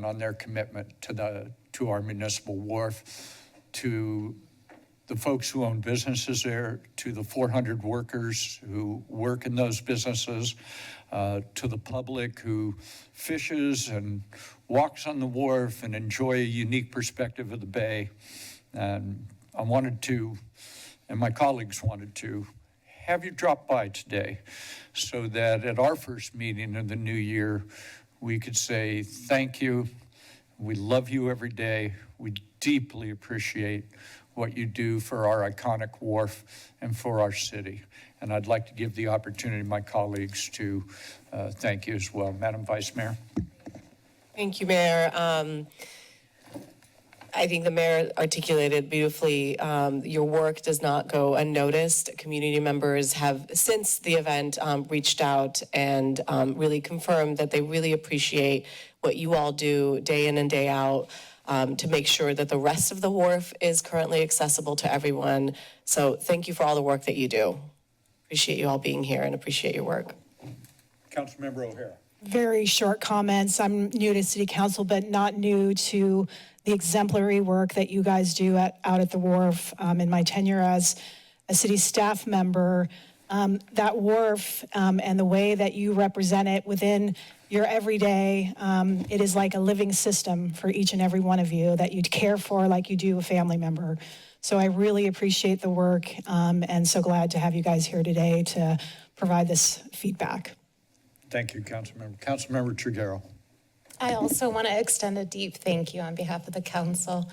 on their commitment to our municipal wharf, to the folks who own businesses there, to the 400 workers who work in those businesses, to the public who fishes and walks on the wharf and enjoy a unique perspective of the bay. And I wanted to, and my colleagues wanted to, have you drop by today so that at our first meeting of the new year, we could say thank you. We love you every day. We deeply appreciate what you do for our iconic wharf and for our city. And I'd like to give the opportunity to my colleagues to thank you as well. Madam Vice Mayor. Thank you, Mayor. I think the mayor articulated beautifully, your work does not go unnoticed. Community members have, since the event, reached out and really confirmed that they really appreciate what you all do day in and day out to make sure that the rest of the wharf is currently accessible to everyone. So thank you for all the work that you do. Appreciate you all being here and appreciate your work. Councilmember O'Hara. Very short comments. I'm new to City Council, but not new to the exemplary work that you guys do out at the wharf. In my tenure as a city staff member, that wharf and the way that you represent it within your everyday, it is like a living system for each and every one of you that you care for like you do a family member. So I really appreciate the work and so glad to have you guys here today to provide this feedback. Thank you, Councilmember. Councilmember Triguero. I also want to extend a deep thank you on behalf of the council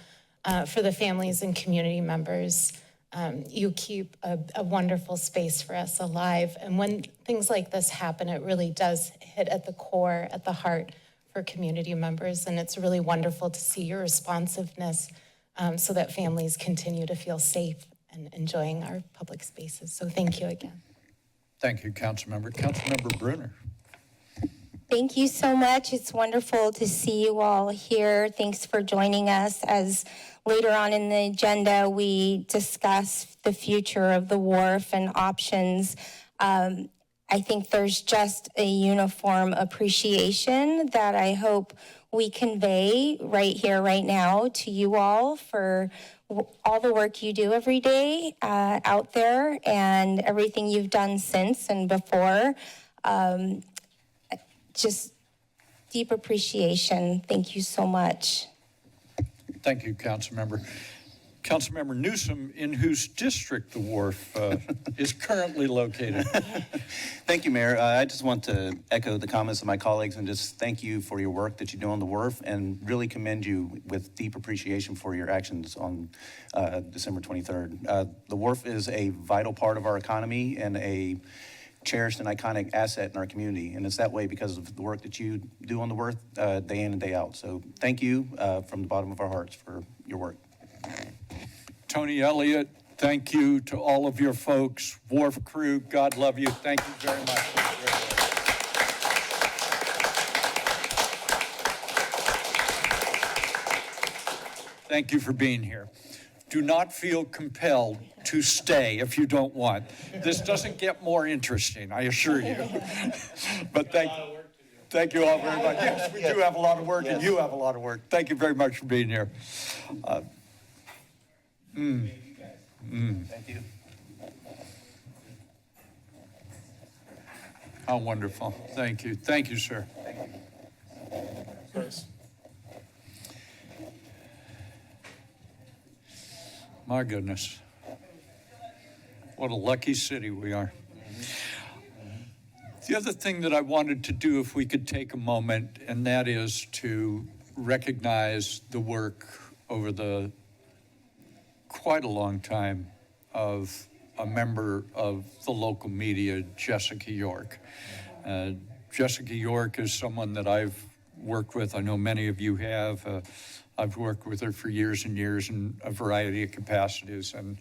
for the families and community members. You keep a wonderful space for us alive. And when things like this happen, it really does hit at the core, at the heart for community members. And it's really wonderful to see your responsiveness so that families continue to feel safe and enjoying our public spaces. So thank you again. Thank you, Councilmember. Councilmember Brunner. Thank you so much. It's wonderful to see you all here. Thanks for joining us as later on in the agenda we discuss the future of the wharf and options. I think there's just a uniform appreciation that I hope we convey right here, right now to you all for all the work you do every day out there and everything you've done since and before. Just deep appreciation. Thank you so much. Thank you, Councilmember. Councilmember Newsom, in whose district the wharf is currently located. Thank you, Mayor. I just want to echo the comments of my colleagues and just thank you for your work that you do on the wharf and really commend you with deep appreciation for your actions on December 23rd. The wharf is a vital part of our economy and a cherished and iconic asset in our community. And it's that way because of the work that you do on the wharf day in and day out. So thank you from the bottom of our hearts for your work. Tony Elliott, thank you to all of your folks. Wharf crew, God love you. Thank you very much. Thank you for being here. Do not feel compelled to stay if you don't want. This doesn't get more interesting, I assure you. But thank you all very much. Yes, we do have a lot of work, and you have a lot of work. Thank you very much for being here. Thank you. How wonderful. Thank you. Thank you, sir. Thank you. My goodness. What a lucky city we are. The other thing that I wanted to do, if we could take a moment, and that is to recognize the work over the quite a long time of a member of the local media, Jessica York. Jessica York is someone that I've worked with. I know many of you have. I've worked with her for years and years in a variety of capacities. And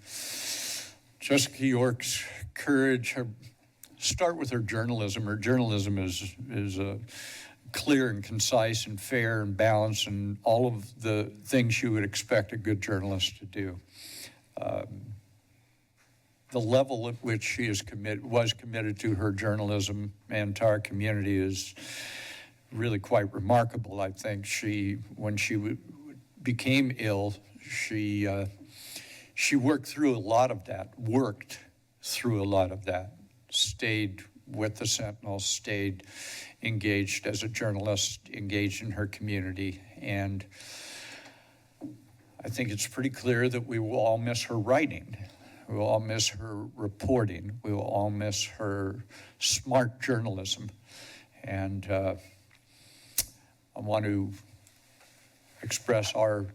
Jessica York's courage, start with her journalism. Her journalism is clear and concise and fair and balanced and all of the things you would expect a good journalist to do. The level at which she was committed to her journalism and to our community is really quite remarkable, I think. When she became ill, she worked through a lot of that, stayed with the Sentinel, stayed engaged as a journalist, engaged in her community. And I think it's pretty clear that we will all miss her writing. We will all miss her reporting. We will all miss her smart journalism. And I want to express our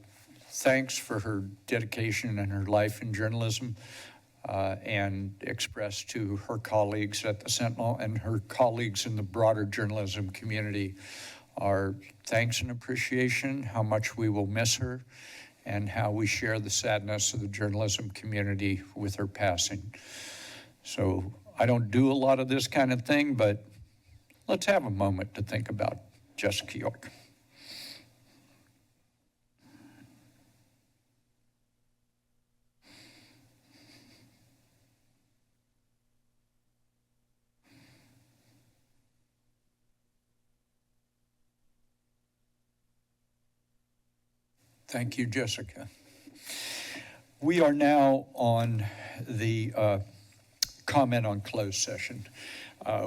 thanks for her dedication and her life in journalism, and express to her colleagues at the Sentinel and her colleagues in the broader journalism community our thanks and appreciation, how much we will miss her, and how we share the sadness of the journalism community with her passing. So I don't do a lot of this kind of thing, but let's have a moment to think about Jessica York. Thank you, Jessica. We are now on the comment on closed session.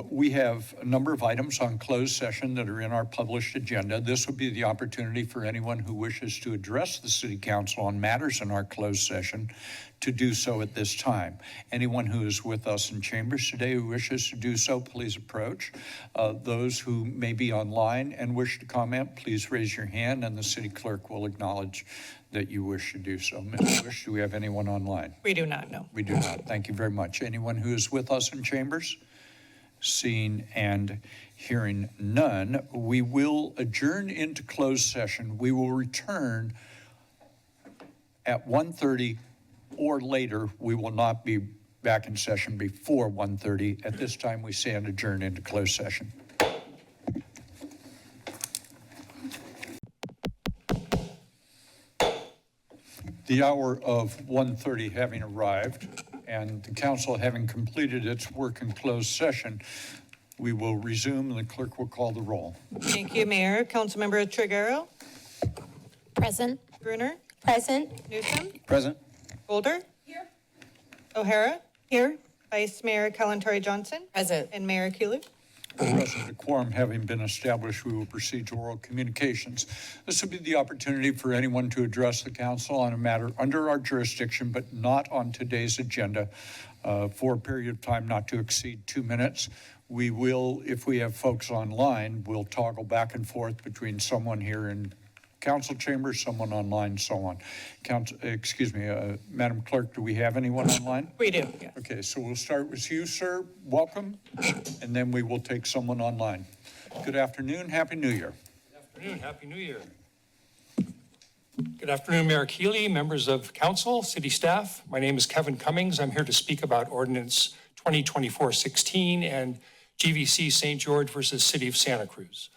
We have a number of items on closed session that are in our published agenda. This would be the opportunity for anyone who wishes to address the City Council on matters in our closed session to do so at this time. Anyone who is with us in chambers today who wishes to do so, please approach. Those who may be online and wish to comment, please raise your hand and the city clerk will acknowledge that you wish to do so. Ms. Bush, do we have anyone online? We do not, no. We do not. Thank you very much. Anyone who is with us in chambers? Seeing and hearing none, we will adjourn into closed session. We will return at 1:30 or later. We will not be back in session before 1:30. At this time, we stand adjourned into closed session. The hour of 1:30 having arrived, and the council having completed its work in closed session, we will resume and the clerk will call the roll. Thank you, Mayor. Councilmember Triguero, Present. Bruner, Present? Newsom, Present? Golder. Here. O'Hara. Here. Vice Mayor Kalantari Johnson. Present. And Mayor Kulu. Present, a quorum having been established, we will proceed to oral communications. This will be the opportunity for anyone to address the council on a matter under our jurisdiction, but not on today's agenda, for a period of time not to exceed 2 minutes. We will, if we have folks online, we'll toggle back and forth between someone here in council chambers, someone online, so on. Madam Clerk, do we have anyone online? We do, yes. Okay, so we'll start with you, sir. Welcome. And then we will take someone online. Good afternoon. Happy New Year. Good afternoon. Happy New Year. Good afternoon, Mayor Keeley, members of council, city staff. My name is Kevin Cummings. I'm here to speak about Ordinance 2024-16 and GVC St. George versus City of Santa Cruz.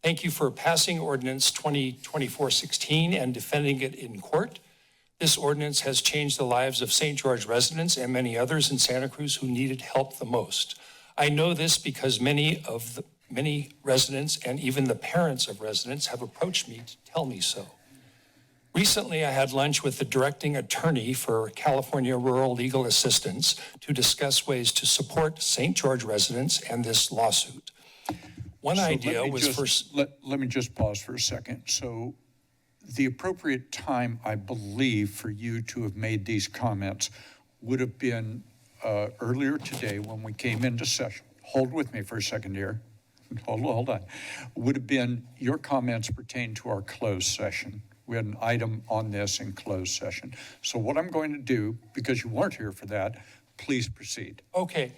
Thank you for passing Ordinance 2024-16 and defending it in court. This ordinance has changed the lives of St. George residents and many others in Santa Cruz who needed help the most. I know this because many residents and even the parents of residents have approached me to tell me so. Recently, I had lunch with the directing attorney for California Rural Legal Assistance to discuss ways to support St. George residents and this lawsuit. One idea was first. Let me just pause for a second. So the appropriate time, I believe, for you to have made these comments would have been earlier today when we came into session. Hold with me for a second here. Hold on. Would have been your comments pertain to our closed session. We had an item on this in closed session. So what I'm going to do, because you weren't here for that, please proceed. Okay,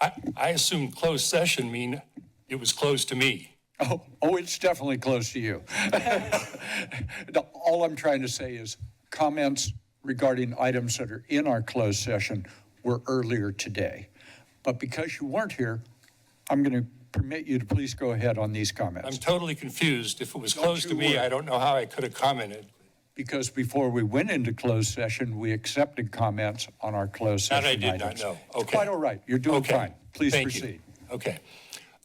I assumed closed session mean it was closed to me. Oh, it's definitely close to you. No, all I'm trying to say is comments regarding items that are in our closed session were earlier today. But because you weren't here, I'm going to permit you to please go ahead on these comments. I'm totally confused. If it was Don't closed to you me, worry. I don't know how I could have commented. Because before we went into closed session, we accepted comments on our closed That session I did not items. know. It's Okay. quite all right. You're doing Okay. fine. Please Thank proceed. you. Okay.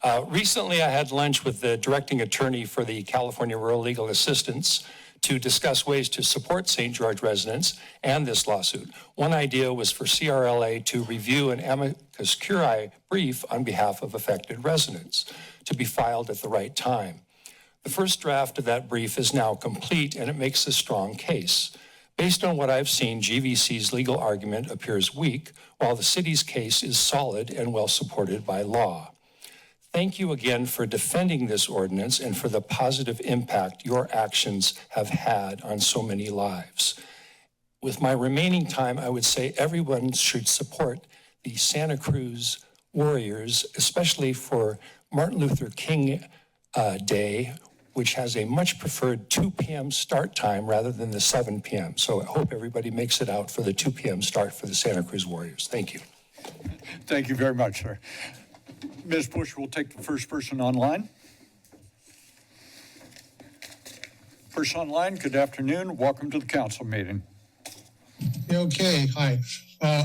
Recently, I had lunch with the directing attorney for the California Rural Legal Assistance to discuss ways to support St. George residents and this lawsuit. One idea was for CRLA to review an amicus curiae brief on behalf of affected residents to be filed at the right time. The first draft of that brief is now complete, and it makes a strong case. Based on what I've seen, GVC's legal argument appears weak, while the city's case is solid and well supported by law. Thank you again for defending this ordinance and for the positive impact your actions have had on so many lives. With my remaining time, I would say everyone should support the Santa Cruz Warriors, especially for Martin Luther King Day, which has a much preferred 2 p.m. start time rather than the 7 p.m. So I hope everybody makes it out for the 2 p.m. start for the Santa Cruz Warriors. Thank you. Thank you very much, sir. Ms. Bush will take the first person online. Person online, good afternoon. Welcome to the council meeting. Okay, hi.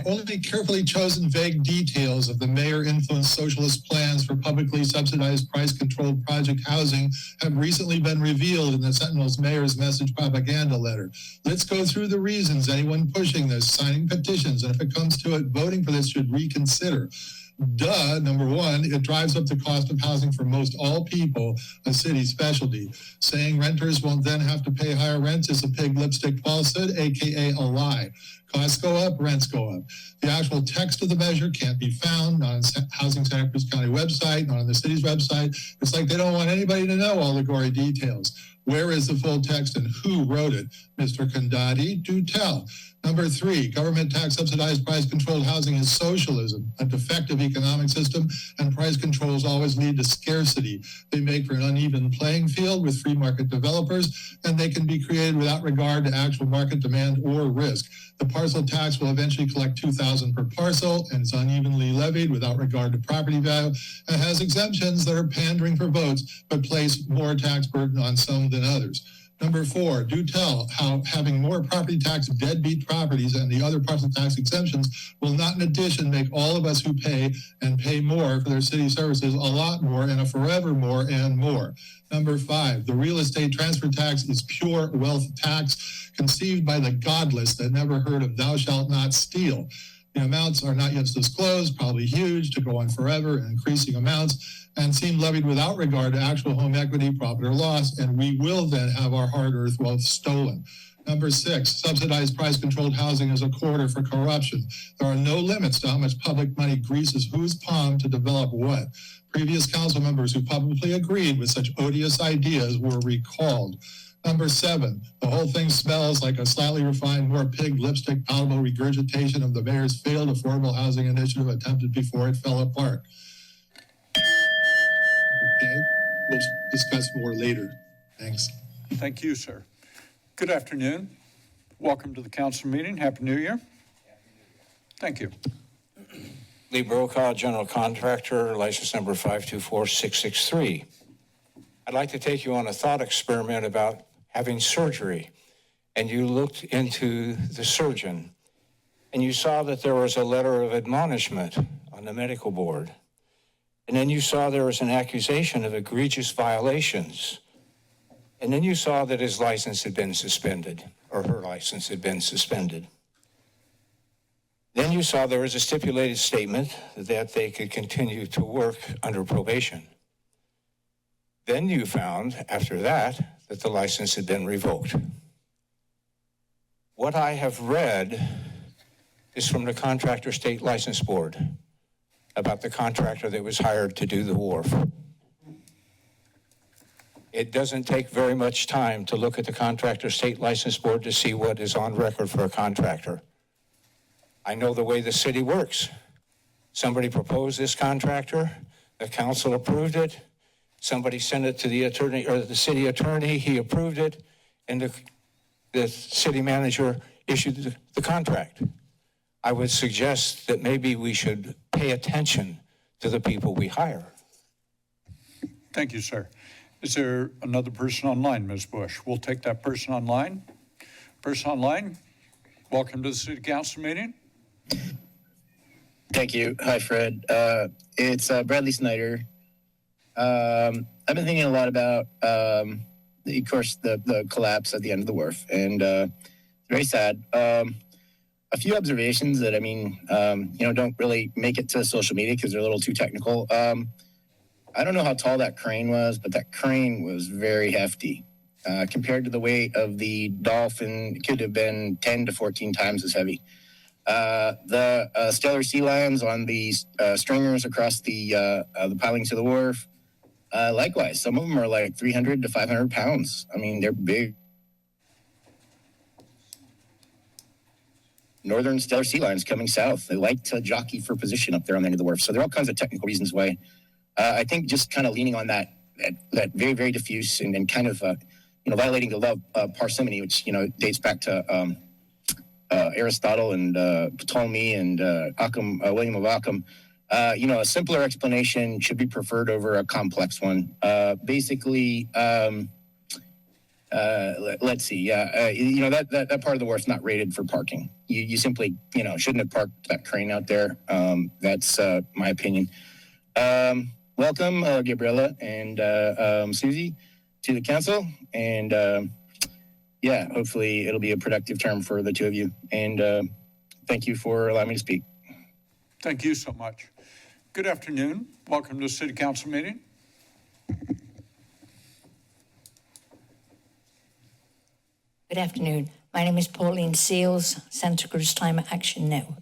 Only carefully chosen vague details of the mayor-influenced socialist plans for publicly subsidized price-controlled project housing have recently been revealed in the Sentinel's mayor's message propaganda letter. Let's go through the reasons anyone pushing this, signing petitions, and if it comes to it, voting for this should reconsider. Duh, number one, it drives up the cost of housing for most all people, a city specialty. Saying renters won't then have to pay higher rents is a pig lipstick falsehood, aka a lie. Costs go up, rents go up. The actual text of the measure can't be found, not on Housing Santa Cruz County website, not on the city's website. It's like they don't want anybody to know all the gory details. Where is the full text and who wrote it? Mr. Kandati, do tell. Number three, government tax subsidized price controlled housing is socialism, a defective economic system, and price controls always lead to scarcity. They make for an uneven playing field with free market developers, and they can be created without regard to actual market demand or risk. The parcel tax will eventually collect $2,000 per parcel, and it's unevenly levied without regard to property value, and has exemptions that are pandering for votes, but place more tax burden on some than others. Number four, do tell how having more property tax deadbeat properties and the other parcel tax exemptions will not in addition make all of us who pay and pay more for their city services a lot more and a forever more and more. Number five, the real estate transfer tax is pure wealth tax conceived by the godless that never heard of thou shalt not steal. The amounts are not yet disclosed, probably huge, to go on forever, increasing amounts, and seem levied without regard to actual home equity, profit, or loss, and we will then have our hard earth wealth stolen. Number six, subsidized price-controlled housing is a quarter for corruption. There are no limits to how much public money greases whose palm to develop what. Previous council members who publicly agreed with such odious ideas were recalled. Number seven, the whole thing smells like a slightly refined, more pig lipstick palatable regurgitation of the mayor's failed affordable housing initiative attempted before it fell apart. Okay, we'll discuss more later. Thanks. Thank you, sir. Good afternoon. Welcome to the council meeting. Happy New Year. Thank you. Lee Brokaw, general contractor, license number 524663. I'd like to take you on a thought experiment about having surgery. And you looked into the surgeon and you saw that there was a letter of admonishment on the medical board. And then you saw there was an accusation of egregious violations. And then you saw that his license had been suspended, or her license had been suspended. Then you saw there was a stipulated statement that they could continue to work under probation. Then you found, after that the license had been revoked. What I have read is from the Contractor State License Board about the contractor that was hired to do the wharf. It doesn't take very much time to look at the Contractor State License Board to see what is on record for a contractor. I know the way the city works. Somebody proposed this contractor, the council approved it, somebody sent it to the attorney or the city attorney, he approved it, and the city manager issued the contract. I would suggest that maybe we should pay attention to the people we hire. Thank you, sir. Is there another person online, Ms. Bush? We'll take that person online. Person online, welcome to the city council meeting. Thank you. Hi, Fred. It's Bradley Snyder. I've been thinking a lot about, of course, the collapse at the end of the wharf, and it's very sad. A few observations that, don't really make it to social media because they're a little too technical. I don't know how tall that crane was, but that crane was very hefty. Compared to the weight of the Dolphin, it could have been 10 to 14 times as heavy. The Stellar Sea Lions on the stringers across the pilings of the wharf, likewise, some of them are like 300 to 500 pounds. I mean, they're big. Northern Stellar Sea Lions coming south. They like to jockey for position up there on the end of the wharf. So there are all kinds of technical reasons why. I think just kind of leaning on that very, very diffuse and kind of, violating the law of parsimony, which, dates back to Aristotle and Ptolemy and William of Ockham. A simpler explanation should be preferred over a complex one. Basically, let's see. That part of the wharf's not rated for parking. You simply, shouldn't have parked that crane out there. That's my opinion. Welcome, Gabriella and Susie, to the council. And hopefully it'll be a productive term for the two of you. And thank you for allowing me to speak. Thank you so much. Good afternoon. Welcome to the City Council meeting. Good afternoon. My name is Pauline Seals, Santa Cruz Climate Action Network.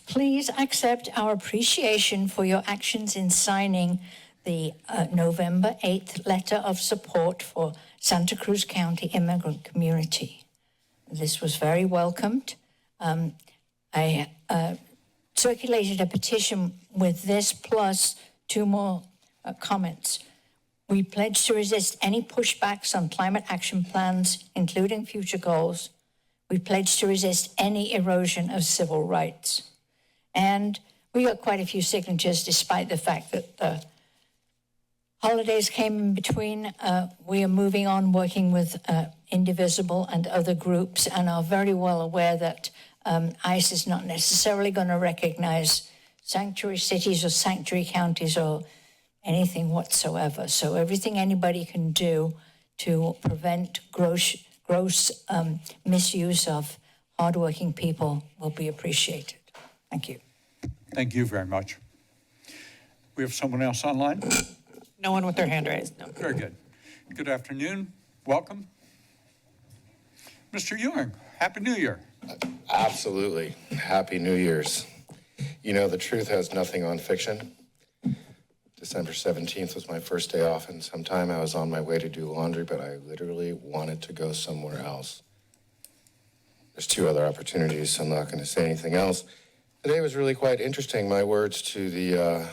Please accept our appreciation for your actions in signing the November 8th letter of support for Santa Cruz County immigrant community. This was very welcomed. I circulated a petition with this plus two more comments. We pledge to resist any pushbacks on climate action plans, including future goals. We pledge to resist any erosion of civil rights. And we got quite a few signatures, despite the fact that the holidays came in between. We are moving on, working with Indivisible and other groups, and are very well aware that ICE is not necessarily going to recognize sanctuary cities or sanctuary counties or anything whatsoever. So everything anybody can do to prevent gross misuse of hardworking people will be appreciated. Thank you. Thank you very much. We have someone else online? No one with their hand raised, no. Very good. Good afternoon. Welcome. Mr. Ewing, Happy New Year. Absolutely. Happy New Year's. The truth has nothing on fiction. December 17th was my first day off, and sometime I was on my way to do laundry, but I literally wanted to go somewhere else. There's two other opportunities, so I'm not going to say anything else. Today was really quite interesting. My words to the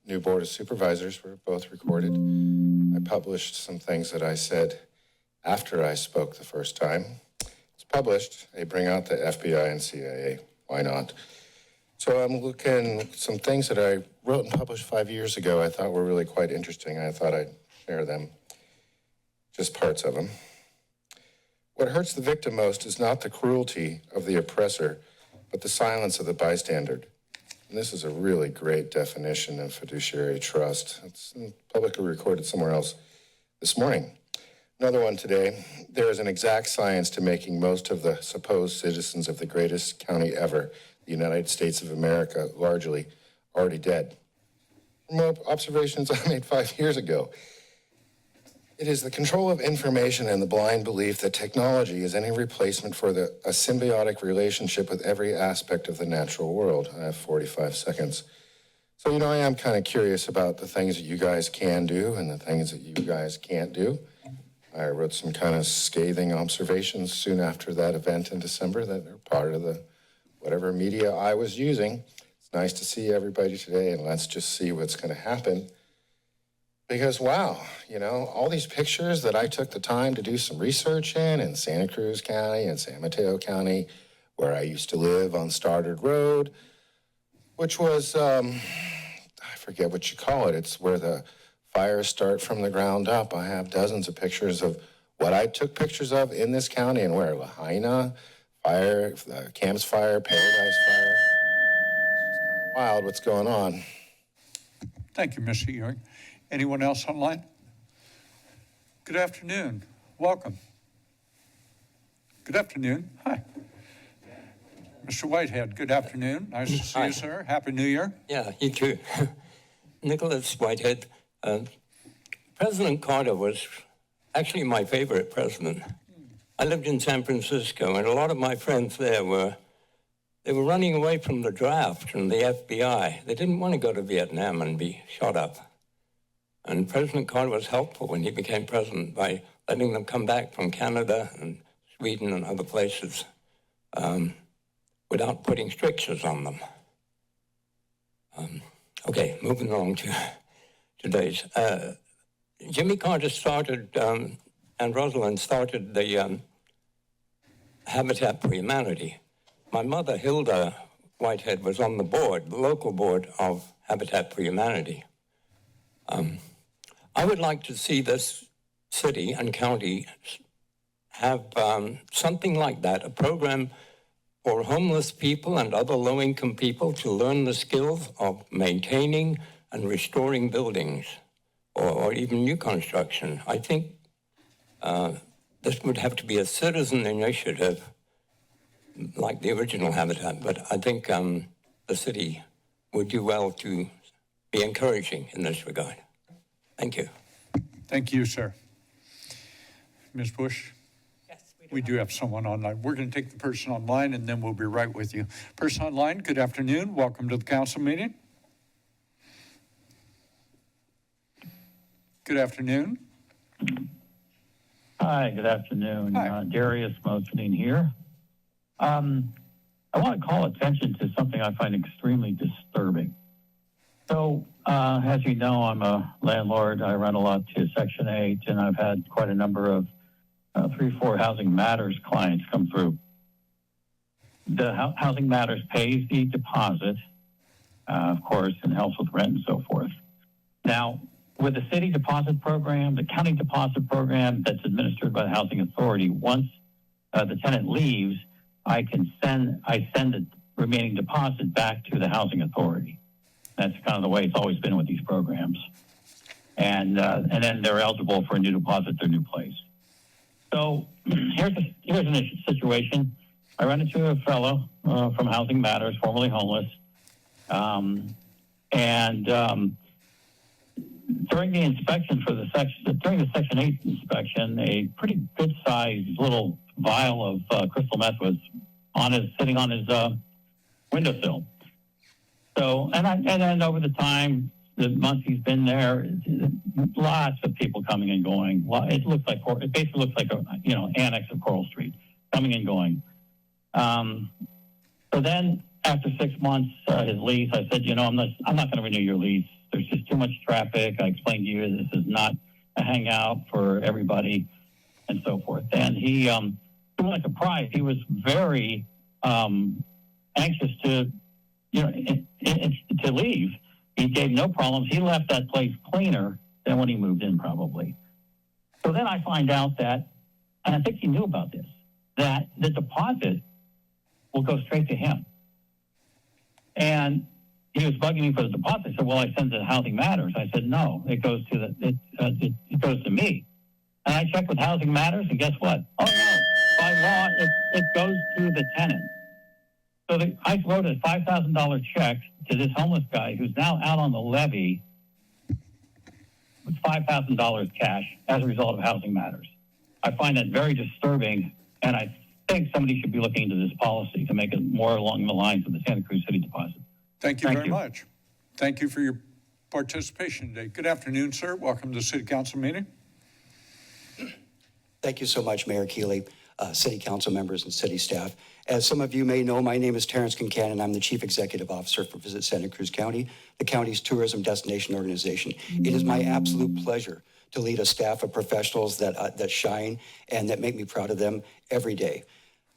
new Board of Supervisors were both recorded. I published some things that I said after I spoke the first time. It's published. They bring out the FBI and CIA. Why not? So I'm looking at some things that I wrote and published 5 years ago I thought were really quite interesting. I thought I'd share them, just parts of them. What hurts the victim most is not the cruelty of the oppressor, but the silence of the bystander. And this is a really great definition of fiduciary trust. It's publicly recorded somewhere else this morning. Another one today. There is an exact science to making most of the supposed citizens of the greatest county ever, the United States of America, largely already dead. More observations I made 5 years ago. It is the control of information and the blind belief that technology is any replacement for a symbiotic relationship with every aspect of the natural world. I have 45 seconds. So, I am kind of curious about the things that you guys can do and the things that you guys can't do. I wrote some kind of scathing observations soon after that event in December that are part of the whatever media I was using. It's nice to see everybody today, and let's just see what's going to happen. Because, wow, all these pictures that I took the time to do some research in Santa Cruz County and San Mateo County, where I used to live on Stoddard Road, which was, I forget what you call it. It's where the fires start from the ground up. I have dozens of pictures of what I took pictures of in this county and where Lahaina fire, Camps Fire, Paradise Fire. It's just kind of wild what's going on. Thank you, Mr. Ewing. Anyone else online? Good afternoon. Welcome. Good afternoon. Hi. Mr. Whitehead, good afternoon. Nice to see you, sir. Happy New Year. Yeah, you too. Nicholas Whitehead. President Carter was actually my favorite president. I lived in San Francisco, and a lot of my friends there were running away from the draft from the FBI. They didn't want to go to Vietnam and be shot up. And President Carter was helpful when he became president by letting them come back from Canada and Sweden and other places without putting strictures on them. Okay, moving along to today's. Jimmy Carter started, and Rosalind started the Habitat for Humanity. My mother, Hilda Whitehead, was on the board, the local board of Habitat for Humanity. I would like to see this city and county have something like that, a program for homeless people and other low-income people to learn the skills of maintaining and restoring buildings or even new construction. I think this would have to be a citizen initiative like the original Habitat, but I think the city would do well to be encouraging in this regard. Thank you. Thank you, sir. Ms. Bush? Yes, We do have someone online. We're going to take the person online, and then we'll be right with you. Person online, good afternoon. Welcome to the council meeting. Good afternoon. Hi, good afternoon. Hi. Darius Mosening here. I want to call attention to something I find extremely disturbing. So, as you know, I'm a landlord. I rent a lot to Section 8, and I've had quite a number of 3-4 Housing Matters clients come through. The Housing Matters pays the deposit, of course, and helps with rent and so forth. Now, with the city deposit program, the county deposit program that's administered by the Housing Authority, once the tenant leaves, I send the remaining deposit back to the Housing Authority. That's kind of the way it's always been with these programs. And then they're eligible for a new deposit at their new place. So here's an situation. I ran into a fellow from Housing Matters, formerly homeless. During the inspection during the Section 8 inspection, a pretty good sized little vial of crystal meth was sitting on his windowsill. So, and then over the time, the months he's been there, lots of people coming and going. It basically looks like a annex of Coral Street, coming and going. So then, after 6 months, his lease, I said, I'm not going to renew your lease. There's just too much traffic. I explained to you this is not a hangout for everybody, and so forth. And he, to my surprise, he was very anxious to leave. He gave no problems. He left that place cleaner than when he moved in, probably. So then I find out that, and I think he knew about this, that the deposit will go straight to him. And he was bugging me for the deposit. I said, well, I send it to Housing Matters. I said, no, it goes to it goes to me. And I checked with Housing Matters, and guess what? Oh, no, by law, it goes to the tenant. So I wrote a $5,000 check to this homeless guy who's now out on the levee with $5,000 cash as a result of Housing Matters. I find that very disturbing, and I think somebody should be looking into this policy to make it more along the lines of the Santa Cruz City deposit. Thank you very much. Thank you for your participation today. Good afternoon, sir. Welcome to the City Council meeting. Thank you so much, Mayor Keeley, City Council members, and City staff. As some of you may know, my name is Terrence Kincannon. I'm the Chief Executive Officer for Visit Santa Cruz County, the county's tourism destination organization. It is my absolute pleasure to lead a staff of professionals that shine and that make me proud of them every day.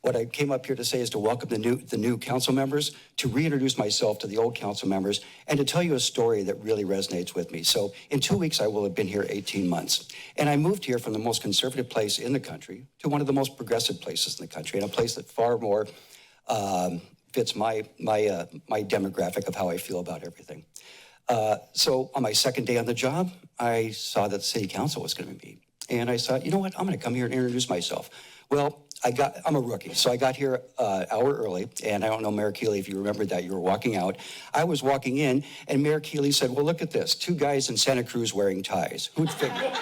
What I came up here to say is to welcome the new council members, to reintroduce myself to the old council members, and to tell you a story that really resonates with me. So in 2 weeks, I will have been here 18 months. And I moved here from the most conservative place in the country to one of the most progressive places in the country, and a place that far more fits my demographic of how I feel about everything. So on my second day on the job, I saw that the city council was going to meet. And I thought, you know what, I'm going to come here and introduce myself. Well, I'm a rookie, so I got here an hour early, and I don't know, Mayor Keeley, if you remember that, you were walking out. I was walking in, and Mayor Keeley said, well, look at this, 2 guys in Santa Cruz wearing ties. Who'd figure?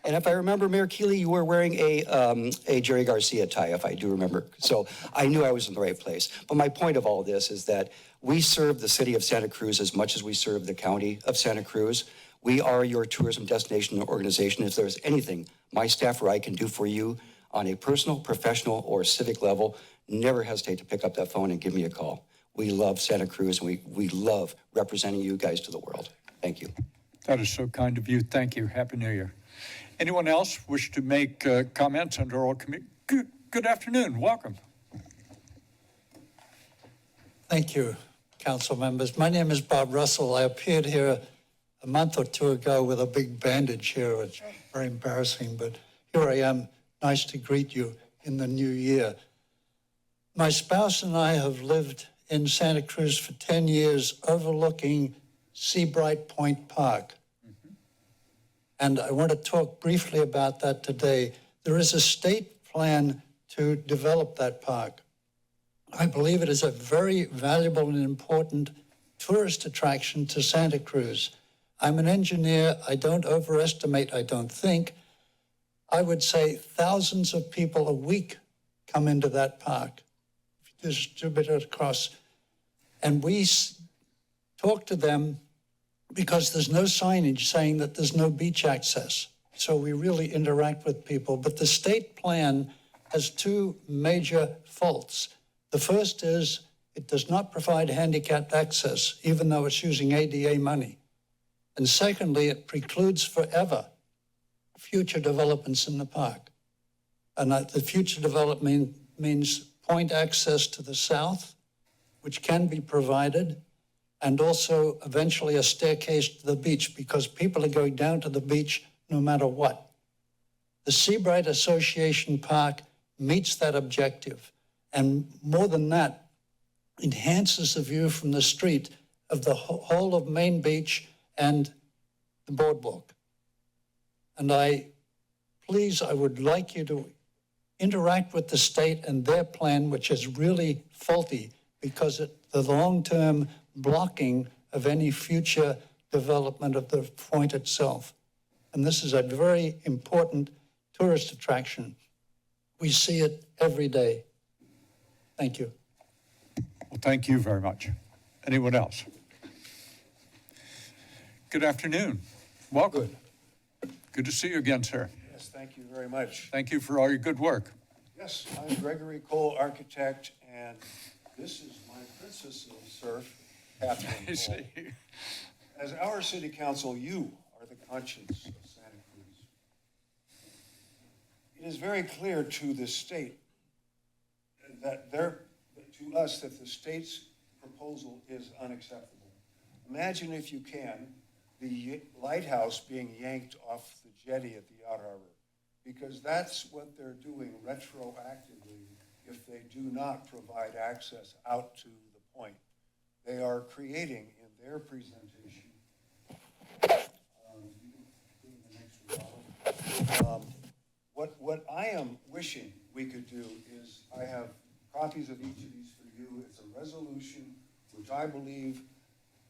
And if I remember, Mayor Keeley, you were wearing a Jerry Garcia tie, if I do remember. So I knew I was in the right place. But my point of all this is that we serve the city of Santa Cruz as much as we serve the county of Santa Cruz. We are your tourism destination organization. If there's anything my staff or I can do for you on a personal, professional, or civic level, never hesitate to pick up that phone and give me a call. We love Santa Cruz, and we love representing you guys to the world. Thank you. That is so kind of you. Thank you. Happy New Year. Anyone else wish to make comments under oral committee? Good afternoon. Welcome. Thank you, council members. My name is Bob Russell. I appeared here a month or 2 ago with a big bandage here. It's very embarrassing, but here I am. Nice to greet you in the new year. My spouse and I have lived in Santa Cruz for 10 years overlooking Seabright Point Park. And I want to talk briefly about that today. There is a state plan to develop that park. I believe it is a very valuable and important tourist attraction to Santa Cruz. I'm an engineer. I don't overestimate, I don't think. I would say thousands of people a week come into that park, distributed across. And we talk to them because there's no signage saying that there's no beach access. So we really interact with people. But the state plan has 2 major faults. The first is it does not provide handicapped access, even though it's using ADA money. And secondly, it precludes forever future developments in the park. And the future development means point access to the south, which can be provided, and also eventually a staircase to the beach, because people are going down to the beach no matter what. The Seabright Association Park meets that objective, and more than that, enhances the view from the street of the whole of Main Beach and the boardwalk. And I would like you to interact with the state and their plan, which is really faulty because the long-term blocking of any future development of the point itself. And this is a very important tourist attraction. We see it every day. Thank you. Well, thank you very much. Anyone else? Good afternoon. Welcome. Good to see you again, sir. Yes, thank you very much. Thank you for all your good work. Yes, I'm Gregory Cole, architect, and this is my princess of surf, Catherine Cole. As our city council, you are the conscience of Santa Cruz. It is very clear to the state that to us that the state's proposal is unacceptable. Imagine, if you can, the lighthouse being yanked off the jetty at the Outer Harbor, because that's what they're doing retroactively if they do not provide access out to the point. They are creating in their presentation, what I am wishing we could do is, I have copies of each of these for you. It's a resolution which I believe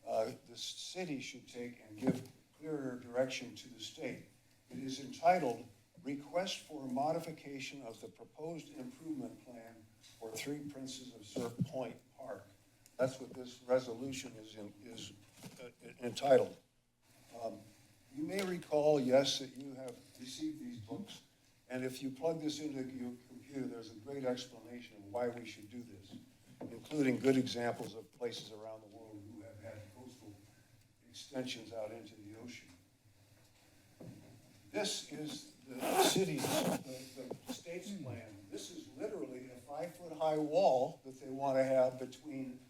the city should take and give clearer direction to the state. It is entitled Request for Modification of the Proposed Improvement Plan for Three Princes of Surf Point Park. That's what this resolution is entitled. You may recall, yes, that you have received these books, and if you plug this into your computer, there's a great explanation of why we should do this, including good examples of places around the world who have had coastal extensions out into the ocean. This is the city's, the state's plan. This is literally a 5-foot-high wall that they want to have between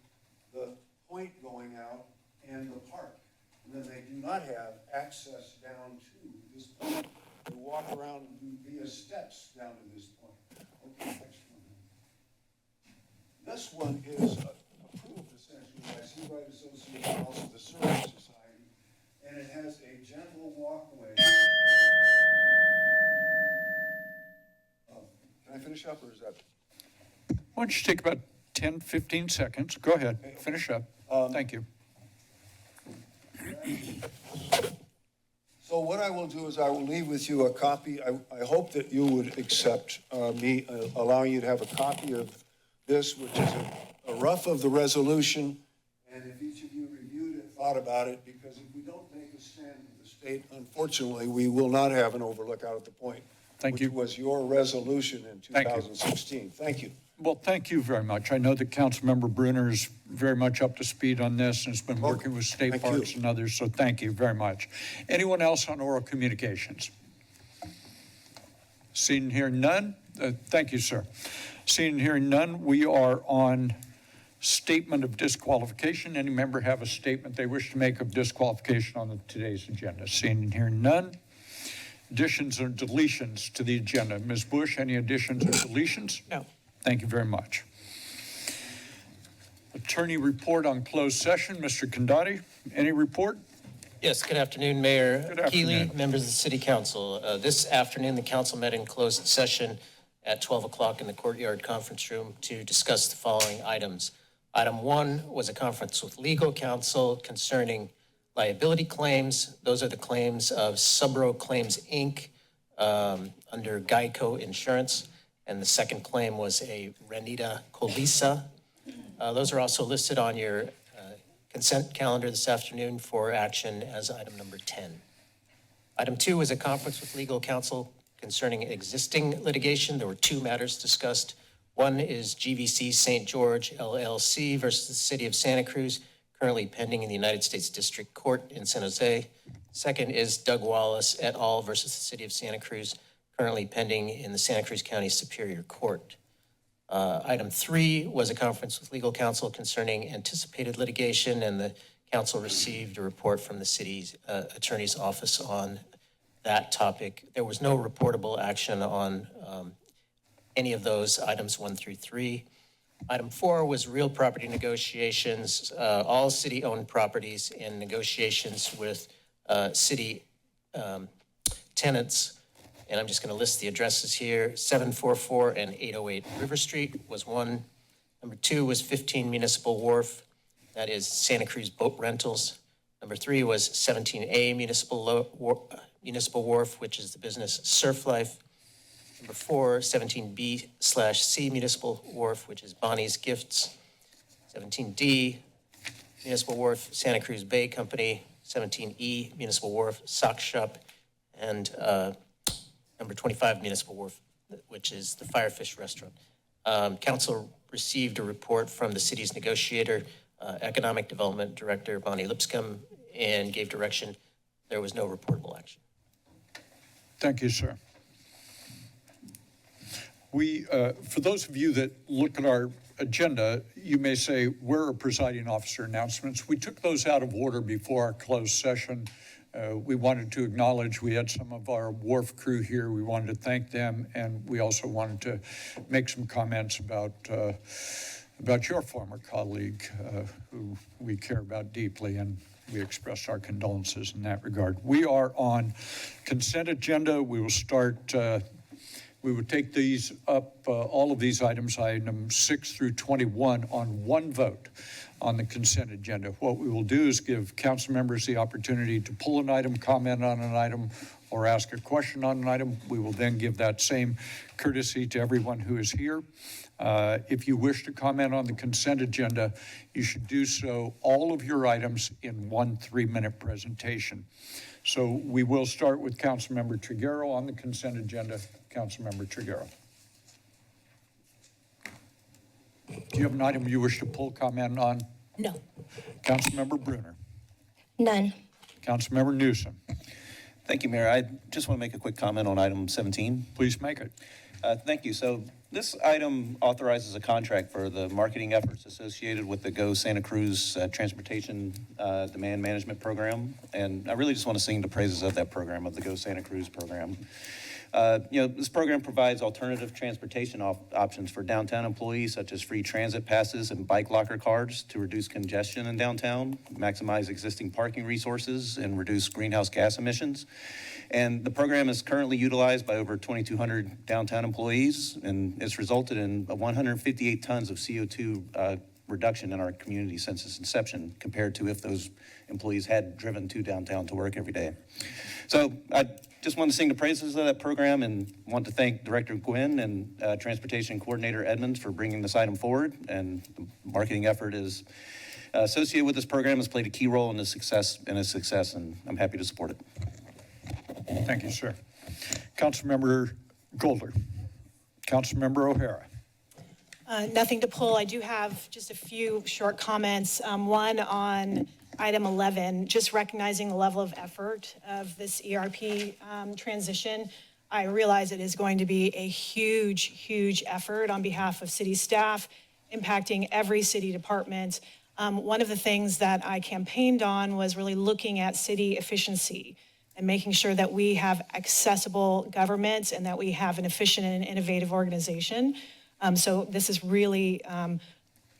the point going out and the park. And then they do not have access down to this point. They walk around and do via steps down to this point. Okay, next one. This one is approved essentially by city Fulbright Association, and also the Service Society. And it has a gentle walkway. Can I finish up, or is that? Why don't you take about 10, 15 seconds? Go ahead, finish up. Thank you. So what I will do is I will leave with you a copy. I hope that you would accept me allowing you to have a copy of this, which is a rough of the resolution. And if each of you reviewed it, thought about it, because if we don't take a stand in the state, unfortunately, we will not have an overlook out at the point. Thank you. Which was your resolution in 2016. Thank you. Well, thank you very much. I know that Councilmember Brunner is very much up to speed on this and has been working with state Thank parks you. and others, so thank you very much. Anyone else on oral communications? Seeing and hearing none, thank you, sir. Seeing and hearing none, we are on statement of disqualification. Any member have a statement they wish to make of disqualification on today's agenda? Seeing and hearing none. Additions or deletions to the agenda? Ms. Bush, any additions or deletions? No. Thank you very much. Attorney report on closed session. Mr. Kandati, any report? Yes, good afternoon, Mayor Good afternoon. Keeley, members of the City Council. This afternoon, the council met in closed session at 12 o'clock in the Courtyard Conference Room to discuss the following items. Item 1 was a conference with legal counsel concerning liability claims. Those are the claims of Subro Claims, Inc. Under Geico Insurance. And the second claim was a Renita Colisa. Those are also listed on your consent calendar this afternoon for action as item number 10. Item 2 was a conference with legal counsel concerning existing litigation. There were 2 matters discussed. One is GVC St. George LLC versus the City of Santa Cruz, currently pending in the United States District Court in San Jose. Second is Doug Wallace et al. Versus the City of Santa Cruz, currently pending in the Santa Cruz County Superior Court. Item 3 was a conference with legal counsel concerning anticipated litigation, and the council received a report from the city's attorney's office on that topic. There was no reportable action on any of those items 1 through 3. Item 4 was real property negotiations, all city-owned properties and negotiations with city tenants. And I'm just going to list the addresses here. 744 and 808 River Street was one. Number 2 was 15 Municipal Wharf. That is Santa Cruz Boat Rentals. Number 3 was 17A Municipal Wharf, which is the business Surf Life. Number 4, 17B/C Municipal Wharf, which is Bonnie's Gifts. 17D Municipal Wharf, Santa Cruz Bay Company. 17E Municipal Wharf, Sock Shop. And number 25 Municipal Wharf, which is the Firefish Restaurant. Council received a report from the city's negotiator, Economic Development Director Bonnie Lipscomb, and gave direction. There was no reportable action. Thank you, sir. We, for those of you that look at our agenda, you may say, where are presiding officer announcements? We took those out of order before our closed session. We wanted to acknowledge we had some of our wharf crew here. We wanted to thank them, and we also wanted to make some comments about your former colleague, who we care about deeply, and we express our condolences in that regard. We are on consent agenda. We will start. We would take these up, all of these items 6 through 21, on one vote on the consent agenda. What we will do is give council members the opportunity to pull an item, comment on an item, or ask a question on an item. We will then give that same courtesy to everyone who is here. If you wish to comment on the consent agenda, you should do so, all of your items, in one 3-minute presentation. So we will start with Councilmember Triguero on the consent agenda. Councilmember Triguero. Do you have an item you wish to pull comment on? No. Councilmember Brunner. None. Councilmember Newsom. Thank you, Mayor. I just want to make a quick comment on item 17. Please make it. Thank you. So this item authorizes a contract for the marketing efforts associated with the Go Santa Cruz Transportation Demand Management Program. And I really just want to sing the praises of that program, of the Go Santa Cruz program. This program provides alternative transportation options for downtown employees, such as free transit passes and bike locker cards to reduce congestion in downtown, maximize existing parking resources, and reduce greenhouse gas emissions. And the program is currently utilized by over 2,200 downtown employees, and it's resulted in 158 tons of CO2 reduction in our community since its inception, compared to if those employees had driven to downtown to work every day. So I just want to sing the praises of that program and want to thank Director Gwynn and Transportation Coordinator Edmonds for bringing this item forward. And the marketing effort is associated with this program has played a key role in its success, and I'm happy to support it. Thank you, sir. Councilmember Golder. Councilmember O'Hara. Nothing to pull. I do have just a few short comments. One on item 11, just recognizing the level of effort of this ERP transition. I realize it is going to be a huge, huge effort on behalf of city staff, impacting every city department. One of the things that I campaigned on was really looking at city efficiency and making sure that we have accessible government and that we have an efficient and innovative organization. So this is really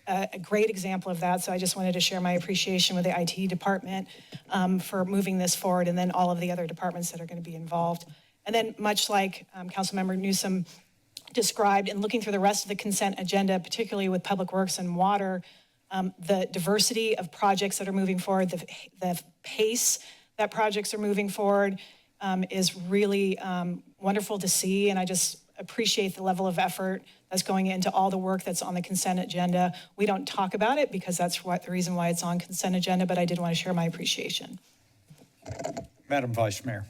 a great example of that. So I just wanted to share my appreciation with the IT department for moving this forward, and then all of the other departments that are going to be involved. And then much like Councilmember Newsom described, and looking through the rest of the consent agenda, particularly with Public Works and Water, the diversity of projects that are moving forward, the pace that projects are moving forward is really wonderful to see. And I just appreciate the level of effort that's going into all the work that's on the consent agenda. We don't talk about it because that's the reason why it's on consent agenda, but I did want to share my appreciation. Madam Vice Mayor.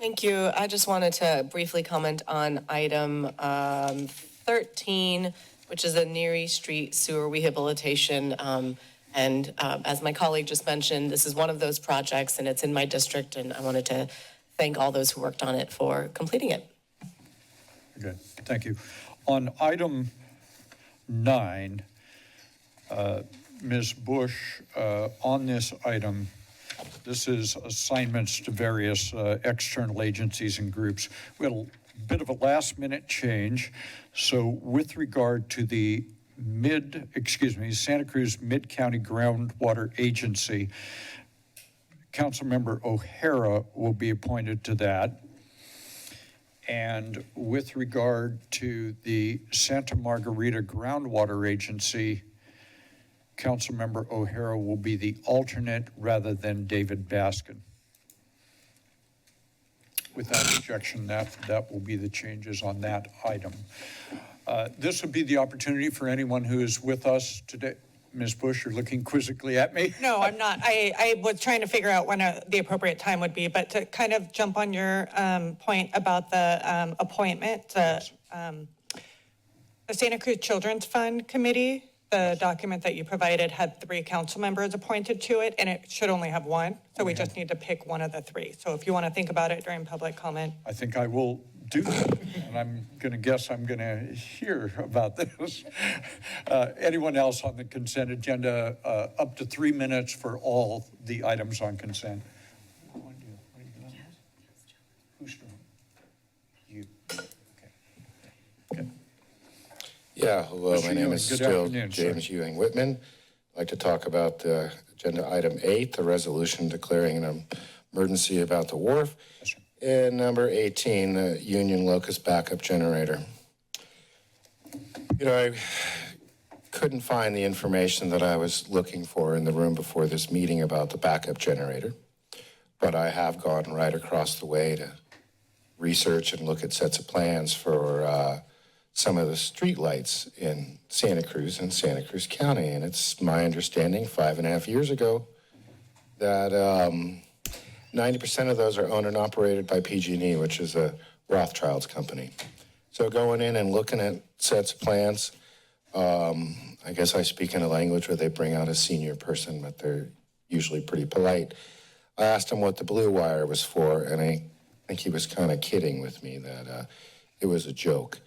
Thank you. I just wanted to briefly comment on item 13, which is a Neary Street sewer rehabilitation. And as my colleague just mentioned, this is one of those projects and it's in my district, and I wanted to thank all those who worked on it for completing it. Good, thank you. On item 9, Ms. Bush, on this item, this is assignments to various external agencies and groups. We had a bit of a last-minute change. So with regard to the Santa Cruz Mid-County Groundwater Agency, Councilmember O'Hara will be appointed to that. And with regard to the Santa Margarita Groundwater Agency, Councilmember O'Hara will be the alternate rather than David Baskin. Without objection, that will be the changes on that item. This would be the opportunity for anyone who is with us today. Ms. Bush, you're looking quizzically at me. No, I'm not. I was trying to figure out when the appropriate time would be, but to kind of jump on your point about the appointment, the Santa Cruz Children's Fund Committee, the document that you provided had 3 council members appointed to it, and it should only have 1. So we just need to pick one of the 3. So if you want to think about it during public comment. I think I will do that, and I'm going to guess I'm going to hear about this. Anyone else on the consent agenda? Up to 3 minutes for all the items on consent. Who's doing? You. Okay. Yeah, hello, my name is still afternoon, James sir. Ewing Whitman. I'd like to talk about agenda item 8, the resolution declaring an emergency about the wharf. And number 18, the Union Locust backup generator. You know, I couldn't find the information that I was looking for in the room before this meeting about the backup generator, but I have gone right across the way to research and look at sets of plans for some of the street lights in Santa Cruz and Santa Cruz County. And it's my understanding 5.5 years ago that 90% of those are owned and operated by PG&E, which is a Rothschild's company. So going in and looking at sets of plans, I guess I speak in a language where they bring out a senior person, but they're usually pretty polite. I asked him what the blue wire was for, and I think he was kind of kidding with me that it was a joke.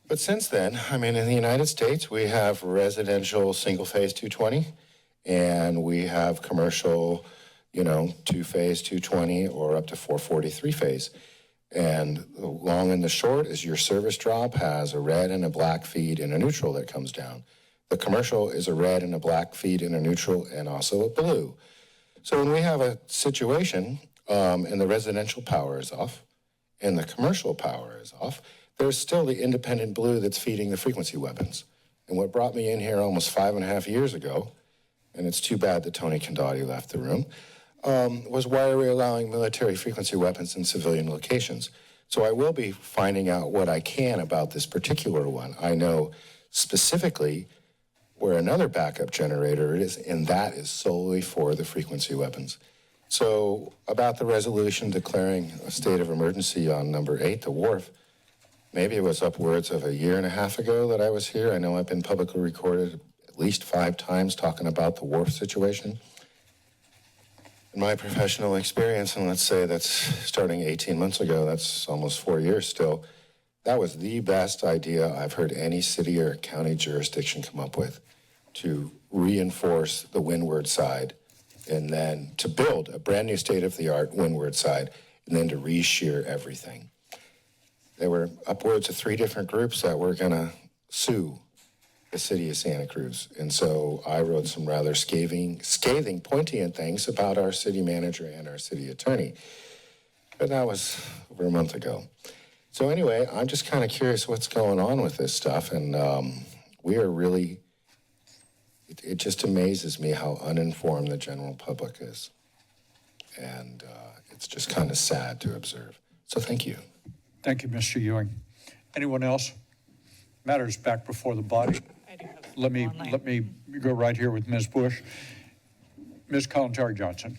But since then, I mean, in the United States, we have residential single-phase 220, and we have commercial, 2-phase 220 or up to 443 phase. And the long and the short is your service drop has a red and a black feed and a neutral that comes down. The commercial is a red and a black feed and a neutral and also a blue. So when we have a situation and the residential power is off and the commercial power is off, there's still the independent blue that's feeding the frequency weapons. And what brought me in here almost 5.5 years ago, and it's too bad that Tony Condotti left the room, was why are we allowing military frequency weapons in civilian locations? So I will be finding out what I can about this particular one. I know specifically where another backup generator is, and that is solely for the frequency weapons. So about the resolution declaring a state of emergency on number 8, the wharf, maybe it was upwards of 1.5 years ago that I was here. I know I've been publicly recorded at least 5 times talking about the wharf situation. In my professional experience, and let's say that's starting 18 months ago, that's almost 4 years still, that was the best idea I've heard any city or county jurisdiction come up with to reinforce the windward side and then to build a brand new state-of-the-art windward side and then to re-shear everything. There were upwards of 3 different groups that were going to sue the city of Santa Cruz. And so I wrote some rather scathing, poignant things about our city manager and our city attorney. But that was over a month ago. So anyway, I'm just kind of curious what's going on with this stuff. And we are really, it just amazes me how uninformed the general public is. And it's just kind of sad to observe. So thank you. Thank you, Mr. Ewing. Anyone else? Matters back before the body. Let me go right here with Ms. Bush. Ms. Kalantari Johnson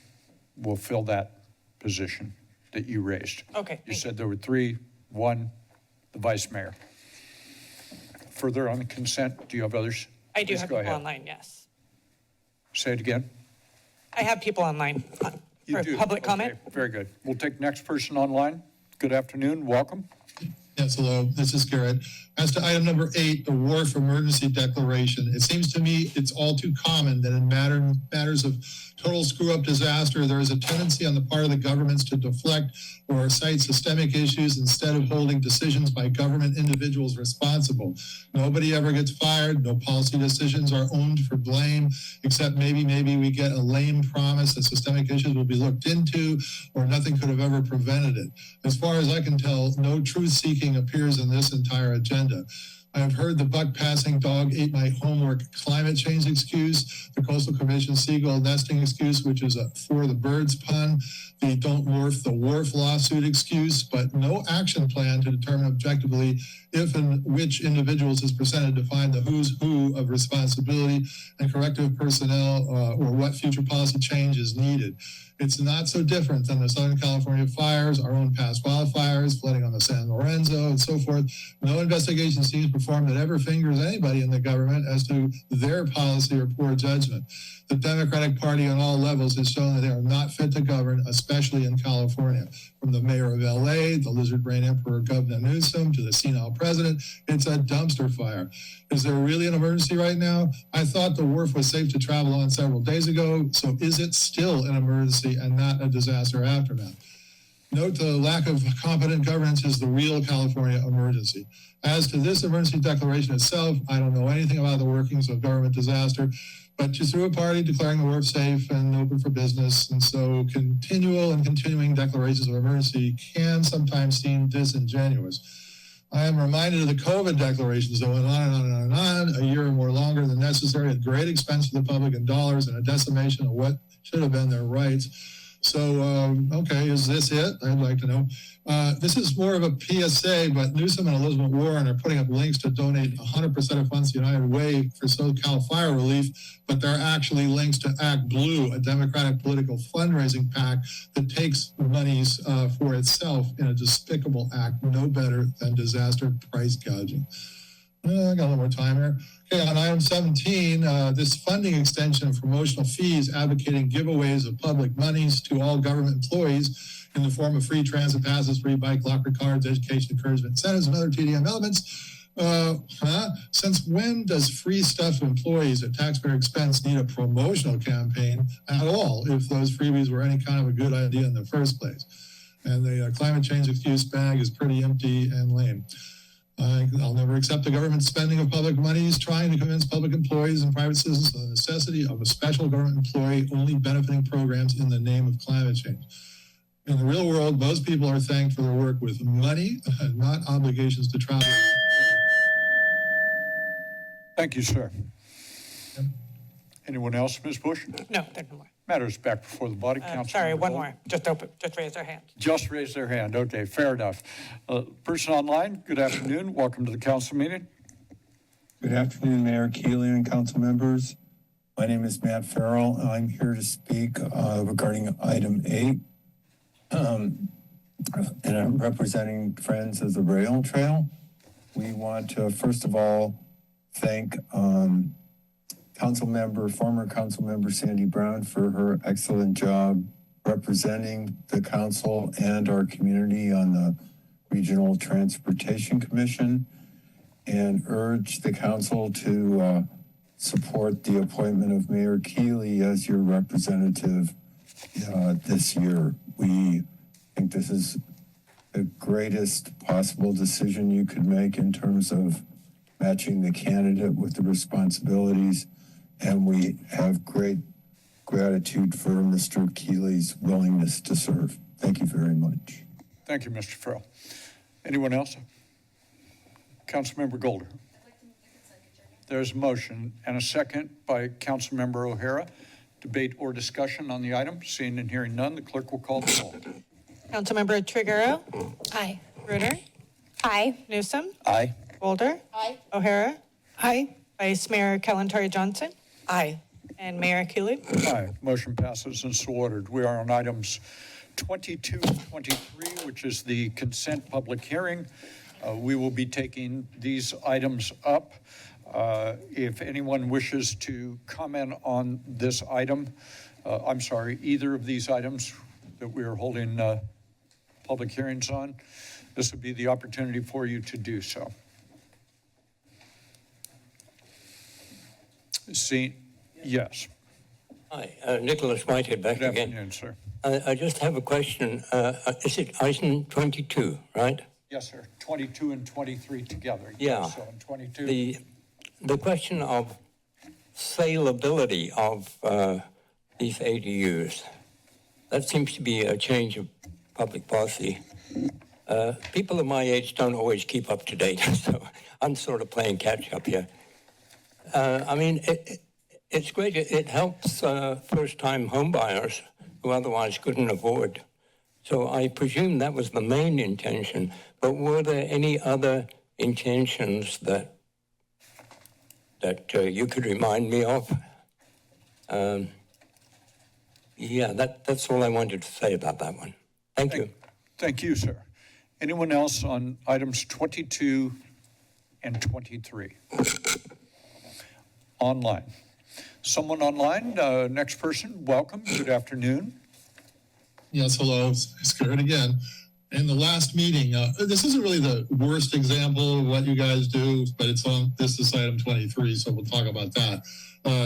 will fill that position that you raised. Okay. You said there were 3, 1, the vice mayor. Further on the consent, do you have others? I do Please have go people ahead. online, yes. Say it again. I have people online You for do? public Okay, comment. very good. We'll take next person online. Good afternoon, welcome. Yes, hello, this is Garrett. As to item number 8, the wharf emergency declaration, it seems to me it's all too common that in matters of total screw-up disaster, there is a tendency on the part of the governments to deflect or cite systemic issues instead of holding decisions by government individuals responsible. Nobody ever gets fired, no policy decisions are owned for blame, except maybe we get a lame promise that systemic issues will be looked into or nothing could have ever prevented it. As far as I can tell, no truth-seeking appears in this entire agenda. I have heard the buck passing dog ate my homework climate change excuse, the Coastal Commission seagull nesting excuse, which is a for the birds pun, the don't wharf the wharf lawsuit excuse, but no action plan to determine objectively if and which individuals is presented to find the who's who of responsibility and corrective personnel or what future policy change is needed. It's not so different than the Southern California fires, our own past wildfires, flooding on the San Lorenzo, and so forth. No investigation seems performed that ever fingers anybody in the government as to their policy or poor judgment. The Democratic Party on all levels has shown that they are not fit to govern, especially in California. From the mayor of LA, the lizard brain emperor Governor Newsom, to the senile president, it's a dumpster fire. Is there really an emergency right now? I thought the wharf was safe to travel on several days ago, so is it still an emergency and not a disaster aftermath? Note the lack of competent governance is the real California emergency. As to this emergency declaration itself, I don't know anything about the workings of government disaster, but you threw a party declaring the wharf safe and open for business, and so continuing declarations of emergency can sometimes seem disingenuous. I am reminded of the COVID declarations that went on and on and on, a year or more longer than necessary, at great expense to the public in dollars and a decimation of what should have been their rights. So, okay, is this it? I'd like to know. This is more of a PSA, but Newsom and Elizabeth Warren are putting up links to donate 100% of funds to United Way for SoCal fire relief, but they're actually links to Act Blue, a Democratic political fundraising PAC that takes monies for itself in a despicable act, no better than disaster price gouging. I got a little more time here. Okay, on item 17, this funding extension of promotional fees advocating giveaways of public monies to all government employees in the form of free transit passes, free bike locker cards, education encouragement incentives, and other TDM elements. Since when does free stuff to employees at taxpayer expense need a promotional campaign at all if those freebies were any kind of a good idea in the first place? and the climate change excuse bag is pretty empty and lame. I'll never accept the government spending of public monies trying to convince public employees and private citizens of the necessity of a special government employee only benefiting programs in the name of climate change. In the real world, most people are thanked for their work with money, not obligations to travel. Thank you, sir. Anyone else, Ms. Bush? No, there's no more. Matters back before the body. Council. Sorry, one more. Just raise their hand. Just raise their hand. Okay, fair enough. Person online, good afternoon. Welcome to the council meeting. Good afternoon, Mayor Keeley and council members. My name is Matt Farrell. I'm here to speak regarding item 8. And I'm representing Friends of the Rail Trail. We want to, first of all, thank former council member Sandy Brown for her excellent job representing the council and our community on the Regional Transportation Commission, and urge the council to support the appointment of Mayor Keeley as your representative this year. We think this is the greatest possible decision you could make in terms of matching the candidate with the responsibilities, and we have great gratitude for Mr. Keeley's willingness to serve. Thank you very much. Thank you, Mr. Farrell. Anyone else? Councilmember Golder. There's a motion and a second by Councilmember O'Hara. Debate or discussion on the item? Seeing and hearing none, the clerk will call the roll. Councilmember Trigueros? Aye. Ruder? Aye. Newsom? Aye. Boulder? Aye. O'Hara? Aye. Vice Mayor Kalantari Johnson? Aye. And Mayor Keeley? Aye. Motion passes and so ordered. We are on items 22 and 23, which is the consent public hearing. We will be taking these items up. If anyone wishes to comment on this item, either of these items that we are holding public hearings on, this would be the opportunity for you to do so. See, yes. Hi, Nicholas Whitehead back Good again. afternoon, sir. I just have a question. Is it item 22, right? Yes, sir. 22 and 23 together. Yeah. So in 22. The question of saleability of these ADUs, that seems to be a change of public policy. People of my age don't always keep up to date, so I'm sort of playing catch up here. I mean, it's great. It helps first-time homebuyers who otherwise couldn't afford. So I presume that was the main intention. But were there any other intentions that you could remind me of? That's all I wanted to say about that one. Thank you. Thank you, sir. Anyone else on items 22 and 23? Online. Someone online, next person, welcome, good afternoon. Yes, hello, Skirt again. In the last meeting, this isn't really the worst example of what you guys do, but this is item 23, so we'll talk about that.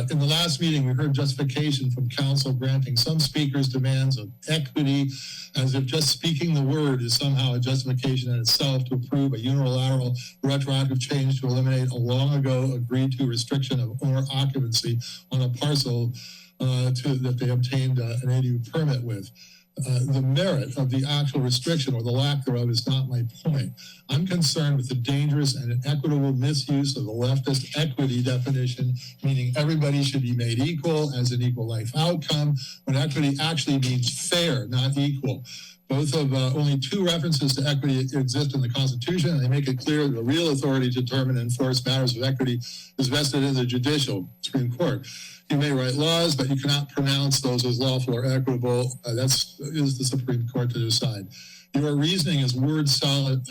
In the last meeting, we heard justification from council granting some speakers' demands of equity, as if just speaking the word is somehow a justification in itself to approve a unilateral retroactive change to eliminate a long ago agreed to restriction of owner occupancy on a parcel that they obtained an ADU permit with. The merit of the actual restriction or the lack thereof is not my point. I'm concerned with the dangerous and inequitable misuse of the leftist equity definition, meaning everybody should be made equal as an equal life outcome, when equity actually means fair, not equal. Both of only 2 references to equity exist in the Constitution, and they make it clear that the real authority to determine and enforce matters of equity is vested in the judicial Supreme Court. You may write laws, but you cannot pronounce those as lawful or equitable. That is the Supreme Court to decide. Your reasoning is word salad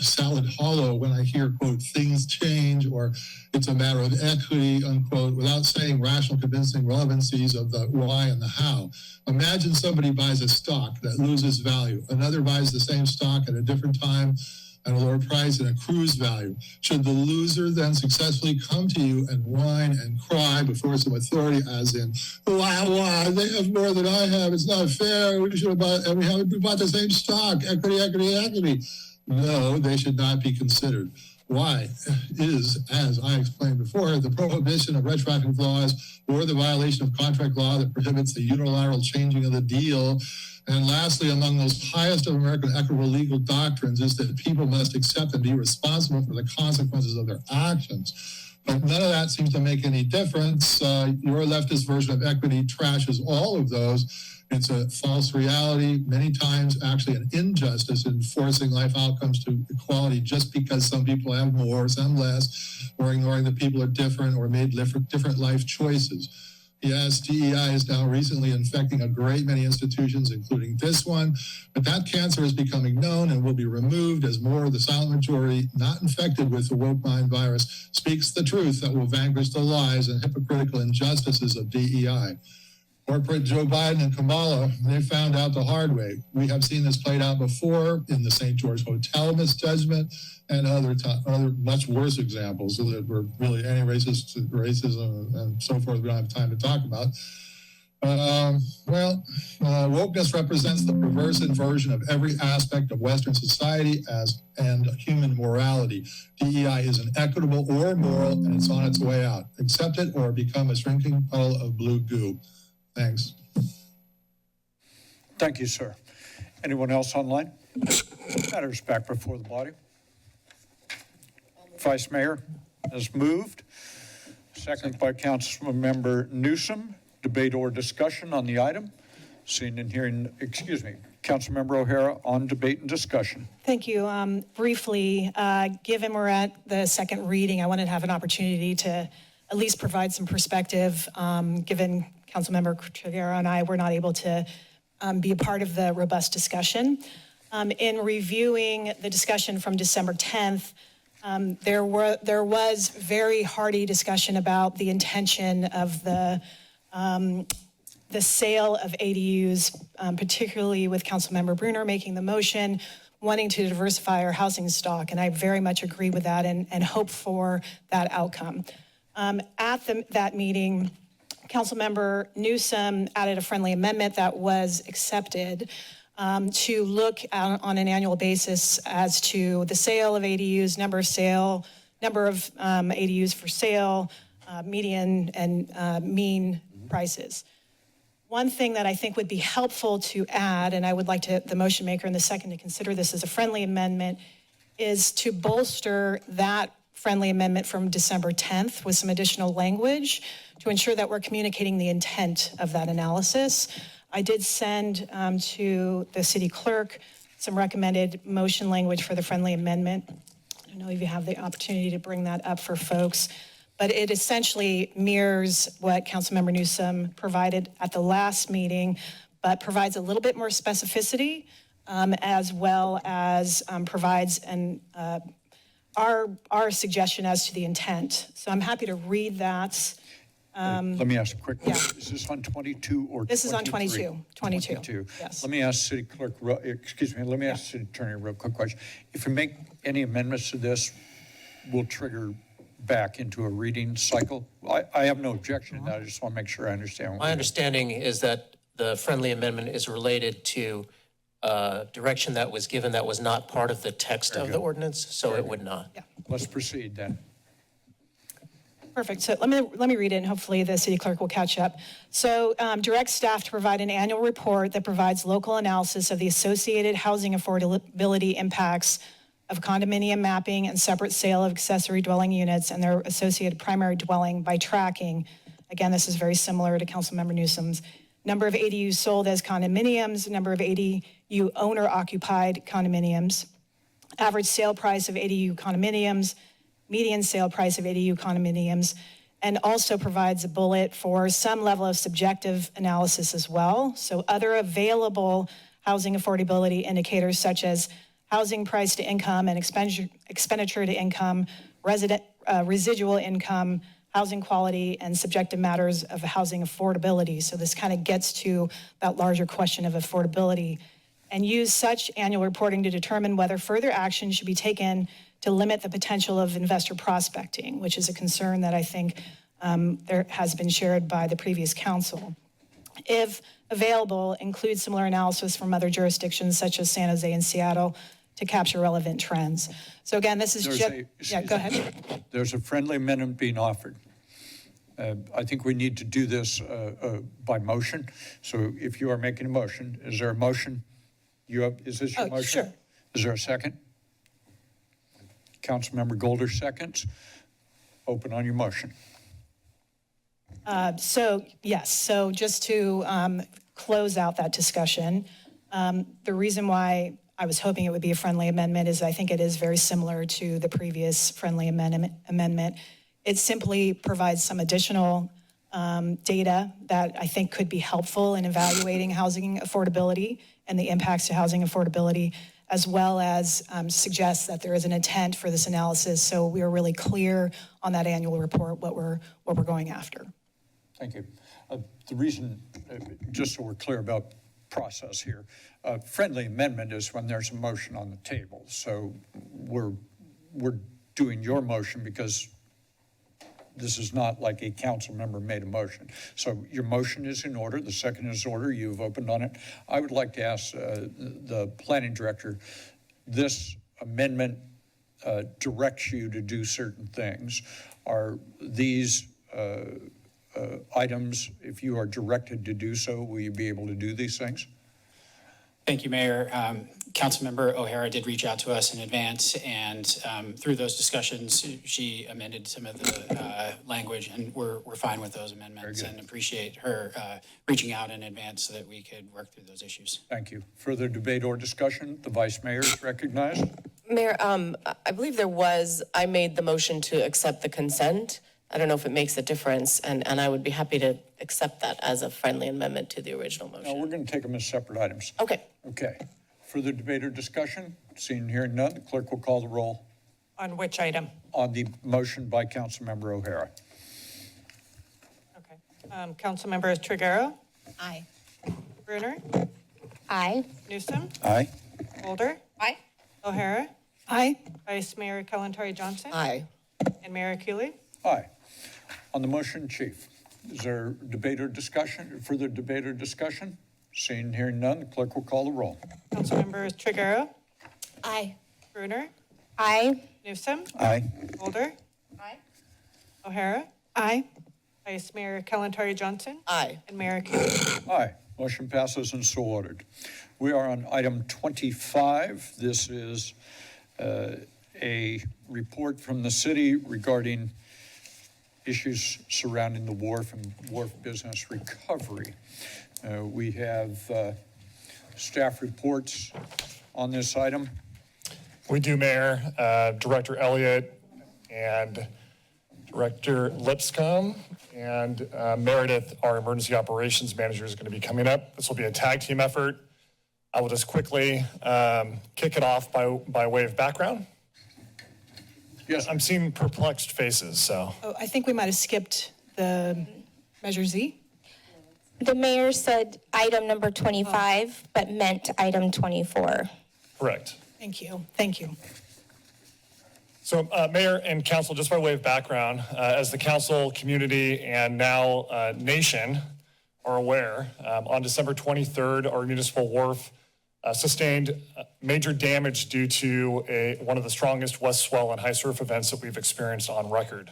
hollow when I hear, quote, things change, or it's a matter of equity, unquote, without saying rational, convincing relevancies of the why and the how. Imagine somebody buys a stock that loses value. Another buys the same stock at a different time at a lower price and a cruise value. Should the loser then successfully come to you and whine and cry before some authority, as in, wow, they have more than I have, it's not fair, we should have bought, and we bought the same stock, equity. No, they should not be considered. Why is, as I explained before, the prohibition of retroactive laws or the violation of contract law that prohibits the unilateral changing of the deal. And lastly, among those highest of American equitable legal doctrines is that people must accept and be responsible for the consequences of their actions. But none of that seems to make any difference. Your leftist version of equity trashes all of those. It's a false reality, many times actually an injustice in forcing life outcomes to equality just because some people have more, some less, or ignoring that people are different or made different life choices. Yes, DEI is now recently infecting a great many institutions, including this one, but that cancer is becoming known and will be removed as more of the silent majority not infected with the woke mind virus speaks the truth that will vanquish the lies and hypocritical injustices of DEI. Corporate Joe Biden and Kamala, they found out the hard way. We have seen this played out before in the St. George Hotel misjudgment and other much worse examples that were really racism and so forth we don't have time to talk about. Wokeness represents the perverse inversion of every aspect of Western society and human morality. DEI is inequitable or immoral, and it's on its way out. Accept it or become a shrinking puddle of blue goo. Thanks. Thank you, sir. Anyone else online? Matters back before the body. Vice Mayor has moved. Second by Councilmember Newsom. Debate or discussion on the item. Seeing and hearing, Councilmember O'Hara on debate and discussion. Thank you. Briefly, given we're at the second reading, I wanted to have an opportunity to at least provide some perspective, given Councilmember Triguera and I were not able to be a part of the robust discussion. In reviewing the discussion from December 10th, there was very hearty discussion about the intention of the sale of ADUs, particularly with Councilmember Brunner making the motion, wanting to diversify our housing stock, and I very much agree with that and hope for that outcome. At that meeting, Councilmember Newsom added a friendly amendment that was accepted to look on an annual basis as to the sale of ADUs, number of ADUs for sale, median and mean prices. One thing that I think would be helpful to add, and I would like the motion maker and the second to consider this as a friendly amendment, is to bolster that friendly amendment from December 10th with some additional language to ensure that we're communicating the intent of that analysis. I did send to the city clerk some recommended motion language for the friendly amendment. I don't know if you have the opportunity to bring that up for folks, but it essentially mirrors what Councilmember Newsom provided at the last meeting, but provides a little bit more specificity, as well as provides our suggestion as to the intent. So I'm happy to read that. Let me ask a quick question. Yeah. Is this on 22 or 23? This is on 22. 22. Yes. Let me ask City Clerk, let me ask City Attorney a real quick question. If we make any amendments to this, we'll trigger back into a reading cycle? I have no objection to that. I just want to make sure I understand. My understanding is that the friendly amendment is related to direction that was given that was not part of the text of the ordinance, so it would not. Yeah. Let's proceed then. Perfect. So let me read it, and hopefully the city clerk will catch up. So direct staff to provide an annual report that provides local analysis of the associated housing affordability impacts of condominium mapping and separate sale of accessory dwelling units and their associated primary dwelling by tracking. Again, this is very similar to Councilmember Newsom's. Number of ADUs sold as condominiums, number of ADU owner-occupied condominiums, average sale price of ADU condominiums, median sale price of ADU condominiums, and also provides a bullet for some level of subjective analysis as well. So other available housing affordability indicators such as housing price to income and expenditure to income, residual income, housing quality, and subjective matters of housing affordability. So this kind of gets to that larger question of affordability. and use such annual reporting to determine whether further action should be taken to limit the potential of investor prospecting, which is a concern that I think there has been shared by the previous council. If available, include similar analysis from other jurisdictions such as San Jose and Seattle to capture relevant trends. So again, this is yeah, go ahead. There's a friendly amendment being offered. I think we need to do this by motion. So if you are making a motion, is there a motion? Is this your motion? Sure. Is there a second? Councilmember Golder seconds. Open on your motion. So yes, so just to close out that discussion, the reason why I was hoping it would be a friendly amendment is I think it is very similar to the previous friendly amendment. It simply provides some additional data that I think could be helpful in evaluating housing affordability and the impacts to housing affordability, as well as suggests that there is an intent for this analysis. So we are really clear on that annual report what we're going after. Thank you. The reason, just so we're clear about process here, friendly amendment is when there's a motion on the table. So we're doing your motion because this is not like a council member made a motion. So your motion is in order. The second is in order. You've opened on it. I would like to ask the planning director, this amendment directs you to do certain things. Are these items, if you are directed to do so, will you be able to do these things? Thank you, Mayor. Councilmember O'Hara did reach out to us in advance, and through those discussions, she amended some of the language, and we're fine with those amendments and appreciate her reaching out in advance so that we could work through those issues. Thank you. Further debate or discussion? The Vice Mayor is recognized. Mayor, I believe I made the motion to accept the consent. I don't know if it makes a difference, and I would be happy to accept that as a friendly amendment to the original motion. No, we're going to take them as separate items. Okay. Okay. Further debate or discussion? Seeing and hearing none, the clerk will call the roll. On which item? On the motion by Councilmember O'Hara. Okay. Councilmember Triguero? Aye. Brunner? Aye. Newsom? Aye. Holder? Aye. O'Hara? Aye. Vice Mayor Kalantari Johnson? Aye. And Mayor Keeley? Aye. On the motion, Chief, is there debate or discussion, further debate or discussion? Seeing and hearing none, the clerk will call the roll. Councilmember Triguero? Aye. Brunner? Aye. Newsom? Aye. Holder? Aye. O'Hara? Aye. Vice Mayor Kalantari Johnson? Aye. And Mayor Keeley? Aye. Motion passes and so ordered. We are on item 25. This is a report from the city regarding issues surrounding the wharf and wharf business recovery. We have staff reports on this item. We do, Mayor. Director Elliott and Director Lipscomb and Meredith, our emergency operations manager, is going to be coming up. This will be a tag team effort. I will just quickly kick it off by way of background. Yes, I'm seeing perplexed faces, so. Oh, I think we might have skipped the Measure Z. The mayor said item number 25, but meant item 24. Correct. Thank you. Thank you. So, Mayor and Council, just by way of background, as the Council, community, and now nation are aware, on December 23rd, our municipal wharf sustained major damage due to one of the strongest west swell and high surf events that we've experienced on record.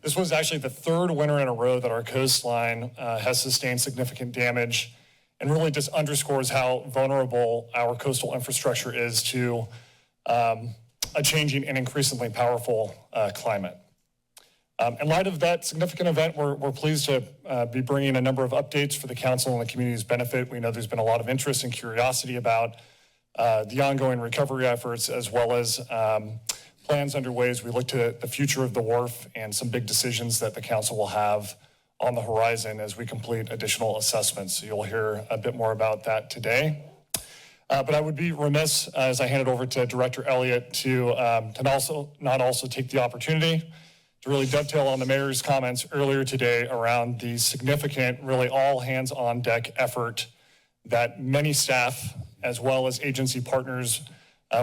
This was actually the third winter in a row that our coastline has sustained significant damage, and really just underscores how vulnerable our coastal infrastructure is to a changing and increasingly powerful climate. In light of that significant event, we're pleased to be bringing a number of updates for the council and the community's benefit. We know there's been a lot of interest and curiosity about the ongoing recovery efforts, as well as plans underway as we look to the future of the wharf and some big decisions that the council will have on the horizon as we complete additional assessments. So you'll hear a bit more about that today. But I would be remiss as I hand it over to Director Elliott to not also take the opportunity to really dovetail on the mayor's comments earlier today around the significant, really all hands on deck effort that many staff as well as agency partners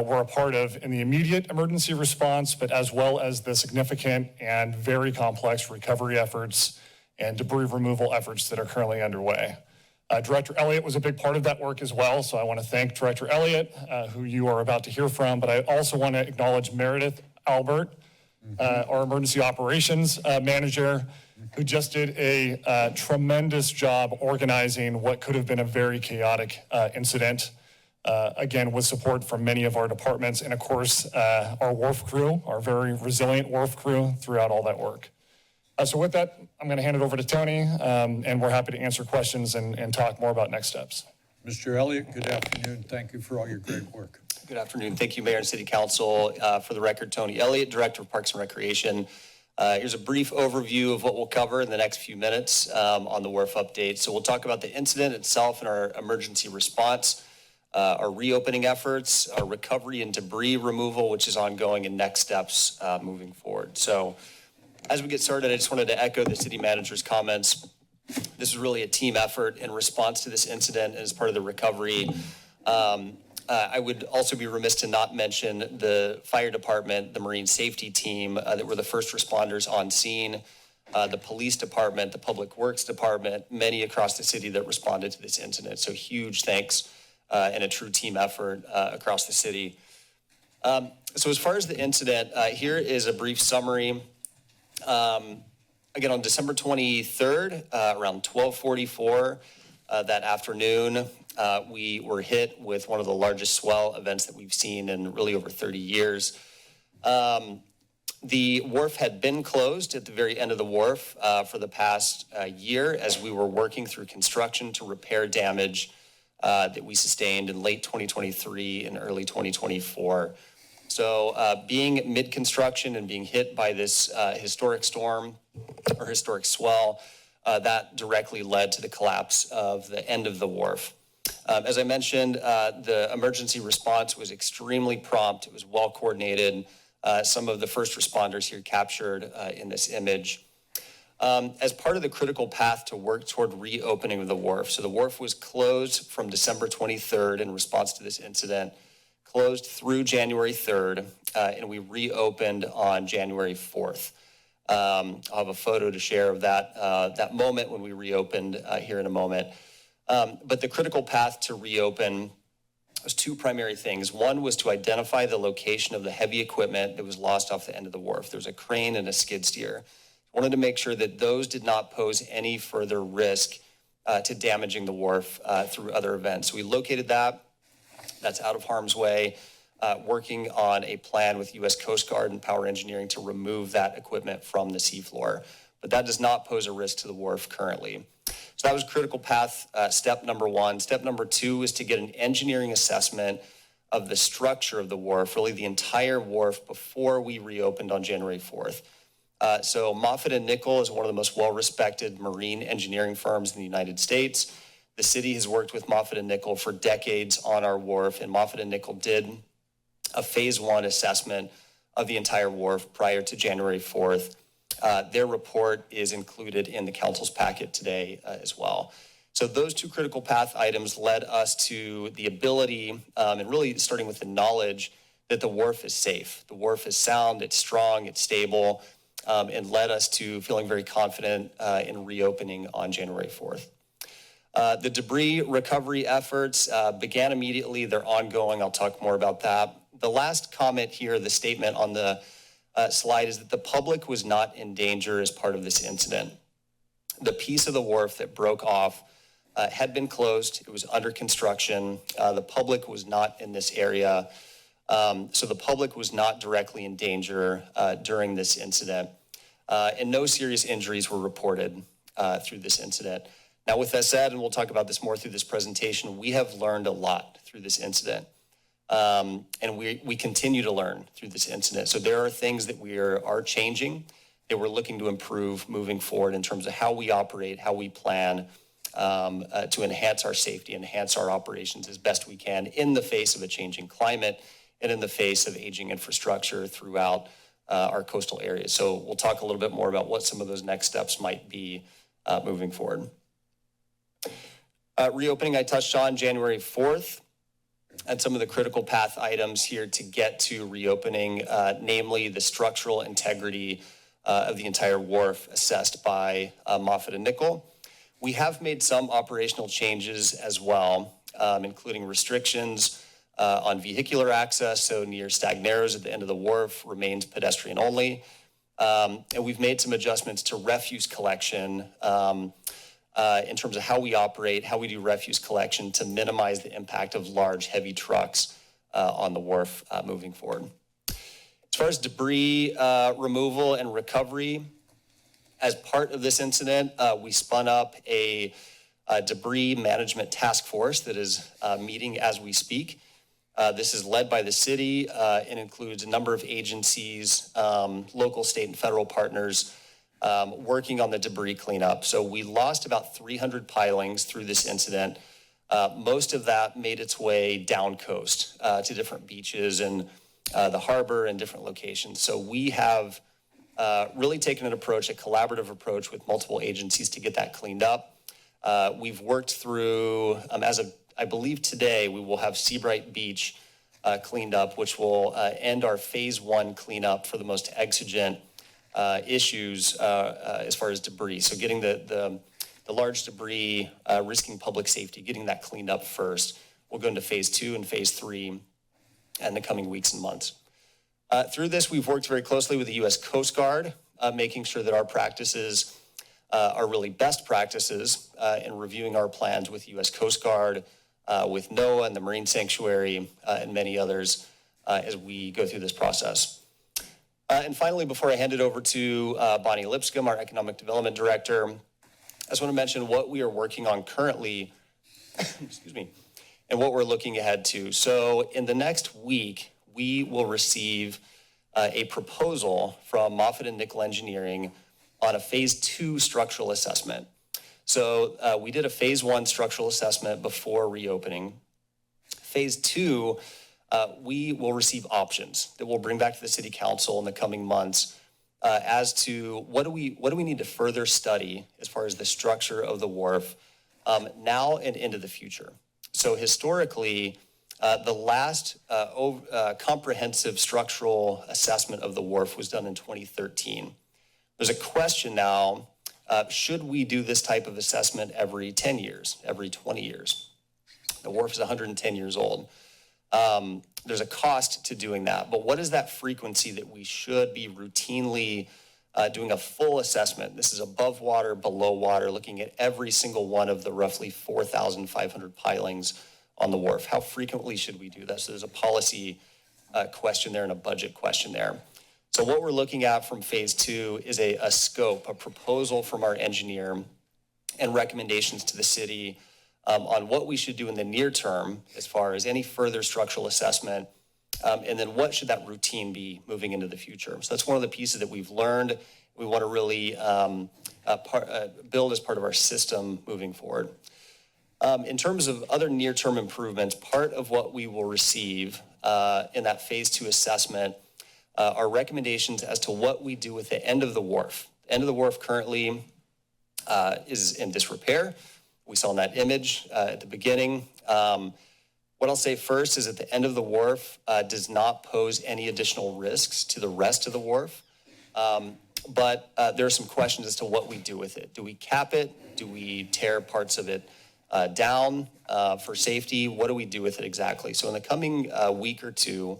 were a part of in the immediate emergency response, but as well as the significant and very complex recovery efforts and debris removal efforts that are currently underway. Director Elliott was a big part of that work as well, so I want to thank Director Elliott, who you are about to hear from, but I also want to acknowledge Meredith Albert, our emergency operations manager, who just did a tremendous job organizing what could have been a very chaotic incident. Again, with support from many of our departments and, of course, our wharf crew, our very resilient wharf crew throughout all that work. So with that, I'm going to hand it over to Tony, and we're happy to answer questions and talk more about next steps. Mr. Elliott, good afternoon. Thank you for all your great work. Good afternoon. Thank you, Mayor and City Council. For the record, Tony Elliott, Director of Parks and Recreation. Here's a brief overview of what we'll cover in the next few minutes on the wharf update. So we'll talk about the incident itself and our emergency response, our reopening efforts, our recovery and debris removal, which is ongoing, and next steps moving forward. So as we get started, I just wanted to echo the city manager's comments. This is really a team effort in response to this incident and as part of the recovery. I would also be remiss to not mention the fire department, the marine safety team that were the first responders on scene, the police department, the public works department, many across the city that responded to this incident. So huge thanks and a true team effort across the city. So as far as the incident, here is a brief summary. Again, on December 23rd, around 12:44 that afternoon, we were hit with one of the largest swell events that we've seen in really over 30 years. The wharf had been closed at the very end of the wharf for the past year as we were working through construction to repair damage that we sustained in late 2023 and early 2024. So being mid-construction and being hit by this historic storm or historic swell, that directly led to the collapse of the end of the wharf. As I mentioned, the emergency response was extremely prompt. It was well coordinated. Some of the first responders here captured in this image. As part of the critical path to work toward reopening of the wharf. So the wharf was closed from December 23rd in response to this incident, closed through January 3rd, and we reopened on January 4th. I'll have a photo to share of that moment when we reopened here in a moment. But the critical path to reopen was two primary things. One was to identify the location of the heavy equipment that was lost off the end of the wharf. There was a crane and a skid steer. Wanted to make sure that those did not pose any further risk to damaging the wharf through other events. So we located that. That's out of harm's way, working on a plan with U.S. Coast Guard and Power Engineering to remove that equipment from the seafloor. But that does not pose a risk to the wharf currently. So that was critical path, step number one. Step number two is to get an engineering assessment of the structure of the wharf, really the entire wharf, before we reopened on January 4th. So Moffitt & Nichol is one of the most well-respected marine engineering firms in the United States. The city has worked with Moffitt & Nichol for decades on our wharf, and Moffitt & Nichol did a phase one assessment of the entire wharf prior to January 4th. Their report is included in the council's packet today as well. So those two critical path items led us to the ability, and really starting with the knowledge that the wharf is safe. The wharf is sound, it's strong, it's stable, and led us to feeling very confident in reopening on January 4th. The debris recovery efforts began immediately. They're ongoing. I'll talk more about that. The last comment here, the statement on the slide, is that the public was not in danger as part of this incident. The piece of the wharf that broke off had been closed. It was under construction. The public was not in this area. So the public was not directly in danger during this incident. And no serious injuries were reported through this incident. Now, with that said, and we'll talk about this more through this presentation, we have learned a lot through this incident. And we continue to learn through this incident. So there are things that we are changing, that we're looking to improve moving forward in terms of how we operate, how we plan to enhance our safety, enhance our operations as best we can in the face of a changing climate and in the face of aging infrastructure throughout our coastal areas. So we'll talk a little bit more about what some of those next steps might be moving forward. Reopening, I touched on January 4th. and some of the critical path items here to get to reopening, namely the structural integrity of the entire wharf assessed by Moffitt and Nickel. We have made some operational changes as well, including restrictions on vehicular access, so near Stag Narrows at the end of the wharf remains pedestrian only. And we've made some adjustments to refuse collection in terms of how we operate, how we do refuse collection to minimize the impact of large, heavy trucks on the wharf moving forward. As far as debris removal and recovery, as part of this incident, we spun up a debris management task force that is meeting as we speak. This is led by the city and includes a number of agencies, local, state, and federal partners working on the debris cleanup. So we lost about 300 pilings through this incident. Most of that made its way down coast to different beaches and the harbor and different locations. So we have really taken an approach, a collaborative approach with multiple agencies to get that cleaned up. We've worked through, as of, I believe today, we will have Seabright Beach cleaned up, which will end our phase 1 cleanup for the most exigent issues as far as debris. So getting the large debris, risking public safety, getting that cleaned up first. We'll go into phase 2 and phase 3 in the coming weeks and months. Through this, we've worked very closely with the U.S. Coast Guard, making sure that our practices are really best practices in reviewing our plans with U.S. Coast Guard, with NOAA and the Marine Sanctuary, and many others as we go through this process. And finally, before I hand it over to Bonnie Lipscomb, our Economic Development Director, I just want to mention what we are working on currently, excuse me, and what we're looking ahead to. So in the next week, we will receive a proposal from Moffitt and Nickel Engineering on a phase 2 structural assessment. So we did a phase 1 structural assessment before reopening. Phase 2, we will receive options that we'll bring back to the City Council in the coming months as to what do we need to further study as far as the structure of the wharf now and into the future. So historically, the last comprehensive structural assessment of the wharf was done in 2013. There's a question now, should we do this type of assessment every 10 years, every 20 years? The wharf is 110 years old. There's a cost to doing that, but what is that frequency that we should be routinely doing a full assessment? This is above water, below water, looking at every single one of the roughly 4,500 pilings on the wharf. How frequently should we do this? So there's a policy question there and a budget question there. So what we're looking at from phase 2 is a scope, a proposal from our engineer and recommendations to the city on what we should do in the near term as far as any further structural assessment, and then what should that routine be moving into the future. So that's one of the pieces that we've learned. We want to really build as part of our system moving forward. In terms of other near-term improvements, part of what we will receive in that phase 2 assessment are recommendations as to what we do with the end of the wharf. The end of the wharf currently is in disrepair. We saw in that image at the beginning. What I'll say first is that the end of the wharf does not pose any additional risks to the rest of the wharf. But there are some questions as to what we do with it. Do we cap it? Do we tear parts of it down for safety? What do we do with it exactly? So in the coming week or two,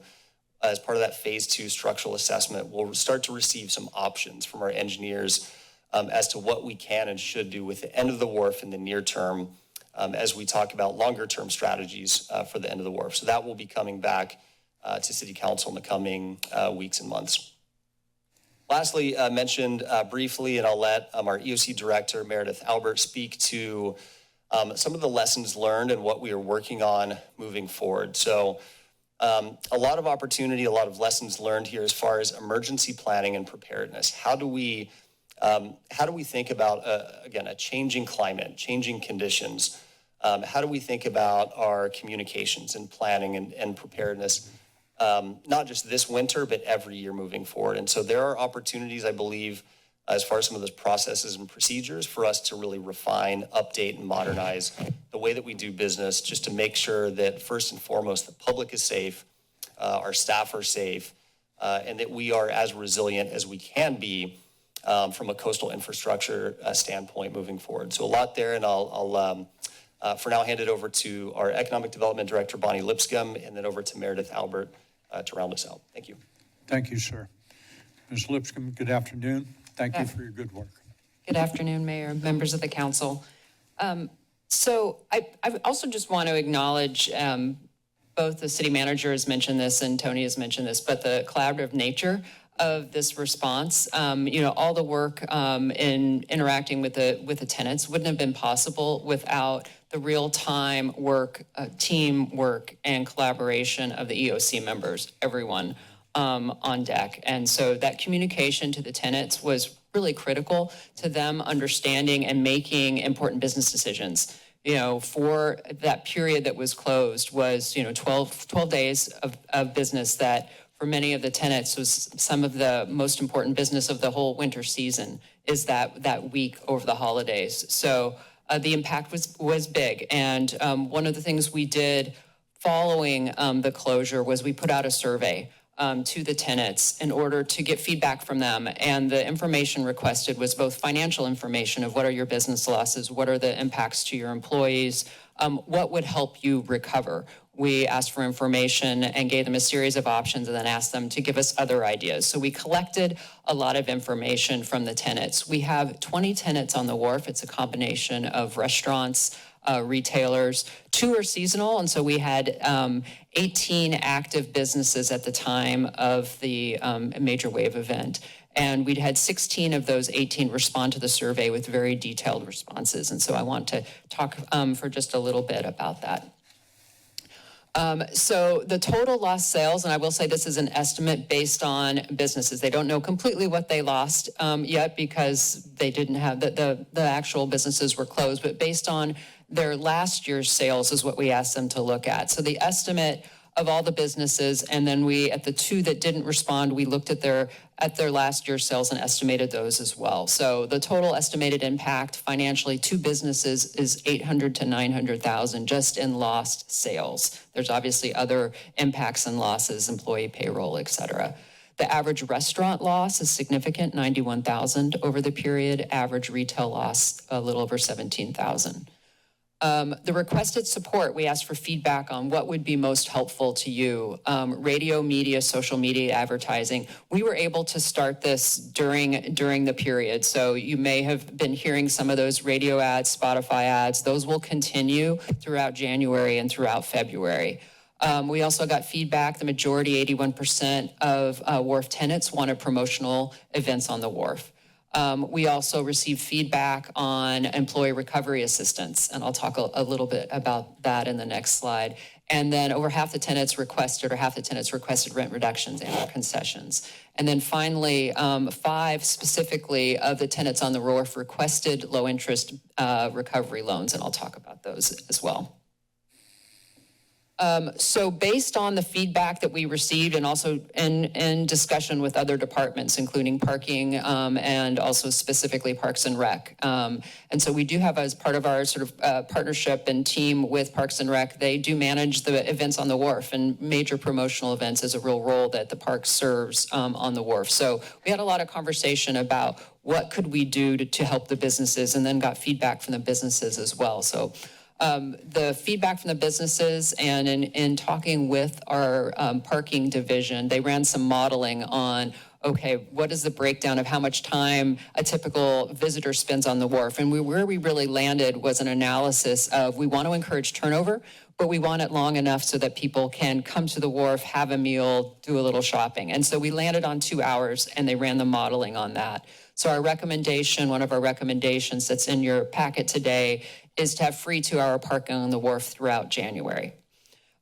as part of that phase 2 structural assessment, we'll start to receive some options from our engineers as to what we can and should do with the end of the wharf in the near term as we talk about longer term strategies for the end of the wharf. So that will be coming back to City Council in the coming weeks and months. Lastly, mentioned briefly, and I'll let our EOC Director, Meredith Albert, speak to some of the lessons learned and what we are working on moving forward. So a lot of opportunity, a lot of lessons learned here as far as emergency planning and preparedness. How do we think about, again, a changing climate, changing conditions? How do we think about our communications and planning and preparedness, not just this winter, but every year moving forward? And so there are opportunities, I believe, as far as some of those processes and procedures for us to really refine, update, and modernize the way that we do business, just to make sure that first and foremost, the public is safe, our staff are safe, and that we are as resilient as we can be from a coastal infrastructure standpoint moving forward. So a lot there, and I'll for now hand it over to our Economic Development Director, Bonnie Lipscomb, and then over to Meredith Albert to round us out. Thank you. Thank you, sir. Ms. Lipscomb, good afternoon. Thank you for your good work. Good afternoon, Mayor, members of the council. So I also just want to acknowledge both the city manager has mentioned this and Tony has mentioned this, but the collaborative nature of this response. All the work in interacting with the tenants wouldn't have been possible without the real-time work, teamwork, and collaboration of the EOC members, everyone on deck. And so that communication to the tenants was really critical to them understanding and making important business decisions. For that period that was closed was, 12 days of business that for many of the tenants was some of the most important business of the whole winter season is that week over the holidays. So the impact was big. And one of the things we did following the closure was we put out a survey to the tenants in order to get feedback from them. And the information requested was both financial information of what are your business losses, what are the impacts to your employees, what would help you recover. We asked for information and gave them a series of options and then asked them to give us other ideas. So we collected a lot of information from the tenants. We have 20 tenants on the wharf. It's a combination of restaurants, retailers. 2 are seasonal, and so we had 18 active businesses at the time of the major wave event. And we'd had 16 of those 18 respond to the survey with very detailed responses. And so I want to talk for just a little bit about that. So the total lost sales, and I will say this is an estimate based on businesses. They don't know completely what they lost yet because they didn't have the actual businesses were closed, but based on their last year's sales is what we asked them to look at. So the estimate of all the businesses, and then we, at the 2 that didn't respond, we looked at their last year's sales and estimated those as well. So the total estimated impact financially to businesses is $800,000 to $900,000 just in lost sales. There's obviously other impacts and losses, employee payroll, et cetera. The average restaurant loss is significant, $91,000 over the period. Average retail loss, a little over $17,000. The requested support, we asked for feedback on what would be most helpful to you. Radio, media, social media, advertising. We were able to start this during the period. So you may have been hearing some of those radio ads, Spotify ads. Those will continue throughout January and throughout February. We also got feedback. The majority, 81% of wharf tenants wanted promotional events on the wharf. We also received feedback on employee recovery assistance, and I'll talk a little bit about that in the next slide. And then over half the tenants requested rent reductions and or concessions. And then finally, 5 specifically of the tenants on the wharf requested low interest recovery loans, and I'll talk about those as well. So based on the feedback that we received and also in discussion with other departments, including parking and also specifically Parks and Rec. And so we do have, as part of our sort of partnership and team with Parks and Rec, they do manage the events on the wharf, and major promotional events is a real role that the park serves on the wharf. So we had a lot of conversation about what could we do to help the businesses, and then got feedback from the businesses as well. So the feedback from the businesses, and in talking with our parking division, they ran some modeling on, okay, what is the breakdown of how much time a typical visitor spends on the wharf? And where we really landed was an analysis of, we want to encourage turnover, but we want it long enough so that people can come to the wharf, have a meal, do a little shopping. And so we landed on 2 hours, and they ran the modeling on that. So our recommendation, one of our recommendations that's in your packet today, is to have free 2-hour parking on the wharf throughout January.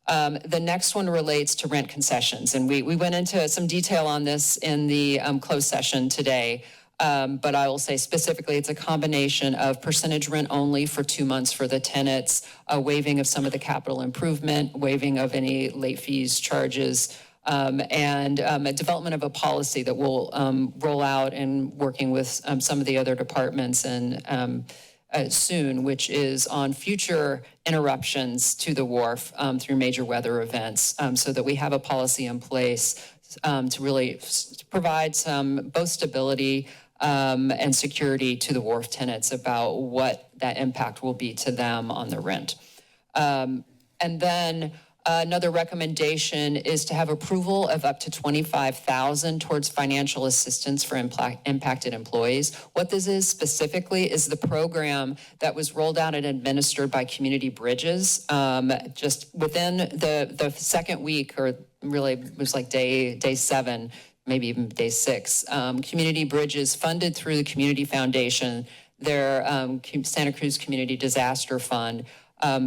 The next one relates to rent concessions, and we went into some detail on this in the closed session today, but I will say specifically it's a combination of percentage rent only for 2 months for the tenants, a waiving of some of the capital improvement, waiving of any late fees, charges, and a development of a policy that will roll out and working with some of the other departments and soon, which is on future interruptions to the wharf through major weather events, so that we have a policy in place to really provide some both stability and security to the wharf tenants about what that impact will be to them on the rent. And then another recommendation is to have approval of up to $25,000 towards financial assistance for impacted employees. What this is specifically is the program that was rolled out and administered by Community Bridges just within the second week, or really it was like day 7, maybe even day 6. Community Bridges, funded through the Community Foundation, their Santa Cruz Community Disaster Fund,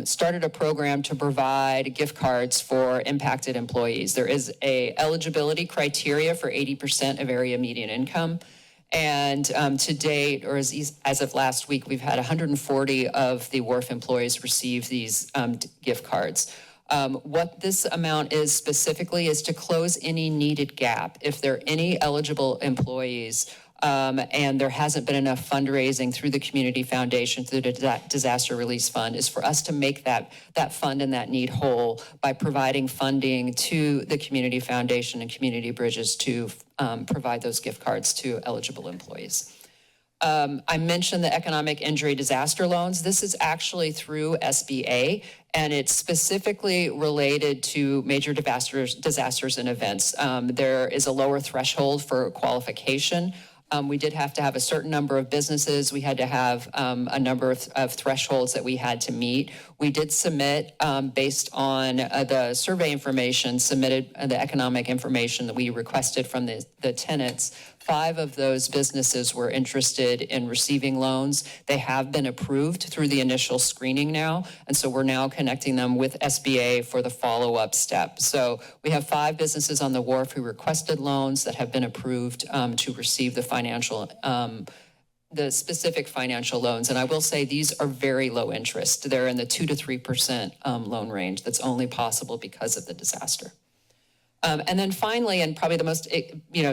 started a program to provide gift cards for impacted employees. There is a eligibility criteria for 80% of area median income. And to date, or as of last week, we've had 140 of the wharf employees receive these gift cards. What this amount is specifically is to close any needed gap. If there are any eligible employees and there hasn't been enough fundraising through the Community Foundation, through the Disaster Release Fund, is for us to make that fund and that need whole by providing funding to the Community Foundation and Community Bridges to provide those gift cards to eligible employees. I mentioned the economic injury disaster loans. This is actually through SBA, and it's specifically related to major disasters and events. There is a lower threshold for qualification. We did have to have a certain number of businesses. We had to have a number of thresholds that we had to meet. We did submit, based on the survey information, submitted the economic information that we requested from the tenants. 5 of those businesses were interested in receiving loans. They have been approved through the initial screening now, and so we're now connecting them with SBA for the follow-up step. So we have 5 businesses on the wharf who requested loans that have been approved to receive the specific financial loans. And I will say these are very low interest. They're in the 2 to 3% loan range. That's only possible because of the disaster. And then finally, and probably the most,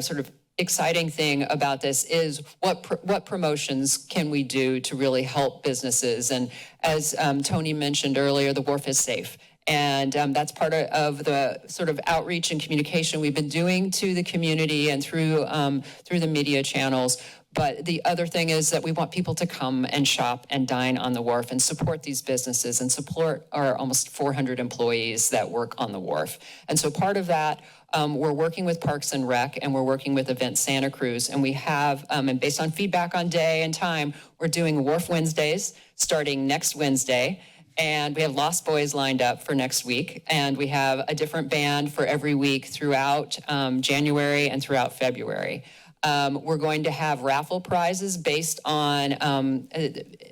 sort of exciting thing about this is what promotions can we do to really help businesses? And as Tony mentioned earlier, the wharf is safe. And that's part of the sort of outreach and communication we've been doing to the community and through the media channels. But the other thing is that we want people to come and shop and dine on the wharf and support these businesses and support our almost 400 employees that work on the wharf. And so part of that, we're working with Parks and Rec, and we're working with Event Santa Cruz, and we have, and based on feedback on day and time, we're doing Wharf Wednesdays starting next Wednesday, and we have Lost Boys lined up for next week, and we have a different band for every week throughout January and throughout February. We're going to have raffle prizes based on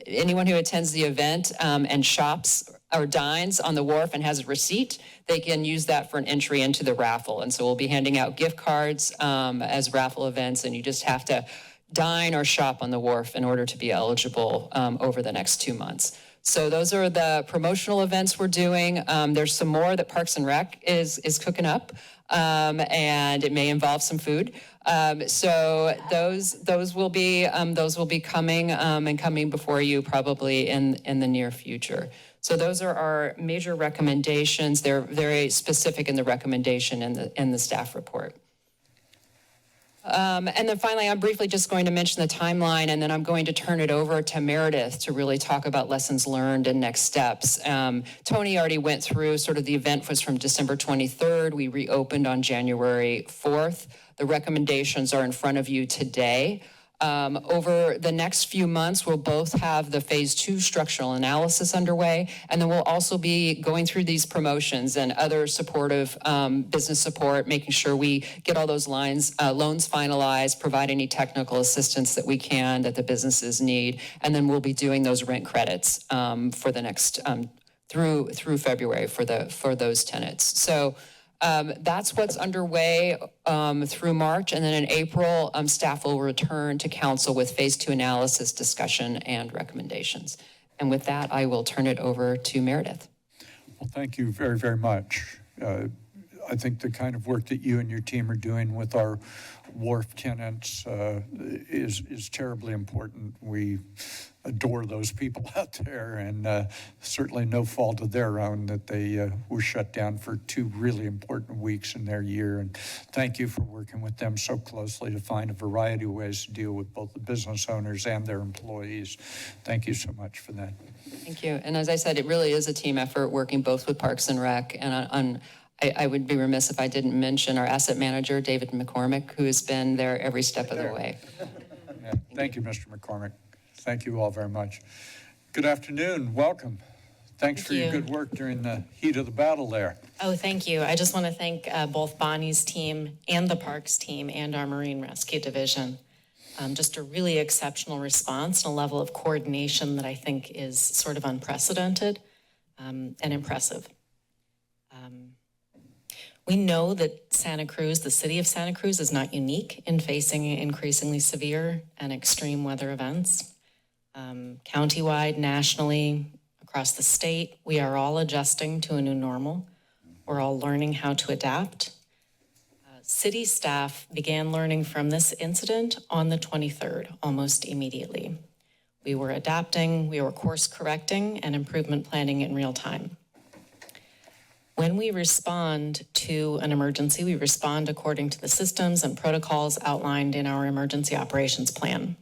anyone who attends the event and shops or dines on the wharf and has a receipt, they can use that for an entry into the raffle. And so we'll be handing out gift cards as raffle events, and you just have to dine or shop on the wharf in order to be eligible over the next 2 months. So those are the promotional events we're doing. There's some more that Parks and Rec is cooking up, and it may involve some food. So those will be coming and coming before you probably in the near future. So those are our major recommendations. They're very specific in the recommendation in the staff report. And then finally, I'm briefly just going to mention the timeline, and then I'm going to turn it over to Meredith to really talk about lessons learned and next steps. Tony already went through sort of the event was from December 23rd. We reopened on January 4th. The recommendations are in front of you today. Over the next few months, we'll both have the phase 2 structural analysis underway, and then we'll also be going through these promotions and other supportive business support, making sure we get all those loans finalized, provide any technical assistance that we can that the businesses need, and then we'll be doing those rent credits for the next through February for those tenants. So. That's what's underway through March, and then in April, staff will return to council with phase 2 analysis, discussion, and recommendations. And with that, I will turn it over to Meredith. Well, thank you very, very much. I think the kind of work that you and your team are doing with our wharf tenants is terribly important. We adore those people out there, and certainly no fault of their own that they were shut down for 2 really important weeks in their year. And thank you for working with them so closely to find a variety of ways to deal with both the business owners and their employees. Thank you so much for that. Thank you. And as I said, it really is a team effort working both with Parks and Rec and I would be remiss if I didn't mention our asset manager, David McCormick, who has been there every step of the way. Yeah. Thank you, Mr. McCormick. Thank you all very much. Good afternoon. Welcome. Thanks for your good work during the heat of the battle there. Oh, thank you. I just want to thank both Bonnie's team and the Parks team and our Marine Rescue Division. Just a really exceptional response and a level of coordination that I think is sort of unprecedented and impressive. We know that Santa Cruz, the city of Santa Cruz, is not unique in facing increasingly severe and extreme weather events. Countywide, nationally, across the state, we are all adjusting to a new normal. We're all learning how to adapt. City staff began learning from this incident on the 23rd, almost immediately. We were adapting, we were course correcting and improvement planning in real time. When we respond to an emergency, we respond according to the systems and protocols outlined in our emergency operations plan.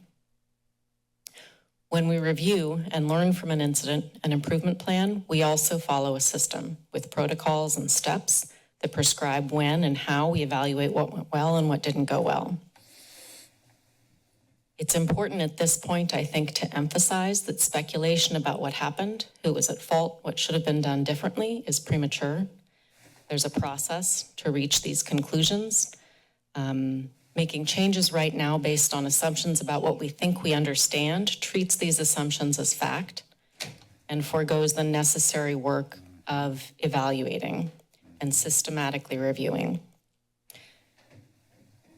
When we review and learn from an incident, an improvement plan, we also follow a system with protocols and steps that prescribe when and how we evaluate what went well and what didn't go well. It's important at this point, I think, to emphasize that speculation about what happened, who was at fault, what should have been done differently is premature. There's a process to reach these conclusions. Making changes right now based on assumptions about what we think we understand treats these assumptions as fact and forgoes the necessary work of evaluating and systematically reviewing.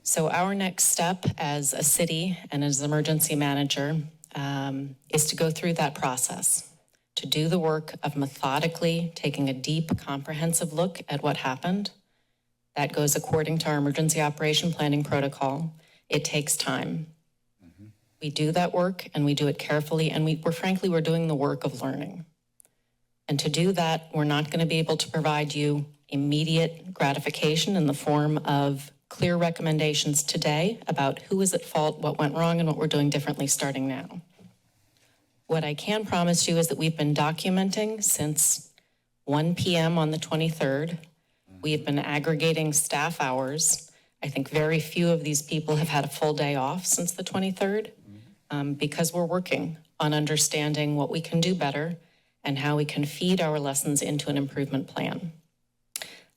So our next step as a city and as emergency manager is to go through that process, to do the work of methodically taking a deep, comprehensive look at what happened. That goes according to our emergency operation planning protocol. It takes time. We do that work and we do it carefully, and we're doing the work of learning. And to do that, we're not going to be able to provide you immediate gratification in the form of clear recommendations today about who is at fault, what went wrong, and what we're doing differently starting now. What I can promise you is that we've been documenting since 1 p.m. on the 23rd. We have been aggregating staff hours. I think very few of these people have had a full day off since the 23rd because we're working on understanding what we can do better and how we can feed our lessons into an improvement plan.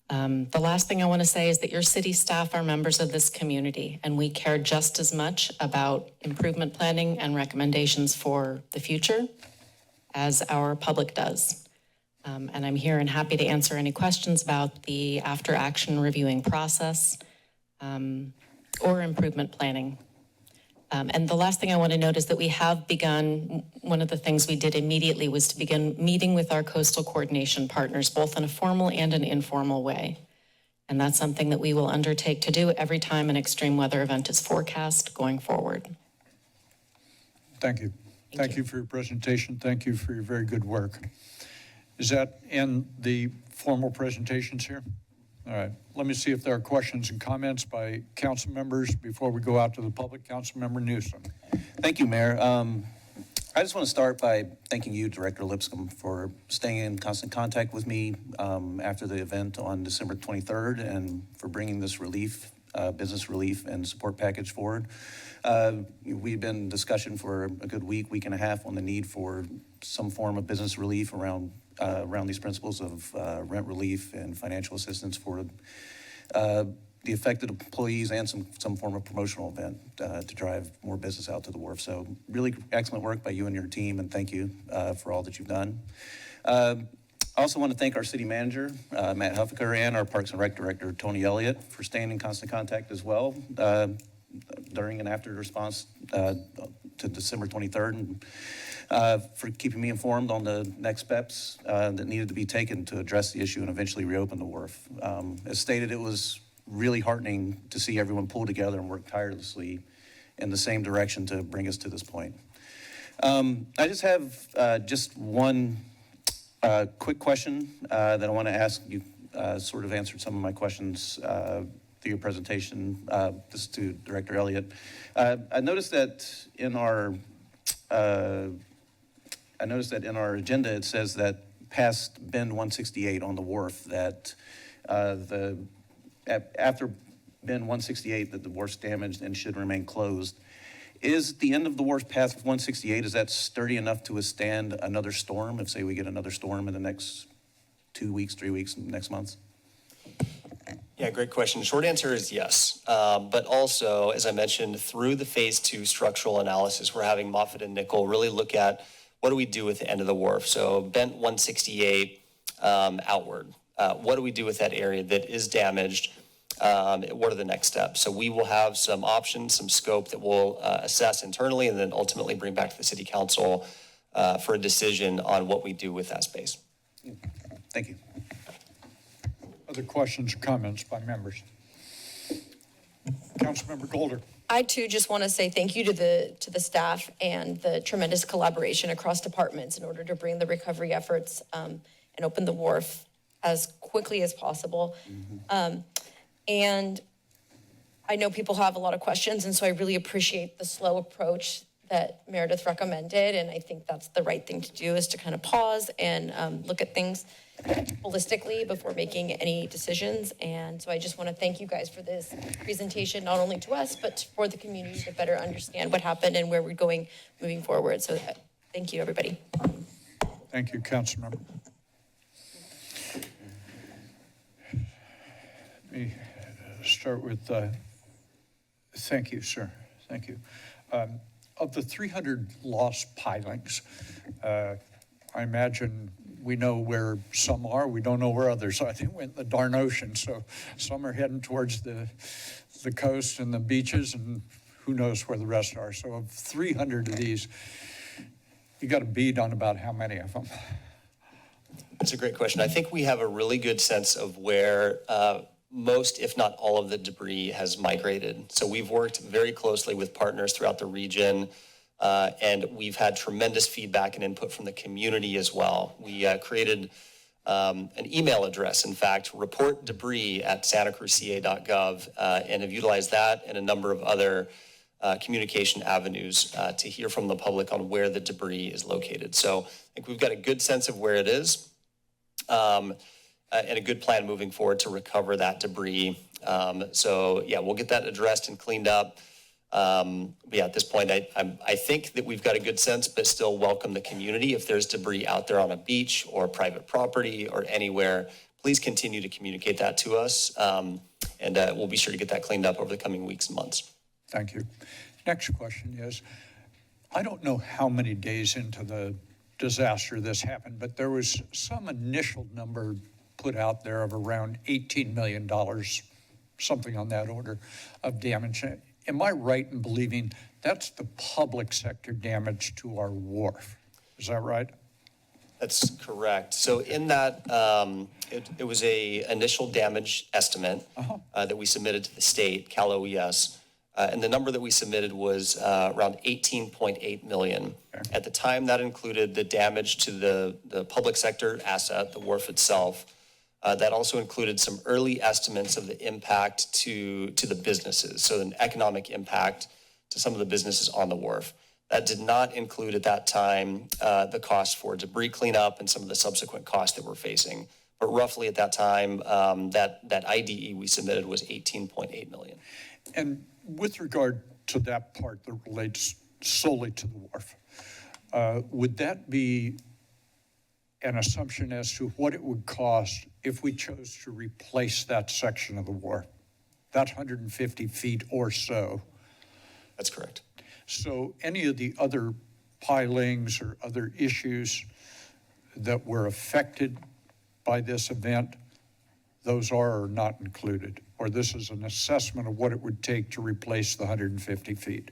The last thing I want to say is that your city staff are members of this community, and we care just as much about improvement planning and recommendations for the future as our public does. And I'm here and happy to answer any questions about the after-action reviewing process or improvement planning. And the last thing I want to note is that we have begun, one of the things we did immediately was to begin meeting with our coastal coordination partners, both in a formal and an informal way. And that's something that we will undertake to do every time an extreme weather event is forecast going forward. Thank you. Thank you for your presentation. Thank you for your very good work. Is that in the formal presentations here? All right. Let me see if there are questions and comments by council members before we go out to the public. Councilmember Newsom. Thank you, Mayor. I just want to start by thanking you, Director Lipscomb, for staying in constant contact with me after the event on December 23rd and for bringing this relief, business relief and support package forward. We've been in discussion for a good week and a half on the need for some form of business relief around these principles of rent relief and financial assistance for the affected employees and some form of promotional event to drive more business out to the wharf. So really excellent work by you and your team, and thank you for all that you've done. I also want to thank our city manager, Matt Huffaker, and our Parks and Rec director, Tony Elliott, for staying in constant contact as well during and after the response to December 23rd, and for keeping me informed on the next steps that needed to be taken to address the issue and eventually reopen the wharf. As stated, it was really heartening to see everyone pull together and work tirelessly in the same direction to bring us to this point. I just have just one quick question that I want to ask you. Sort of answered some of my questions through your presentation. This is to Director Elliott. I noticed that in our agenda it says that past Bend 168 on the wharf, that after Bend 168 that the wharf's damaged and should remain closed. Is the end of the wharf past 168, is that sturdy enough to withstand another storm? If, say, we get another storm in the next 2 weeks, 3 weeks, next month? Yeah, great question. Short answer is yes. But also, as I mentioned, through the phase 2 structural analysis, we're having Moffett and Nickel really look at what do we do with the end of the wharf. So Bent 168 outward. What do we do with that area that is damaged? What are the next steps? So we will have some options, some scope that we'll assess internally and then ultimately bring back to the City Council for a decision on what we do with that space. Thank you. Other questions or comments by members? Councilmember Golder. I too just want to say thank you to the staff and the tremendous collaboration across departments in order to bring the recovery efforts and open the wharf as quickly as possible. And I know people have a lot of questions, and so I really appreciate the slow approach that Meredith recommended, and I think that's the right thing to do, is to kind of pause and look at things holistically before making any decisions. And so I just want to thank you guys for this presentation, not only to us, but for the community to better understand what happened and where we're going moving forward. So thank you, everybody. Thank you, Councilmember. Let me start with, thank you, sir. Thank you. Of the 300 lost pilings, I imagine we know where some are. We don't know where others are. I think went in the darn ocean. So some are heading towards the coast and the beaches, and who knows where the rest are. So of 300 of these, you got a bead on about how many of them? That's a great question. I think we have a really good sense of where most, if not all, of the debris has migrated. So we've worked very closely with partners throughout the region, and we've had tremendous feedback and input from the community as well. We created an email address, in fact, reportdebris@santacruzca.gov, and have utilized that and a number of other communication avenues to hear from the public on where the debris is located. So I think we've got a good sense of where it is. And a good plan moving forward to recover that debris. So yeah, we'll get that addressed and cleaned up. But yeah, at this point, I think that we've got a good sense, but still welcome the community. If there's debris out there on a beach or private property or anywhere, please continue to communicate that to us. And we'll be sure to get that cleaned up over the coming weeks and months. Thank you. Next question is, I don't know how many days into the disaster this happened, but there was some initial number put out there of around $18 million, something on that order, of damage. Am I right in believing that's the public sector damage to our wharf? Is that right? That's correct. So in that, it was a initial damage estimate that we submitted to the state, Cal OES. And the number that we submitted was around 18.8 million. Okay. At the time, that included the damage to the public sector asset, the wharf itself. That also included some early estimates of the impact to the businesses, so an economic impact to some of the businesses on the wharf. That did not include at that time the cost for debris cleanup and some of the subsequent costs that we're facing. But roughly at that time, that IDE we submitted was 18.8 million. And with regard to that part that relates solely to the wharf, would that be an assumption as to what it would cost if we chose to replace that section of the wharf, that 150 feet or so? That's correct. So any of the other pilings or other issues that were affected by this event, those are or not included, or this is an assessment of what it would take to replace the 150 feet?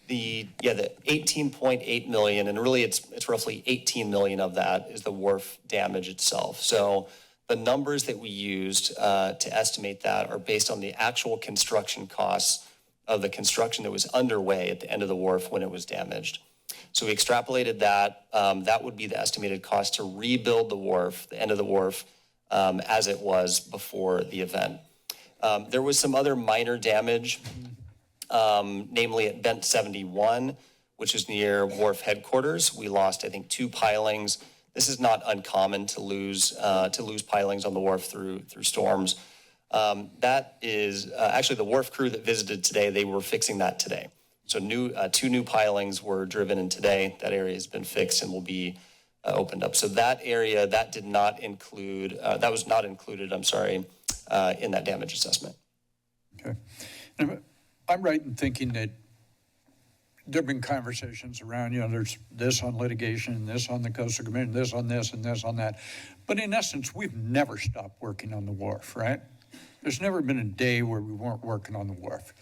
The 18.8 million, and really it's roughly 18 million of that is the wharf damage itself. So the numbers that we used to estimate that are based on the actual construction costs of the construction that was underway at the end of the wharf when it was damaged. So we extrapolated that. That would be the estimated cost to rebuild the wharf, the end of the wharf, as it was before the event. There was some other minor damage, namely at Bent 71, which is near wharf headquarters. We lost, I think, 2 pilings. This is not uncommon to lose pilings on the wharf through storms. That is actually the wharf crew that visited today. They were fixing that today. So 2 new pilings were driven in today. That area has been fixed and will be opened up. So that area that did not include that was not included. I'm sorry, in that damage assessment. Okay, and I'm right in thinking that there have been conversations around, there's this on litigation, this on the Coastal Commission, this on this, and this on that. But in essence, we've never stopped working on the wharf, right? There's never been a day where we weren't working on the wharf.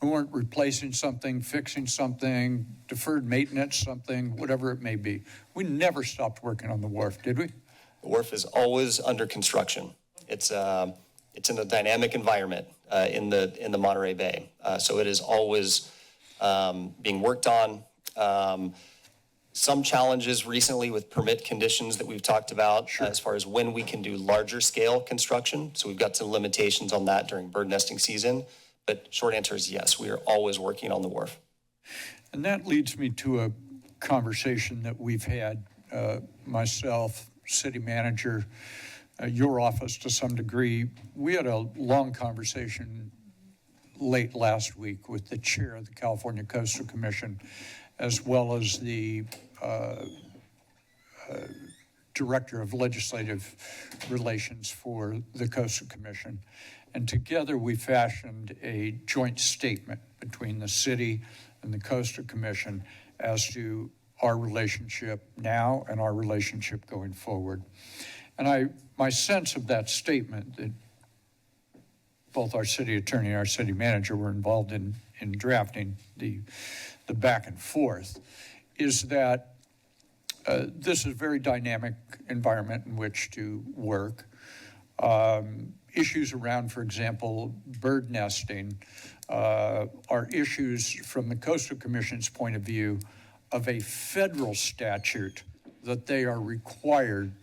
We weren't replacing something, fixing something, deferred maintenance, something, whatever it may be. We never stopped working on the wharf, did we? The wharf is always under construction. It's in a dynamic environment in the Monterey Bay. So it is always being worked on. Some challenges recently with permit conditions that we've talked about as far as when we can do larger scale construction. So we've got some limitations on that during bird nesting season. But short answer is yes, we are always working on the wharf. And that leads me to a conversation that we've had, myself, city manager, your office to some degree. We had a long conversation late last week with the chair of the California Coastal Commission, as well as the director of legislative relations for the Coastal Commission. And together we fashioned a joint statement between the city and the Coastal Commission as to our relationship now and our relationship going forward. And my sense of that statement, that both our city attorney and our city manager were involved in drafting the back and forth, is that this is a very dynamic environment in which to work. Issues around, for example, bird nesting are issues from the Coastal Commission's point of view of a federal statute that they are required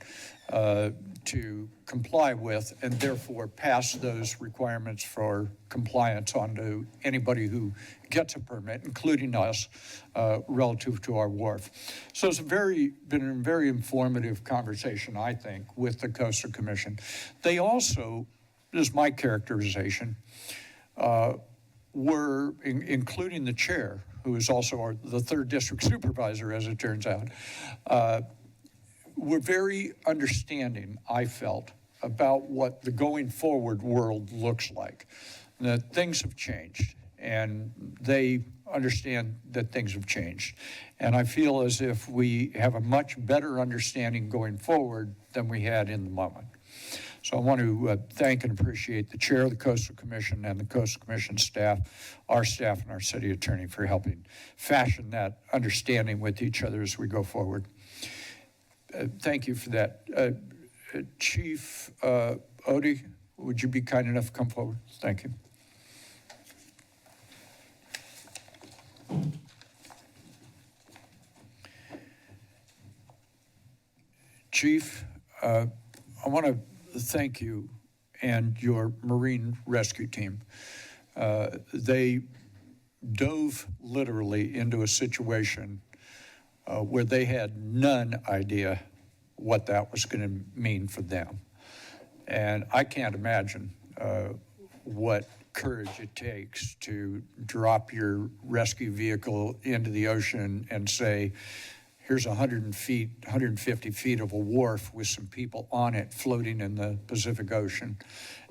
to comply with, and therefore pass those requirements for compliance onto anybody who gets a permit, including us, relative to our wharf. So it's been a very informative conversation, I think, with the Coastal Commission. They also, this is my characterization, were, including the chair, who is also the 3rd district supervisor, as it turns out, were very understanding, I felt, about what the going forward world looks like. That things have changed, and they understand that things have changed. And I feel as if we have a much better understanding going forward than we had in the moment. So I want to thank and appreciate the chair of the Coastal Commission and the Coastal Commission staff, and our city attorney for helping fashion that understanding with each other as we go forward. Thank you for that. Chief Odie, would you be kind enough to come forward? Thank you. Chief, I want to thank you and your Marine rescue team. They dove literally into a situation where they had none idea what that was going to mean for them. And I can't imagine what courage it takes to drop your rescue vehicle into the ocean and say, here's 150 feet of a wharf with some people on it floating in the Pacific Ocean.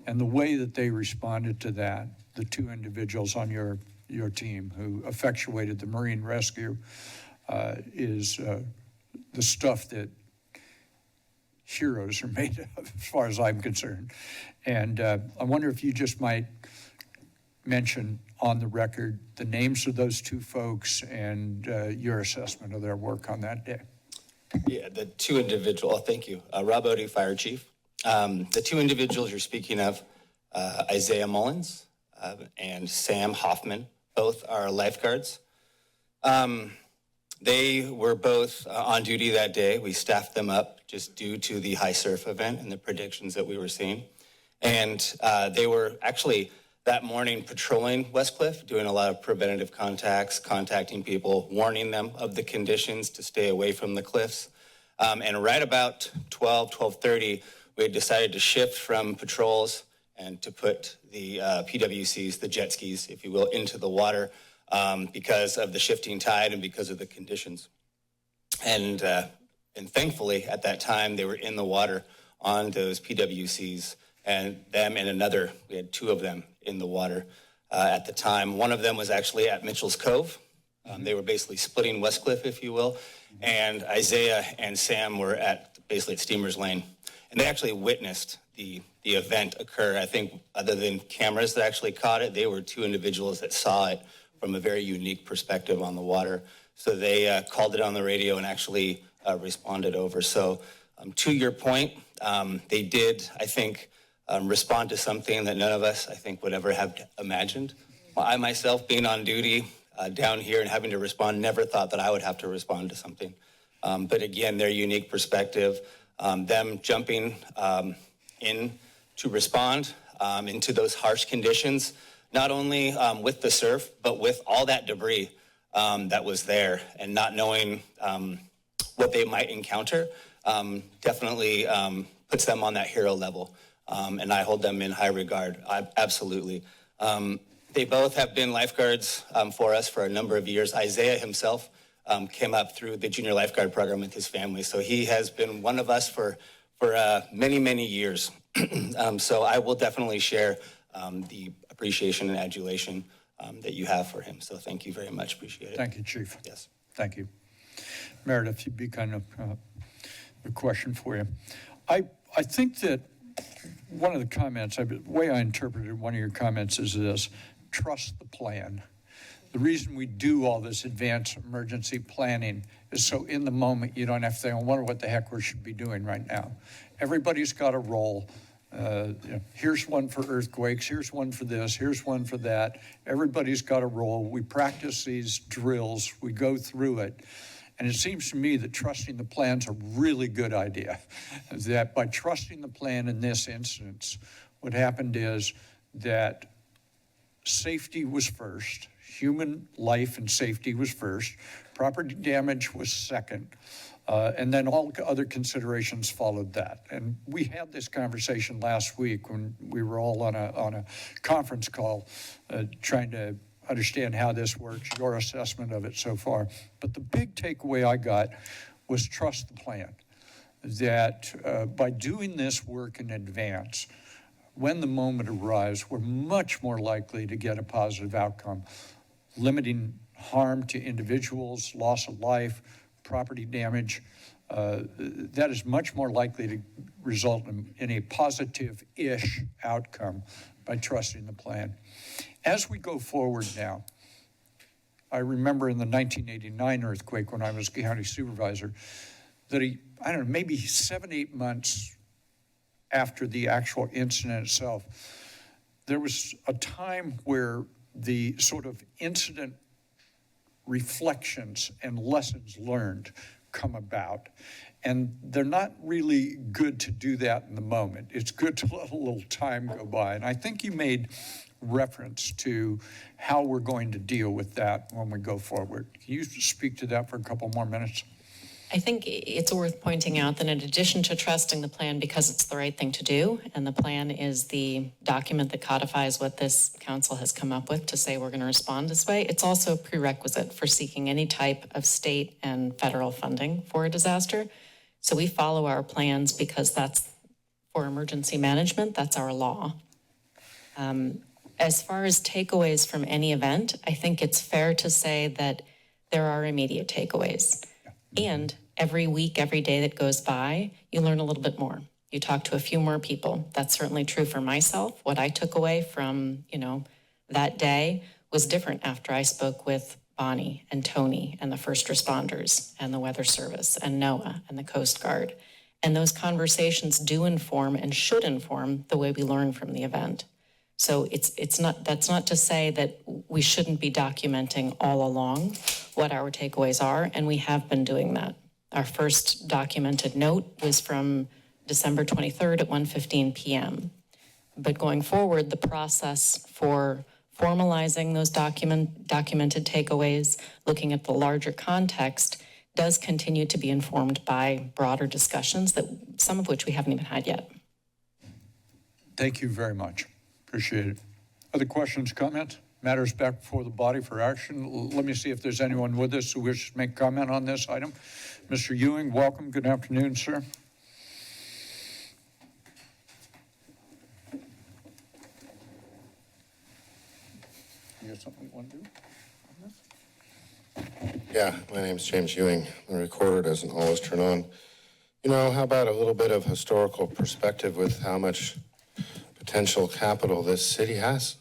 And the way that they responded to that, the 2 individuals on your team who effectuated the Marine rescue, is the stuff that heroes are made of, as far as I'm concerned. And I wonder if you just might mention on the record the names of those two folks and your assessment of their work on that day. Yeah, the two individuals, thank you. Rob Odie, Fire Chief. The two individuals you're speaking of, Isaiah Mullins and Sam Hoffman, both are lifeguards. They were both on duty that day. We staffed them up just due to the high surf event and the predictions that we were seeing. And they were actually that morning patrolling West Cliff, doing a lot of preventative contacts, contacting people, warning them of the conditions to stay away from the cliffs. And right about 12:30, we had decided to shift from patrols and to put the PWCs, the jet skis, if you will, into the water because of the shifting tide and because of the conditions. And thankfully, at that time, they were in the water on those PWCs, and them and another, we had two of them in the water at the time. One of them was actually at Mitchell's Cove. They were basically splitting West Cliff, if you will, and Isaiah and Sam were basically at Steamer's Lane. And they actually witnessed the event occur. I think other than cameras that actually caught it, they were two individuals that saw it from a very unique perspective on the water. So they called it on the radio and actually responded over. So to your point, they did, I think, respond to something that none of us, I think, would ever have imagined. Well, I myself, being on duty down here and having to respond, never thought that I would have to respond to something. But again, their unique perspective, them jumping in to respond into those harsh conditions, not only with the surf, but with all that debris that was there, and not knowing what they might encounter definitely puts them on that hero level. And I hold them in high regard, absolutely. They both have been lifeguards for us for a number of years. Isaiah himself came up through the junior lifeguard program with his family, so he has been one of us for many, many years. So I will definitely share the appreciation and adulation that you have for him. So thank you very much. Appreciate it. Thank you, Chief. Yes. Thank you. Meredith, you'd be kind of a question for you. I think that one of the comments, the way I interpreted one of your comments is this: trust the plan. The reason we do all this advanced emergency planning is so in the moment you don't have to think, I wonder what the heck we should be doing right now. Everybody's got a role. Here's one for earthquakes, here's one for this, here's one for that. Everybody's got a role. We practice these drills, we go through it. And it seems to me that trusting the plan's a really good idea. That by trusting the plan in this instance, what happened is that safety was first, human life and safety was first, property damage was second, and then all other considerations followed that. And we had this conversation last week when we were all on a conference call trying to understand how this works, your assessment of it so far. But the big takeaway I got was trust the plan. That by doing this work in advance, when the moment arrives, we're much more likely to get a positive outcome, limiting harm to individuals, loss of life, property damage. That is much more likely to result in a positive-ish outcome by trusting the plan. As we go forward now, I remember in the 1989 earthquake when I was county supervisor, that maybe 7-8 months after the actual incident itself, there was a time where the sort of incident reflections and lessons learned come about. And they're not really good to do that in the moment. It's good to let a little time go by. And I think you made reference to how we're going to deal with that when we go forward. Can you speak to that for a couple more minutes? I think it's worth pointing out that in addition to trusting the plan because it's the right thing to do, and the plan is the document that codifies what this council has come up with to say we're going to respond this way, it's also a prerequisite for seeking any type of state and federal funding for a disaster. So we follow our plans because that's for emergency management, that's our law. As far as takeaways from any event, I think it's fair to say that there are immediate takeaways. And every week, every day that goes by, you learn a little bit more. You talk to a few more people. That's certainly true for myself. What I took away from, that day was different after I spoke with Bonnie and Tony and the first responders and the Weather Service and NOAA and the Coast Guard. And those conversations do inform and should inform the way we learn from the event. So that's not to say that we shouldn't be documenting all along what our takeaways are, and we have been doing that. Our first documented note was from December 23rd at 1:15 p.m. But going forward, the process for formalizing those documented takeaways, looking at the larger context, does continue to be informed by broader discussions, that some of which we haven't even had yet. Thank you very much. Appreciate it. Other questions, comments? Matters back before the body for action. Let me see if there's anyone with us who wishes to make comment on this item. Mr. Ewing, welcome. Good afternoon, sir. You got something you want to do? Yeah, my name's James Ewing. The recorder doesn't always turn on. You know, how about a little bit of historical perspective with how much potential capital this city has?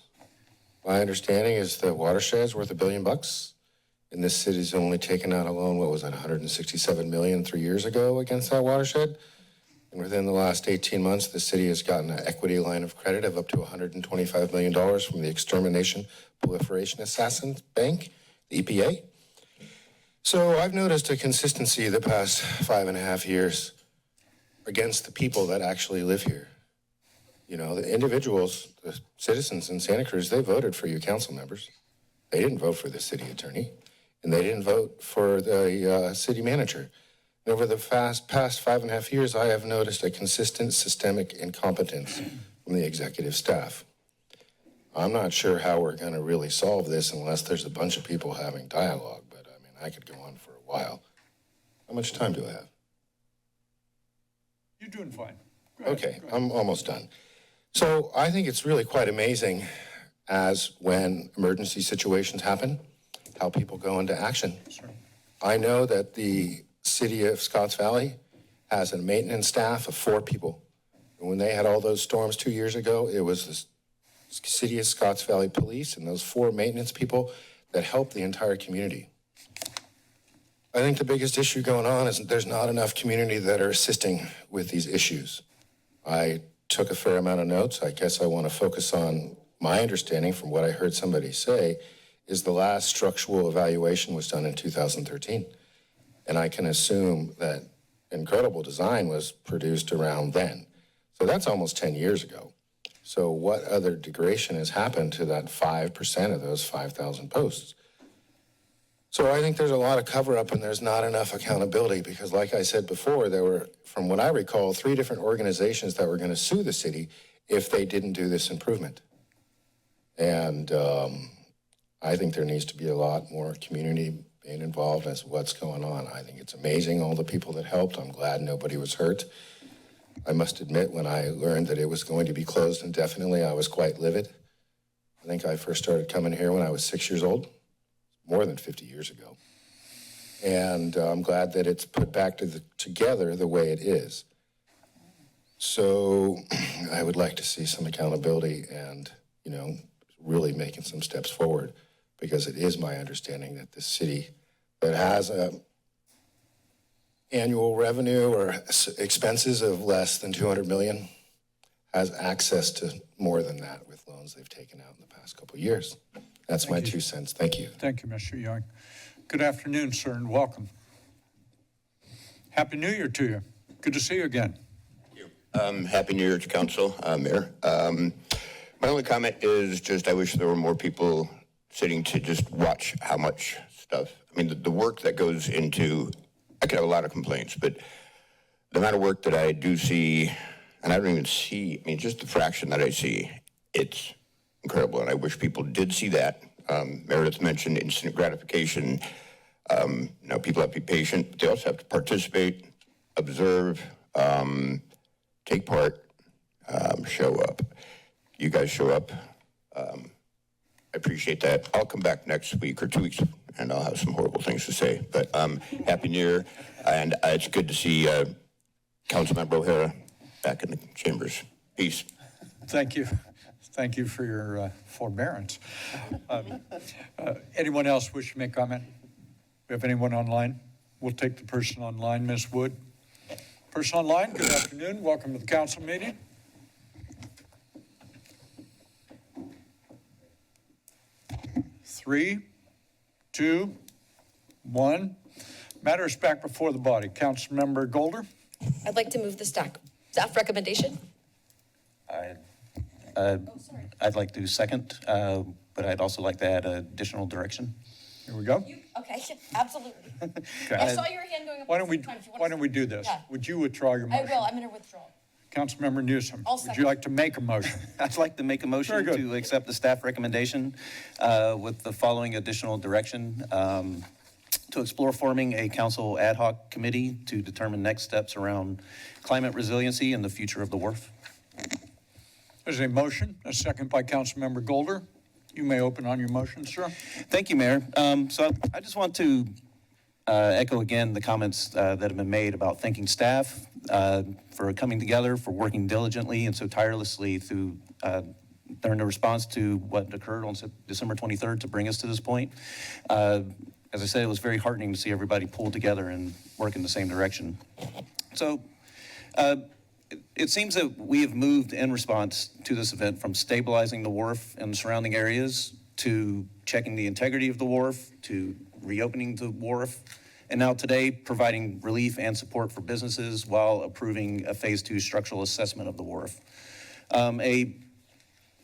My understanding is the watershed's worth $1 billion. And this city's only taken out a loan, what was it, $167 million 3 years ago against that watershed? And within the last 18 months, the city has gotten an equity line of credit of up to $125 million from the Extermination Proliferation Assassins Bank, the EPA. So I've noticed a consistency the past 5.5 years against the people that actually live here. You know, the individuals, the citizens in Santa Cruz, they voted for you council members. They didn't vote for the city attorney, and they didn't vote for the city manager. And over the past 5.5 years, I have noticed a consistent systemic incompetence from the executive staff. I'm not sure how we're going to really solve this unless there's a bunch of people having dialogue, but I mean, I could go on for a while. How much time do I have? You're doing fine. Go ahead. Okay, I'm almost done. So I think it's really quite amazing as when emergency situations happen, how people go into action. Sure. I know that the city of Scotts Valley has a maintenance staff of 4 people. And when they had all those storms 2 years ago, it was the city of Scotts Valley Police and those 4 maintenance people that helped the entire community. I think the biggest issue going on is that there's not enough community that are assisting with these issues. I took a fair amount of notes. I guess I want to focus on my understanding from what I heard somebody say is the last structural evaluation was done in 2013. And I can assume that Incredible Design was produced around then. So that's almost 10 years ago. So what other degradation has happened to that 5% of those 5,000 posts? So I think there's a lot of cover up and there's not enough accountability because like I said before, there were, from what I recall, 3 different organizations that were going to sue the city if they didn't do this improvement. And I think there needs to be a lot more community being involved as what's going on. I think it's amazing, all the people that helped. I'm glad nobody was hurt. I must admit, when I learned that it was going to be closed indefinitely, I was quite livid. I think I first started coming here when I was 6 years old, more than 50 years ago. And I'm glad that it's put back together the way it is. So I would like to see some accountability and, you know, really making some steps forward, because it is my understanding that this city that has a annual revenue or expenses of less than 200 million has access to more than that with loans they've taken out in the past couple of years. That's my 2 cents. Thank you. Thank you, Mr. Young. Good afternoon, sir, and welcome. Happy New Year to you. Good to see you again. Happy New Year to Council, Mayor. My only comment is just I wish there were more people sitting to just watch how much stuff. I mean, the work that goes into, I could have a lot of complaints, but the amount of work that I do see, and I don't even see, I mean, just the fraction that I see, it's incredible. And I wish people did see that. Meredith mentioned instant gratification. Now, people have to be patient, but they also have to participate, observe, take part, show up. You guys show up. I appreciate that. I'll come back next week or 2 weeks, and I'll have some horrible things to say. But Happy New Year, and it's good to see Councilmember O'Hara back in the chambers. Peace. Thank you. Thank you for your forbearance. Anyone else wish to make comment? We have anyone online? We'll take the person online, Ms. Wood. Person online, good afternoon. Welcome to the council meeting. Three, two, one. Matters back before the body. Councilmember Golder. I'd like to move the staff recommendation. I'd like to second, but I'd also like to add additional direction. Here we go. Okay, absolutely. Okay. I saw your hand going up. Why don't we do this? Yeah. Would you withdraw your I motion? will, I'm going to withdraw. Councilmember Newsom, I'll would second. you like to make a motion? I'd like to make a motion Very good. to accept the staff recommendation with the following additional direction. To explore forming a council ad hoc committee to determine next steps around climate resiliency and the future of the wharf. There's a motion, a second by Councilmember Golder. You may open on your motion, sir. Thank you, Mayor. So I just want to echo again the comments that have been made about thanking staff for coming together, for working diligently and so tirelessly through during the response to what occurred on December 23rd to bring us to this point. As I said, it was very heartening to see everybody pull together and work in the same direction. So it seems that we have moved in response to this event from stabilizing the wharf and the surrounding areas to checking the integrity of the wharf, to reopening the wharf, and now today providing relief and support for businesses while approving a phase 2 structural assessment of the wharf.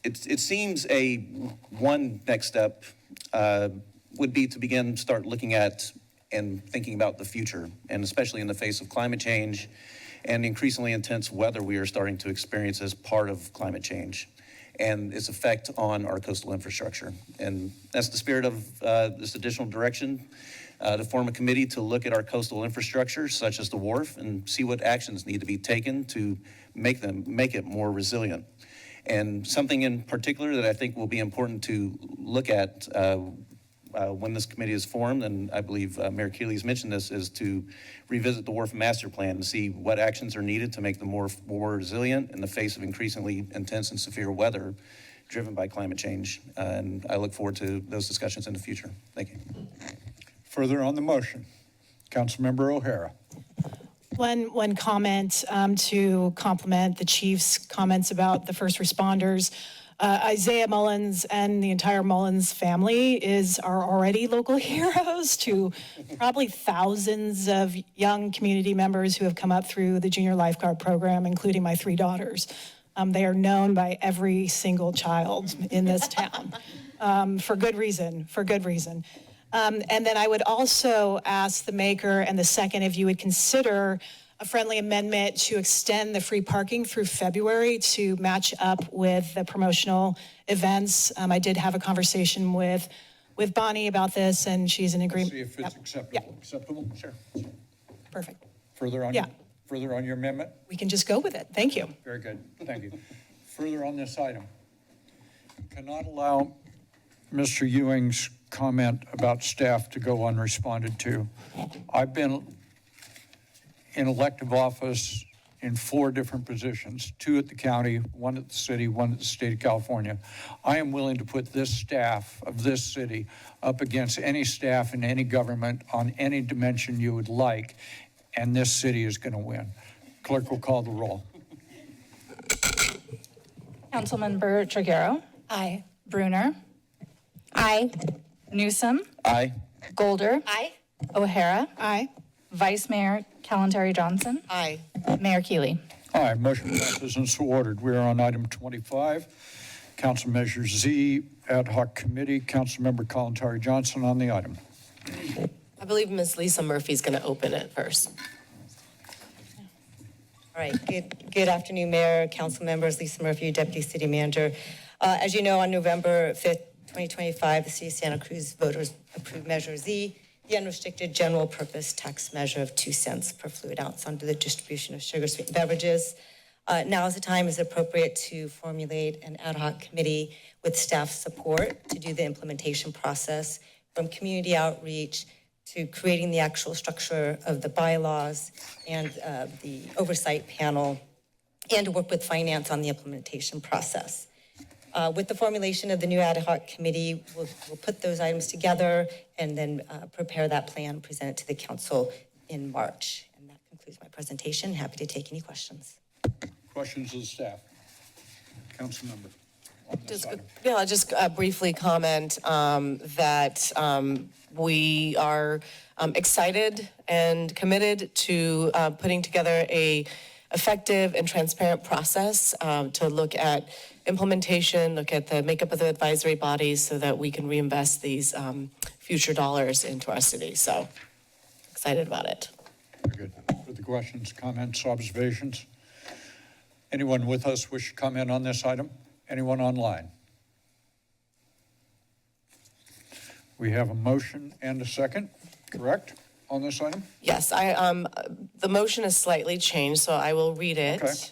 It seems one next step would be to start looking at and thinking about the future, and especially in the face of climate change and increasingly intense weather we are starting to experience as part of climate change and its effect on our coastal infrastructure. And that's the spirit of this additional direction, to form a committee to look at our coastal infrastructure, such as the wharf, and see what actions need to be taken to make it more resilient. And something in particular that I think will be important to look at when this committee is formed, and I believe Mayor Keeley's mentioned this, is to revisit the wharf master plan to see what actions are needed to make the wharf more resilient in the face of increasingly intense and severe weather driven by climate change. And I look forward to those discussions in the future. Thank you. Further on the motion, Councilmember O'Hara. One comment to complement the chief's comments about the first responders. Isaiah Mullins and the entire Mullins family are already local heroes to probably thousands of young community members who have come up through the junior lifeguard program, including my 3 daughters. They are known by every single child in this town for good reason, And then I would also ask the maker and the second if you would consider a friendly amendment to extend the free parking through February to match up with the promotional events. I did have a conversation with Bonnie about this, and she's in agreement. See if it's acceptable. Acceptable? Sure. Perfect. Further on your amendment? We can just go with it. Thank you. Very good. Thank you. Further on this item. Cannot allow Mr. Ewing's comment about staff to go unresponded to. I've been in elective office in 4 different positions, 2 at the county, 1 at the city, 1 at the state of California. I am willing to put this staff of this city up against any staff in any government on any dimension you would like, and this city is going to win. Clerk will call the roll. Councilmember Triguero. Aye. Bruner. Aye. Newsom. Aye. Golder. Aye. O'Hara. Aye. Vice Mayor Kalantari Johnson. Aye. Mayor Keeley. Aye, motion passes and so ordered. We are on item 25, Council Measure Z, Ad Hoc Committee. Councilmember Kalantari Johnson on the item. I believe Ms. Lisa Murphy's going to open it first. All right, good afternoon, Mayor, Council members, Lisa Murphy, Deputy City Manager. As you know, on November 5th, 2025, the City of Santa Cruz voters approved Measure Z, the unrestricted general purpose tax measure of 2 cents per fluid ounce under the distribution of sugar-sweetened beverages. Now is the time is appropriate to formulate an ad hoc committee with staff support to do the implementation process, from community outreach to creating the actual structure of the bylaws and the oversight panel, and to work with finance on the implementation process. With the formulation of the new ad hoc committee, we'll put those items together and then prepare that plan, present it to the council in March. And that concludes my presentation. Happy to take any questions. Questions of the staff? Council member. I'll just briefly comment that we are excited and committed to putting together a effective and transparent process to look at implementation, look at the makeup of the advisory bodies so that we can reinvest these future dollars into our city. So excited about it. Very good. Further questions, comments, observations? Anyone with us wish to comment on this item? Anyone online? We have a motion and a second, correct, on this item? Yes, the motion is slightly changed, so I will read it. Okay.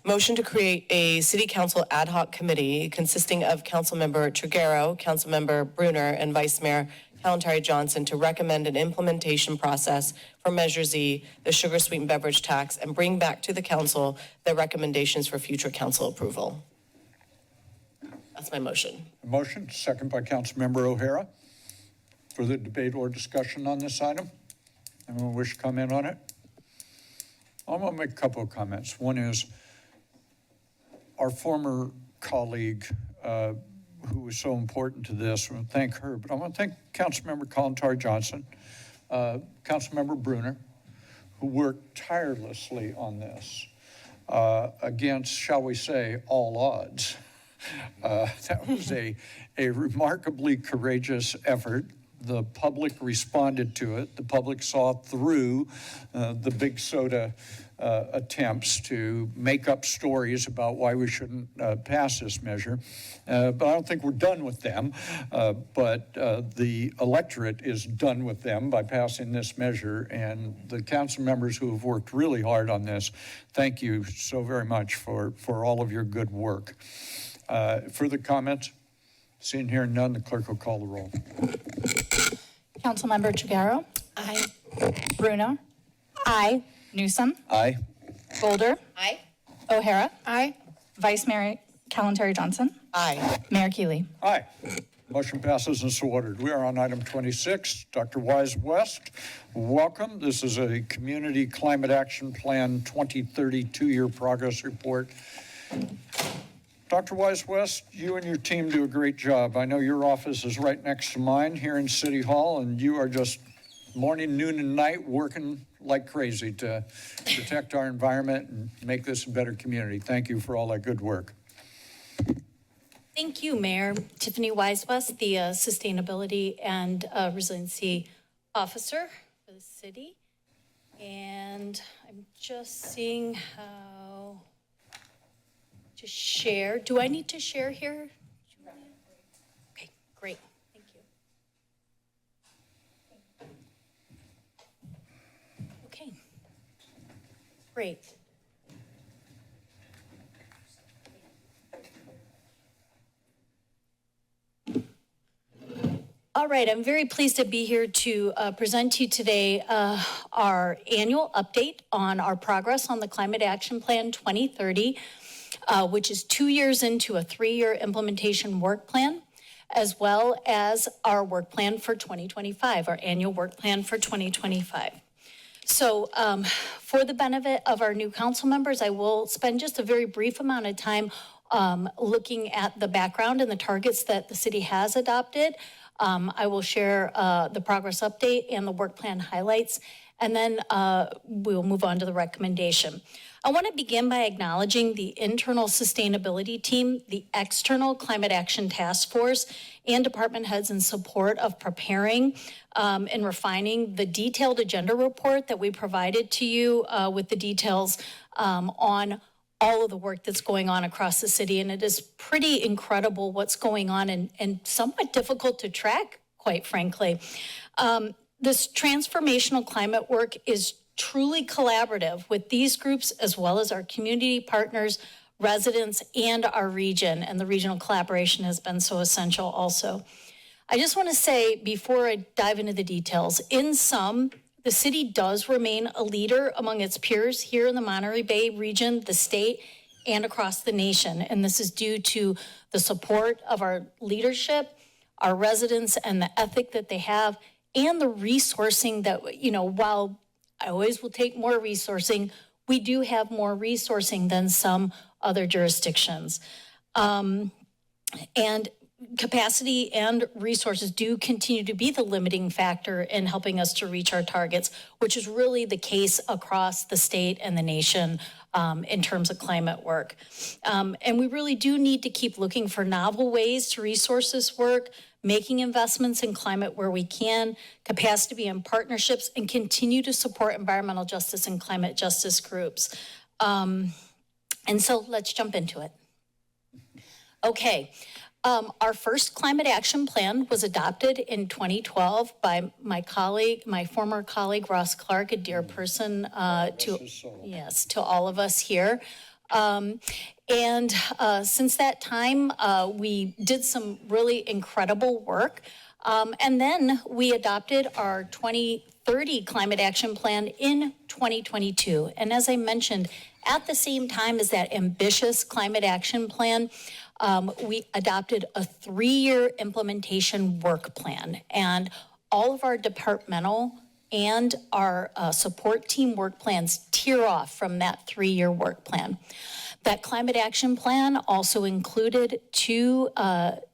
Motion to create a city council ad hoc committee consisting of Councilmember Triguero, Councilmember Brunner, and Vice Mayor Kalantari Johnson to recommend an implementation process for Measure Z, the sugar sweetened beverage tax, and bring back to the council the recommendations for future council approval. That's my motion. A motion, second by Councilmember O'Hara. Further debate or discussion on this item? Anyone wish to comment on it? I'm going to make a couple of comments. One is our former colleague who was so important to this, I want to thank her, but I want to thank Councilmember Kalantari Johnson, Councilmember Brunner, who worked tirelessly on this against, shall we say, all odds. That was a remarkably courageous effort. The public responded to it. The public saw through the big soda attempts to make up stories about why we shouldn't pass this measure. But I don't think we're done with them. But the electorate is done with them by passing this measure. And the council members who have worked really hard on this, thank you so very much for all of your good work. Further comments? Seeing here none, the clerk will call the roll. Councilmember Triguero. Aye. Bruno. Aye. Newsom. Aye. Golder. Aye. O'Hara. Aye. Vice Mayor Kalantari Johnson. Aye. Mayor Keeley. Aye. Motion passes and so ordered. We are on item 26. Dr. Wise West, welcome. This is a Community Climate Action Plan 2030 two-year progress report. Dr. Wise West, you and your team do a great job. I know your office is right next to mine here in City Hall, and you are just morning, noon, and night working like crazy to protect our environment and make this a better community. Thank you for all that good work. Thank you, Mayor. Tiffany Wise-West, the Sustainability and Resiliency Officer for the city. And I'm just seeing how to share. Do I need to share here? Okay, great. Thank you. Okay, great. All right, I'm very pleased to be here to present to you today our annual update on our progress on the Climate Action Plan 2030, which is 2 years into a 3-year implementation work plan, as well as our work plan for 2025, our annual work plan for 2025. So for the benefit of our new council members, I will spend just a very brief amount of time looking at the background and the targets that the city has adopted. I will share the progress update and the work plan highlights, and then we'll move on to the recommendation. I want to begin by acknowledging the internal sustainability team, the external climate action task force, and department heads in support of preparing and refining the detailed agenda report that we provided to you with the details on all of the work that's going on across the city. And it is pretty incredible what's going on and somewhat difficult to track, quite frankly. This transformational climate work is truly collaborative with these groups, as well as our community partners, residents, and our region. And the regional collaboration has been so essential also. I just want to say, before I dive into the details, in sum, the city does remain a leader among its peers here in the Monterey Bay region, the state, and across the nation. And this is due to the support of our leadership, our residents, and the ethic that they have, and the resourcing that, you know, while I always will take more resourcing, we do have more resourcing than some other jurisdictions. And capacity and resources do continue to be the limiting factor in helping us to reach our targets, which is really the case across the state and the nation in terms of climate work. And we really do need to keep looking for novel ways to resource this work, making investments in climate where we can, capacity and partnerships, and continue to support environmental justice and climate justice groups. And so let's jump into it. Okay. Our first climate action plan was adopted in 2012 by my former colleague, Ross Clark, a dear person to all of us here. Since that time, we did some really incredible work. And then we adopted our 2030 climate action plan in 2022. And as I mentioned, at the same time as that ambitious climate action plan, we adopted a 3-year implementation work plan, and all of our departmental and our support team work plans tear off from that 3-year work plan. That climate action plan also included 2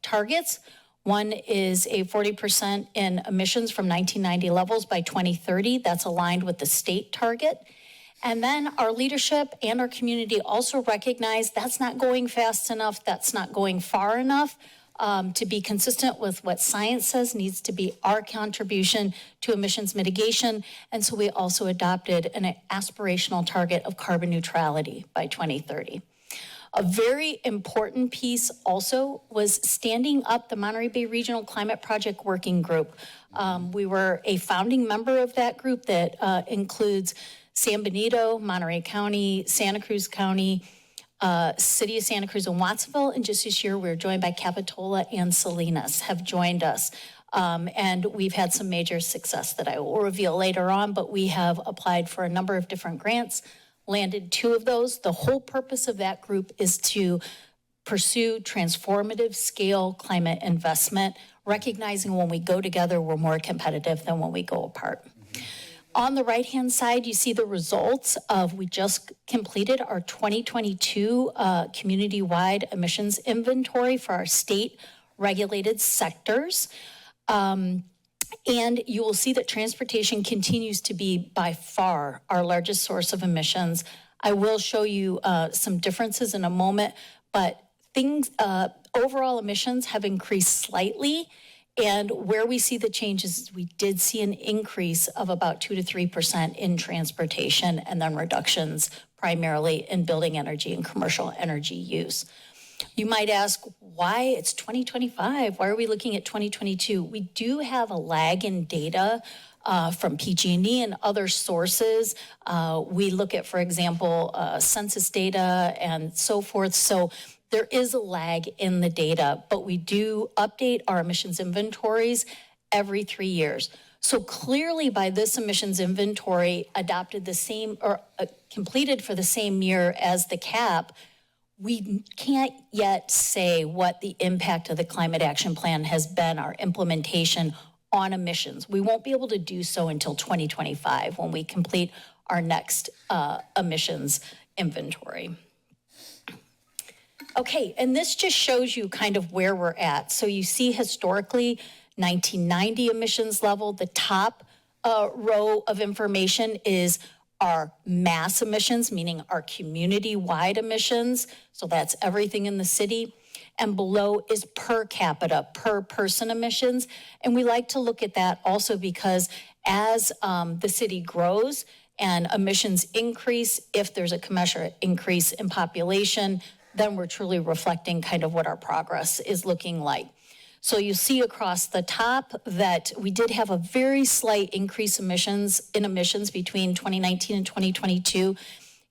targets. One is a 40% in emissions from 1990 levels by 2030. That's aligned with the state target. And then our leadership and our community also recognize that's not going fast enough, that's not going far enough to be consistent with what science says needs to be our contribution to emissions mitigation. And so we also adopted an aspirational target of carbon neutrality by 2030. A very important piece also was standing up the Monterey Bay Regional Climate Project Working Group. We were a founding member of that group that includes San Benito, Monterey County, Santa Cruz County, City of Santa Cruz and Watsonville. And just this year, we're joined by Capitola and Salinas have joined us. And we've had some major success that I will reveal later on, but we have applied for a number of different grants, landed 2 of those. The whole purpose of that group is to pursue transformative scale climate investment, recognizing when we go together, we're more competitive than when we go apart. On the right-hand side, you see the results of, we just completed our 2022 community-wide emissions inventory for our state-regulated sectors. And you will see that transportation continues to be by far our largest source of emissions. I will show you some differences in a moment, but overall emissions have increased slightly. And where we see the changes, we did see an increase of about 2 to 3% in transportation, and then reductions primarily in building energy and commercial energy use. You might ask, why it's 2025? Why are we looking at 2022? We do have a lag in data from PG&E and other sources. We look at, for example, census data and so forth. So there is a lag in the data, but we do update our emissions inventories every 3 years. So clearly by this emissions inventory adopted the same or completed for the same year as the CAP, we can't yet say what the impact of the climate action plan has been, our implementation on emissions. We won't be able to do so until 2025 when we complete our next emissions inventory. Okay, and this just shows you kind of where we're at. So you see historically 1990 emissions level. The top row of information is our mass emissions, meaning our community-wide emissions. So that's everything in the city. And below is per capita, per person emissions. And we like to look at that also because as the city grows and emissions increase, if there's a commensurate increase in population, then we're truly reflecting kind of what our progress is looking like. So you see across the top that we did have a very slight increase in emissions between 2019 and 2022.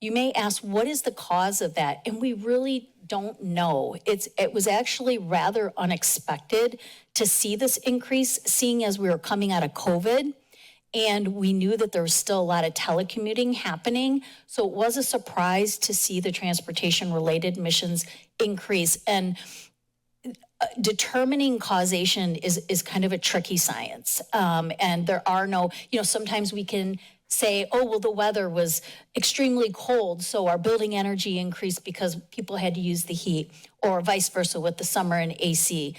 You may ask, what is the cause of that? And we really don't know. It was actually rather unexpected to see this increase, seeing as we were coming out of COVID And we knew that there was still a lot of telecommuting happening. So it was a surprise to see the transportation-related emissions increase. And determining causation is kind of a tricky science. And there are no, sometimes we can say, oh, well, the weather was extremely cold, so our building energy increased because people had to use the heat, or vice versa with the summer and AC.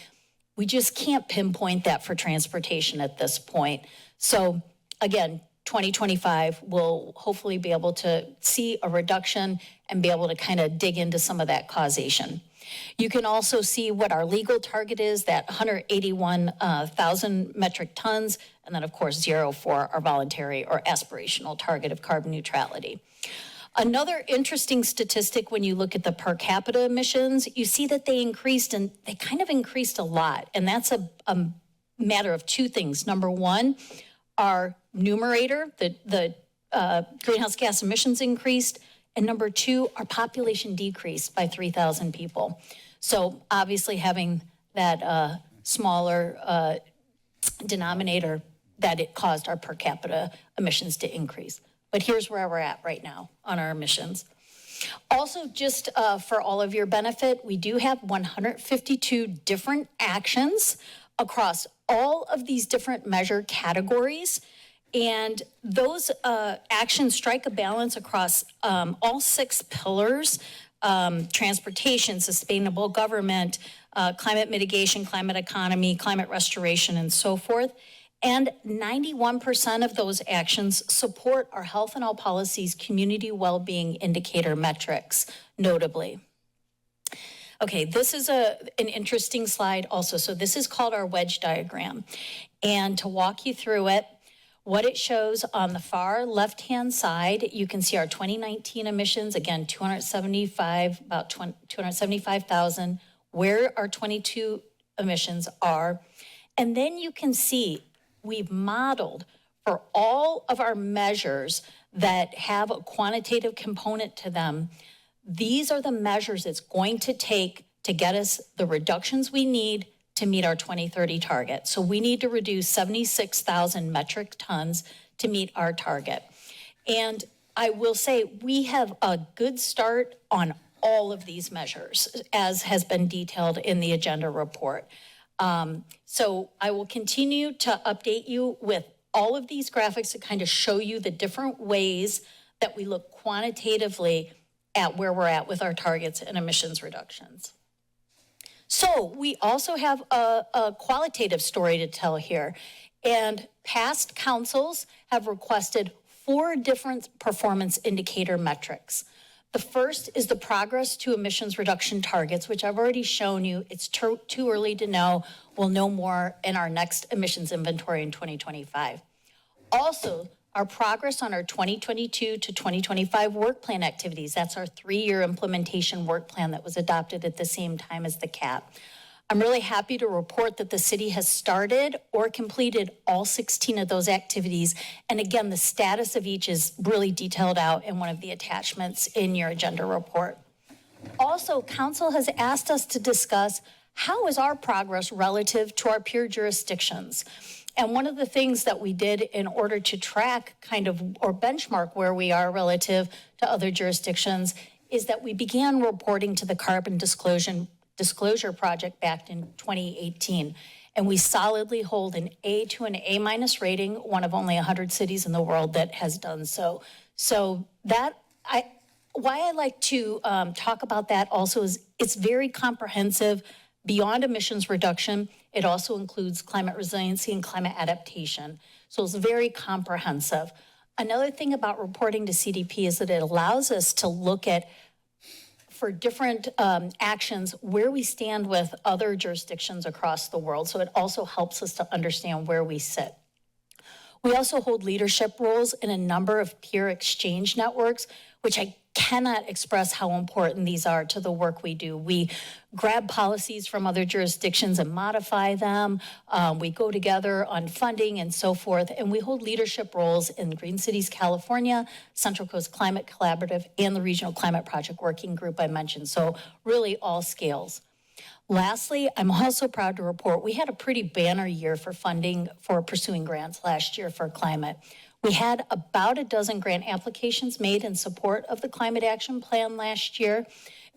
We just can't pinpoint that for transportation at this point. So again, 2025, we'll hopefully be able to see a reduction and be able to kind of dig into some of that causation. You can also see what our legal target is, that 181,000 metric tons, and then of course 0 for our voluntary or aspirational target of carbon neutrality. Another interesting statistic when you look at the per capita emissions, you see that they increased, and they kind of increased a lot. And that's a matter of two things. Number one, our numerator, the greenhouse gas emissions increased. And number two, our population decreased by 3,000 people. So obviously having that smaller denominator, that it caused our per capita emissions to increase. But here's where we're at right now on our emissions. Also, just for all of your benefit, we do have 152 different actions across all of these different measure categories. And those actions strike a balance across all 6 pillars: transportation, sustainable government, climate mitigation, climate economy, climate restoration, and so forth. And 91% of those actions support our Health and All Policies community well-being indicator metrics, notably. Okay, this is an interesting slide also. So this is called our wedge diagram. And to walk you through it, what it shows on the far left-hand side, you can see our 2019 emissions, again, 275,000, where our 22 emissions are. And then you can see we've modeled for all of our measures that have a quantitative component to them. These are the measures it's going to take to get us the reductions we need to meet our 2030 target. So we need to reduce 76,000 metric tons to meet our target. And I will say we have a good start on all of these measures, as has been detailed in the agenda report. So I will continue to update you with all of these graphics to kind of show you the different ways that we look quantitatively at where we're at with our targets and emissions reductions. So we also have a qualitative story to tell here. And past councils have requested 4 different performance indicator metrics. The first is the progress to emissions reduction targets, which I've already shown you. It's too early to know. We'll know more in our next emissions inventory in 2025. Also, our progress on our 2022 to 2025 work plan activities. That's our 3-year implementation work plan that was adopted at the same time as the CAP. I'm really happy to report that the city has started or completed all 16 of those activities. And again, the status of each is really detailed out in one of the attachments in your agenda report. Also, council has asked us to discuss how is our progress relative to our peer jurisdictions. And one of the things that we did in order to track or benchmark where we are relative to other jurisdictions is that we began reporting to the Carbon Disclosure Project back in 2018. And we solidly hold an A to an A- rating, one of only 100 cities in the world that has done so. So why I like to talk about that also is it's very comprehensive. Beyond emissions reduction, it also includes climate resiliency and climate adaptation. So it's very comprehensive. Another thing about reporting to CDP is that it allows us to look at, for different actions, where we stand with other jurisdictions across the world. So it also helps us to understand where we sit. We also hold leadership roles in a number of peer exchange networks, which I cannot express how important these are to the work we do. We grab policies from other jurisdictions and modify them. We go together on funding and so forth, and we hold leadership roles in Green Cities California, Central Coast Climate Collaborative, and the Regional Climate Project Working Group I mentioned. So really all scales. Lastly, I'm also proud to report we had a pretty banner year for funding for pursuing grants last year for climate. We had about a dozen grant applications made in support of the Climate Action Plan last year,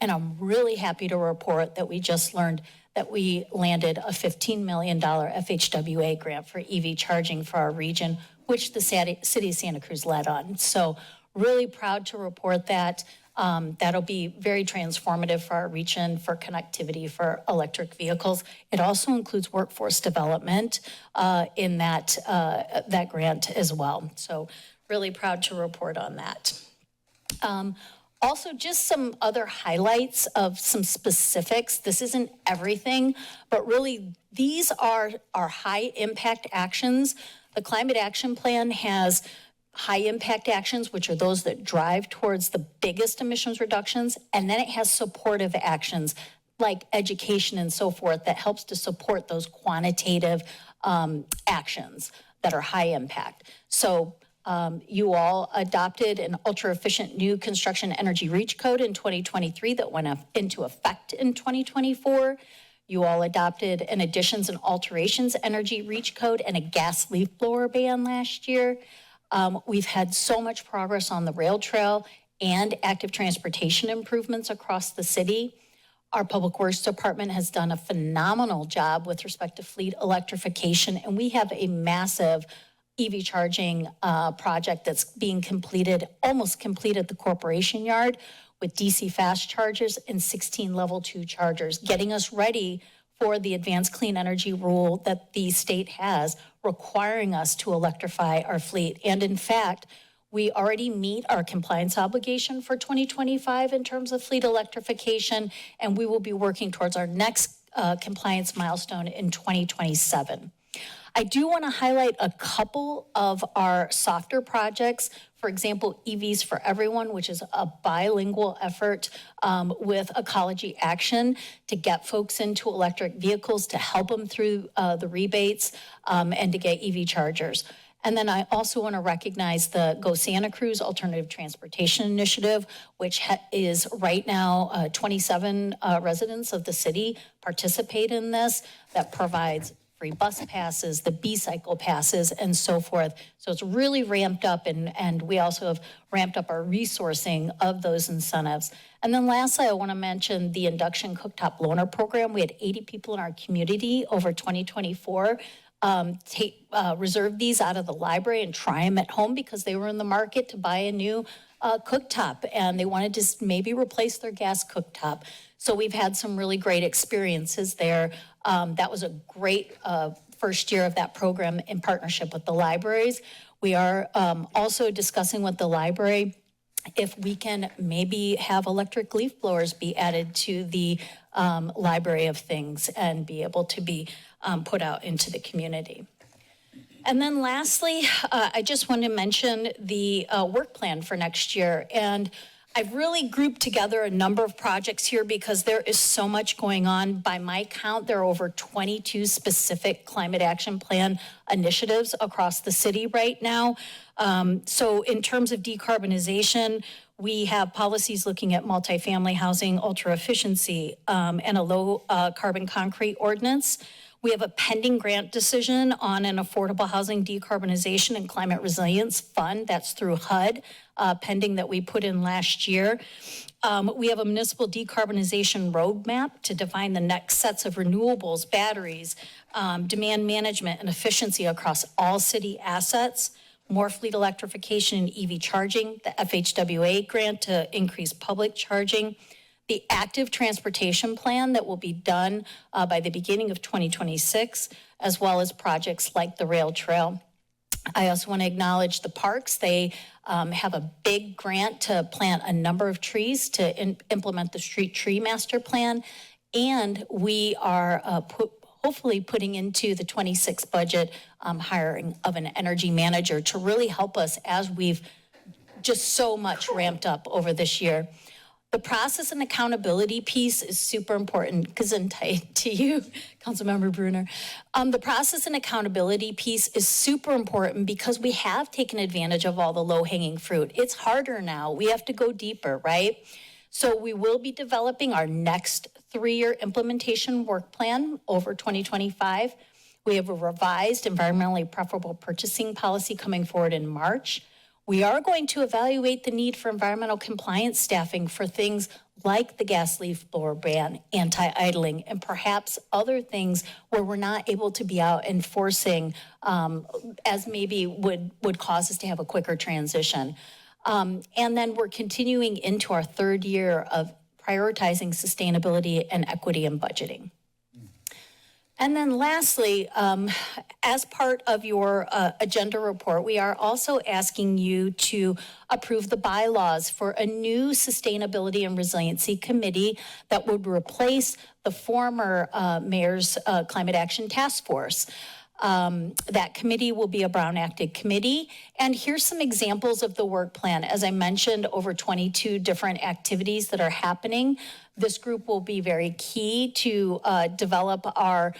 and I'm really happy to report that we just learned that we landed a $15 million FHWA grant for EV charging for our region, which the city of Santa Cruz led on. So really proud to report that. That'll be very transformative for our region for connectivity for electric vehicles. It also includes workforce development in that grant as well. So really proud to report on that. Also, just some other highlights of some specifics. This isn't everything, but really these are our high impact actions. The Climate Action Plan has high impact actions, which are those that drive towards the biggest emissions reductions. And then it has supportive actions like education and so forth that helps to support those quantitative actions that are high impact. So you all adopted an ultra-efficient new construction energy reach code in 2023 that went into effect in 2024. You all adopted an additions and alterations energy reach code and a gas leaf blower ban last year. We've had so much progress on the rail trail and active transportation improvements across the city. Our Public Works Department has done a phenomenal job with respect to fleet electrification, and we have a massive EV charging project that's being completed, almost completed the Corporation Yard with DC fast chargers and 16 level 2 chargers, getting us ready for the advanced clean energy rule that the state has, requiring us to electrify our fleet. And in fact, we already meet our compliance obligation for 2025 in terms of fleet electrification, and we will be working towards our next compliance milestone in 2027. I do want to highlight a couple of our softer projects. For example, EVs for Everyone, which is a bilingual effort with Ecology Action to get folks into electric vehicles, to help them through the rebates and to get EV chargers. And then I also want to recognize the Go Santa Cruz Alternative Transportation Initiative, which is right now 27 residents of the city participate in this, that provides free bus passes, the B-cycle passes, and so forth. So it's really ramped up, and we also have ramped up our resourcing of those incentives. And then lastly, I want to mention the Induction Cooktop Loaner Program. We had 80 people in our community over 2024 reserve these out of the library and try them at home because they were in the market to buy a new cooktop, and they wanted to maybe replace their gas cooktop. So we've had some really great experiences there. That was a great first year of that program in partnership with the libraries. We are also discussing with the library if we can maybe have electric leaf blowers be added to the library of things and be able to be put out into the community. And then lastly, I just want to mention the work plan for next year. And I've really grouped together a number of projects here because there is so much going on. By my count, there are over 22 specific climate action plan initiatives across the city right now. So in terms of decarbonization, we have policies looking at multifamily housing, ultra efficiency, and a low carbon concrete ordinance. We have a pending grant decision on an affordable housing decarbonization and climate resilience fund. That's through HUD, pending that we put in last year. We have a municipal decarbonization roadmap to define the next sets of renewables, batteries, demand management and efficiency across all city assets, more fleet electrification and EV charging, the FHWA grant to increase public charging, the active transportation plan that will be done by the beginning of 2026, as well as projects like the rail trail. I also want to acknowledge the parks. They have a big grant to plant a number of trees to implement the street tree master plan. And we are hopefully putting into the 26 budget hiring of an energy manager to really help us as we've just so much ramped up over this year. The process and accountability piece is super important. Gesundheit to you, Councilmember Brunner. The process and accountability piece is super important because we have taken advantage of all the low-hanging fruit. It's harder now. We have to go deeper, right? So we will be developing our next 3-year implementation work plan over 2025. We have a revised environmentally preferable purchasing policy coming forward in March. We are going to evaluate the need for environmental compliance staffing for things like the gas leaf blower ban, anti-idling, and perhaps other things where we're not able to be out enforcing as maybe would cause us to have a quicker transition. And then we're continuing into our 3rd year of prioritizing sustainability and equity in budgeting. And then lastly, as part of your agenda report, we are also asking you to approve the bylaws for a new Sustainability and Resiliency Committee that would replace the former Mayor's Climate Action Task Force. That committee will be a Brown-acted committee. And here's some examples of the work plan. As I mentioned, over 22 different activities that are happening. This group will be very key to develop our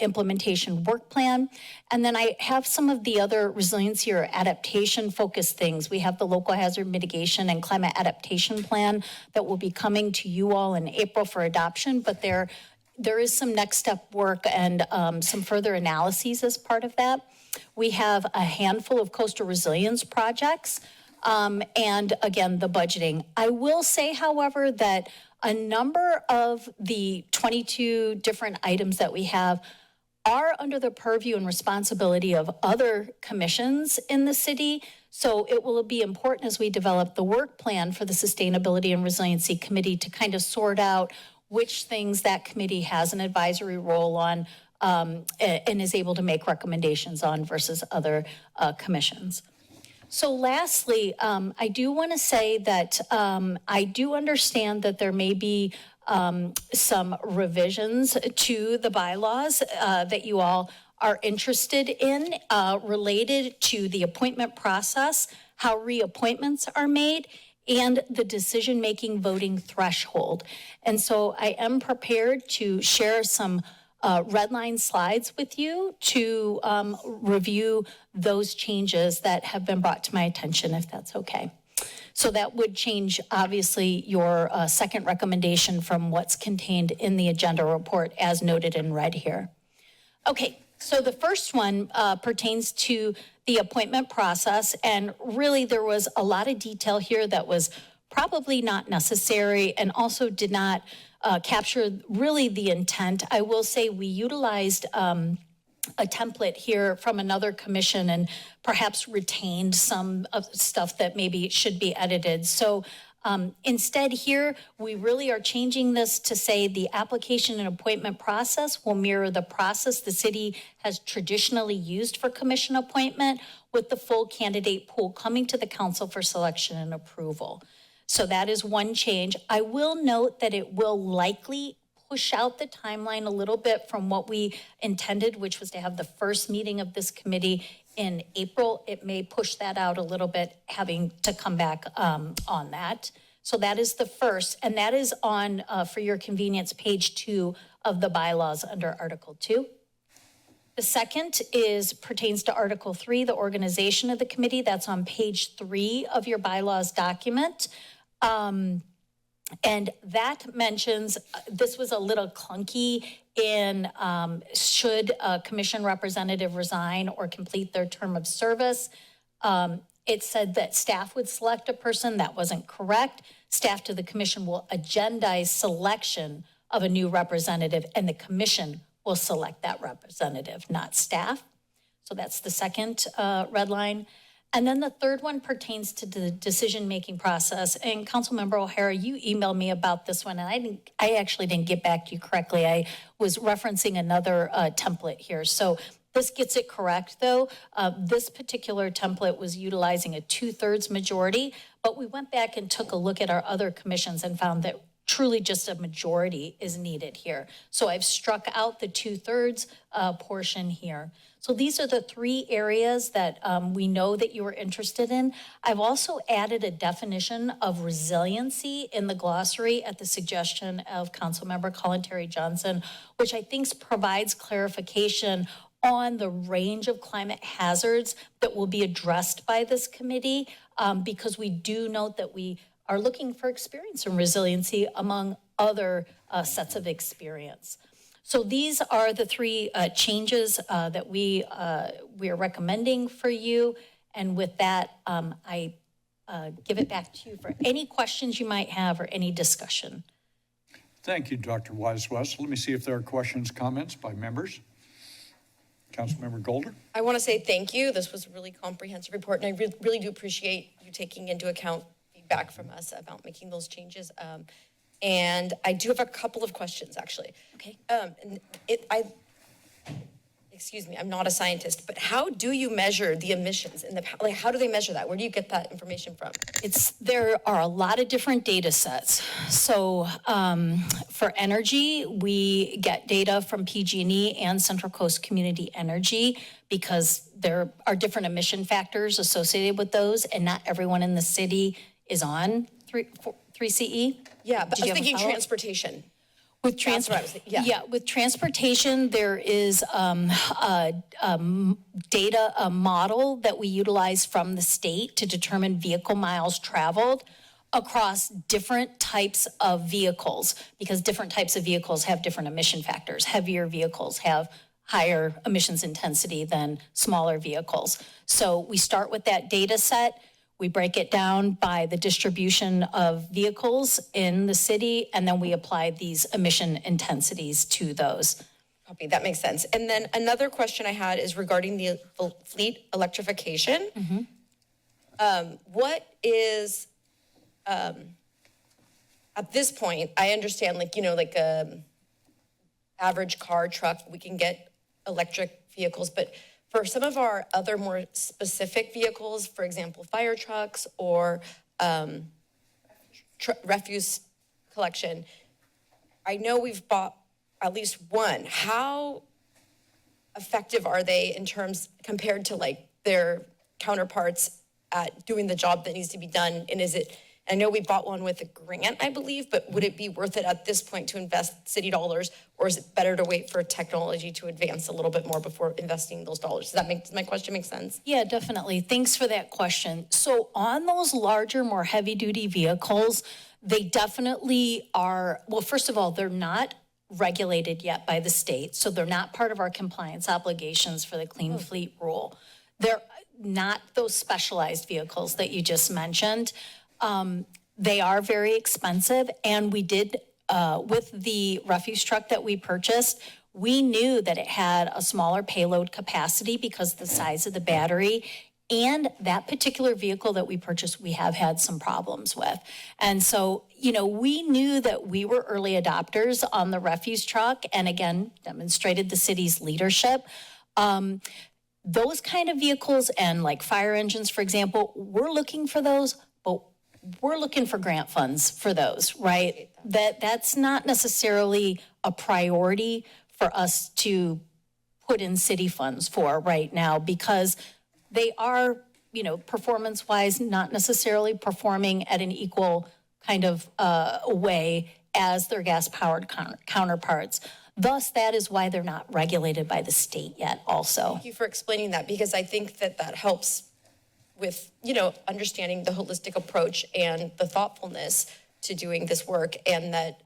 implementation work plan. And then I have some of the other resiliency or adaptation focused things. We have the local hazard mitigation and climate adaptation plan that will be coming to you all in April for adoption, but there is some next step work and some further analyses as part of that. We have a handful of coastal resilience projects and again, the budgeting. I will say, however, that a number of the 22 different items that we have are under the purview and responsibility of other commissions in the city. So it will be important as we develop the work plan for the Sustainability and Resiliency Committee to kind of sort out which things that committee has an advisory role on and is able to make recommendations on versus other commissions. So lastly, I do want to say that I do understand that there may be some revisions to the bylaws that you all are interested in related to the appointment process, how reappointments are made, and the decision-making voting threshold. And so I am prepared to share some red line slides with you to review those changes that have been brought to my attention, if that's okay. So that would change, obviously, your second recommendation from what's contained in the agenda report as noted in red here. Okay, so the first one pertains to the appointment process, and really there was a lot of detail here that was probably not necessary and also did not capture really the intent. I will say we utilized a template here from another commission and perhaps retained some of the stuff that maybe should be edited. So instead here, we really are changing this to say the application and appointment process will mirror the process the city has traditionally used for commission appointment, with the full candidate pool coming to the council for selection and approval. So that is one change. I will note that it will likely push out the timeline a little bit from what we intended, which was to have the first meeting of this committee in April. It may push that out a little bit, having to come back on that. So that is the first, and that is on, for your convenience, page 2 of the bylaws under Article 2. The second pertains to Article 3, the organization of the committee. That's on page 3 of your bylaws document. And that mentions, this was a little clunky in should a commission representative resign or complete their term of service. It said that staff would select a person. That wasn't correct. Staff to the commission will agendize selection of a new representative, and the commission will select that representative, not staff. So that's the second red line. And then the third one pertains to the decision-making process. And Councilmember O'Hara, you emailed me about this one, and I actually didn't get back to you correctly. I was referencing another template here. So this gets it correct, though. This particular template was utilizing a 2/3 majority, but we went back and took a look at our other commissions and found that truly just a majority is needed here. So I've struck out the 2/3 portion here. So these are the 3 areas that we know that you are interested in. I've also added a definition of resiliency in the glossary at the suggestion of Councilmember Kalantari Johnson, which I think provides clarification on the range of climate hazards that will be addressed by this committee, because we do note that we are looking for experience and resiliency among other sets of experience. So these are the three changes that we are recommending for you. And with that, I give it back to you for any questions you might have or any discussion. Thank you, Dr. Wise-West. Let me see if there are questions, comments by members. Councilmember Golder? I want to say thank you. This was a really comprehensive report, and I really do appreciate you taking into account feedback from us about making those changes. And I do have a couple of questions, actually. Okay. Excuse me, I'm not a scientist, but how do you measure the emissions in the, like, how do they measure that? Where do you get that information from? There are a lot of different data sets. So for energy, we get data from PG&E and Central Coast Community Energy because there are different emission factors associated with those, and not everyone in the city is on 3CE. Yeah, but Did I you was have a thinking follow-up? transportation. With That's what I was thinking, yeah. with transportation, there is data, a model that we utilize from the state to determine vehicle miles traveled across different types of vehicles, because different types of vehicles have different emission factors. Heavier vehicles have higher emissions intensity than smaller vehicles. So we start with that data set. We break it down by the distribution of vehicles in the city, and then we apply these emission intensities to those. Copy, that makes sense. And then another question I had is regarding the fleet electrification. What is, at this point, I understand, like, you know, like a average car, truck, we can get electric vehicles, but for some of our other more specific vehicles, for example, fire trucks or refuse collection, I know we've bought at least one. How effective are they in terms, compared to like their counterparts at doing the job that needs to be done? And is it, I know we bought one with a grant, I believe, but would it be worth it at this point to invest city dollars, or is it better to wait for technology to advance a little bit more before investing those dollars? Does my question make sense? Yeah, definitely. Thanks for that question. So on those larger, more heavy-duty vehicles, they definitely are, well, first of all, they're not regulated yet by the state, so they're not part of our compliance obligations for the Clean Fleet Rule. They're not those specialized vehicles that you just mentioned. They are very expensive, and we did, with the refuse truck that we purchased, we knew that it had a smaller payload capacity because of the size of the battery, and that particular vehicle that we purchased, we have had some problems with. And so, you know, we knew that we were early adopters on the refuse truck, and again, demonstrated the city's leadership. Those kind of vehicles and like fire engines, for example, we're looking for those, but we're looking for grant funds for those, right? That's not necessarily a priority for us to put in city funds for right now, because they are, you know, performance-wise, not necessarily performing at an equal kind of way as their gas-powered counterparts. Thus, that is why they're not regulated by the state yet also. Thank you for explaining that, because I think that helps with, you know, understanding the holistic approach and the thoughtfulness to doing this work, and that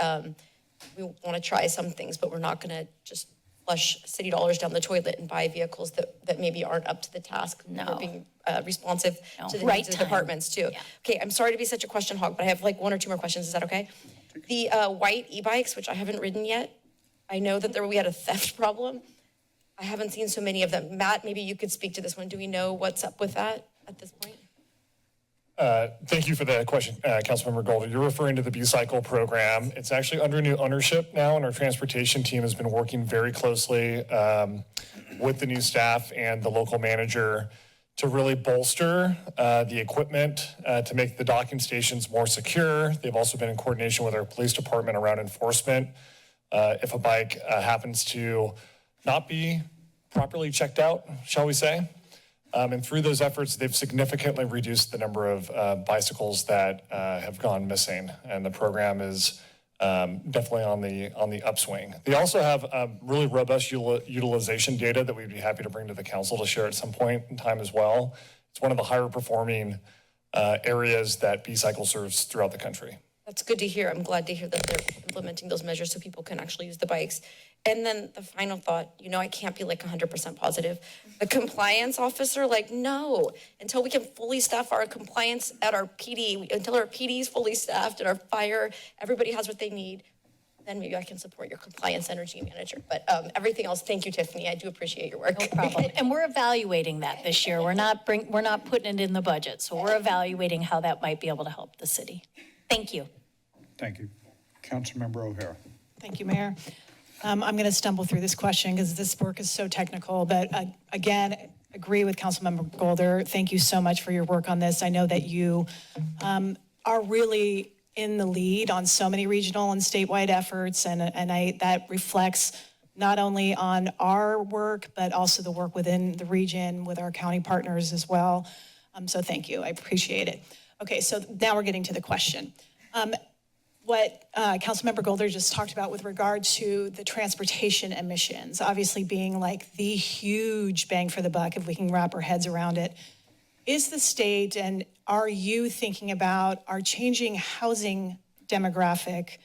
we want to try some things, but we're not going to just flush city dollars down the toilet and buy vehicles that maybe aren't up to the task. No. We're being responsive to the Right needs of the time. departments too. Yeah. Okay, I'm sorry to be such a question hog, but I have like one or two more questions. Is that okay? The white e-bikes, which I haven't ridden yet, I know that we had a theft problem. I haven't seen so many of them. Matt, maybe you could speak to this one. Do we know what's up with that at this point? Thank you for the question, Councilmember Golder. You're referring to the B-Cycle program. It's actually under new ownership now, and our transportation team has been working very closely with the new staff and the local manager to really bolster the equipment to make the docking stations more secure. They've also been in coordination with our police department around enforcement. If a bike happens to not be properly checked out, shall we say. And through those efforts, they've significantly reduced the number of bicycles that have gone missing. And the program is definitely on the upswing. They also have really robust utilization data that we'd be happy to bring to the council to share at some point in time as well. It's one of the higher performing areas that B-Cycle serves throughout the country. That's good to hear. I'm glad to hear that they're implementing those measures so people can actually use the bikes. And then the final thought, I can't be like 100% positive. The compliance officer, no, until we can fully staff our compliance at our PD, until our PD is fully staffed and our fire, everybody has what they need, then maybe I can support your compliance energy manager. But everything else, thank you, Tiffany. I do appreciate your work. No problem. And we're evaluating that this year. We're not putting it in the budget. So we're evaluating how that might be able to help the city. Thank you. Thank you. Councilmember O'Hara. Thank you, Mayor. I'm going to stumble through this question because this work is so technical, but again, agree with Councilmember Golder. Thank you so much for your work on this. I know that you are really in the lead on so many regional and statewide efforts, and that reflects not only on our work, but also the work within the region with our county partners as well. So thank you. I appreciate it. Okay, so now we're getting to the question. What Councilmember Golder just talked about with regard to the transportation emissions, obviously being like the huge bang for the buck if we can wrap our heads around it. Is the state, and are you thinking about our changing housing demographic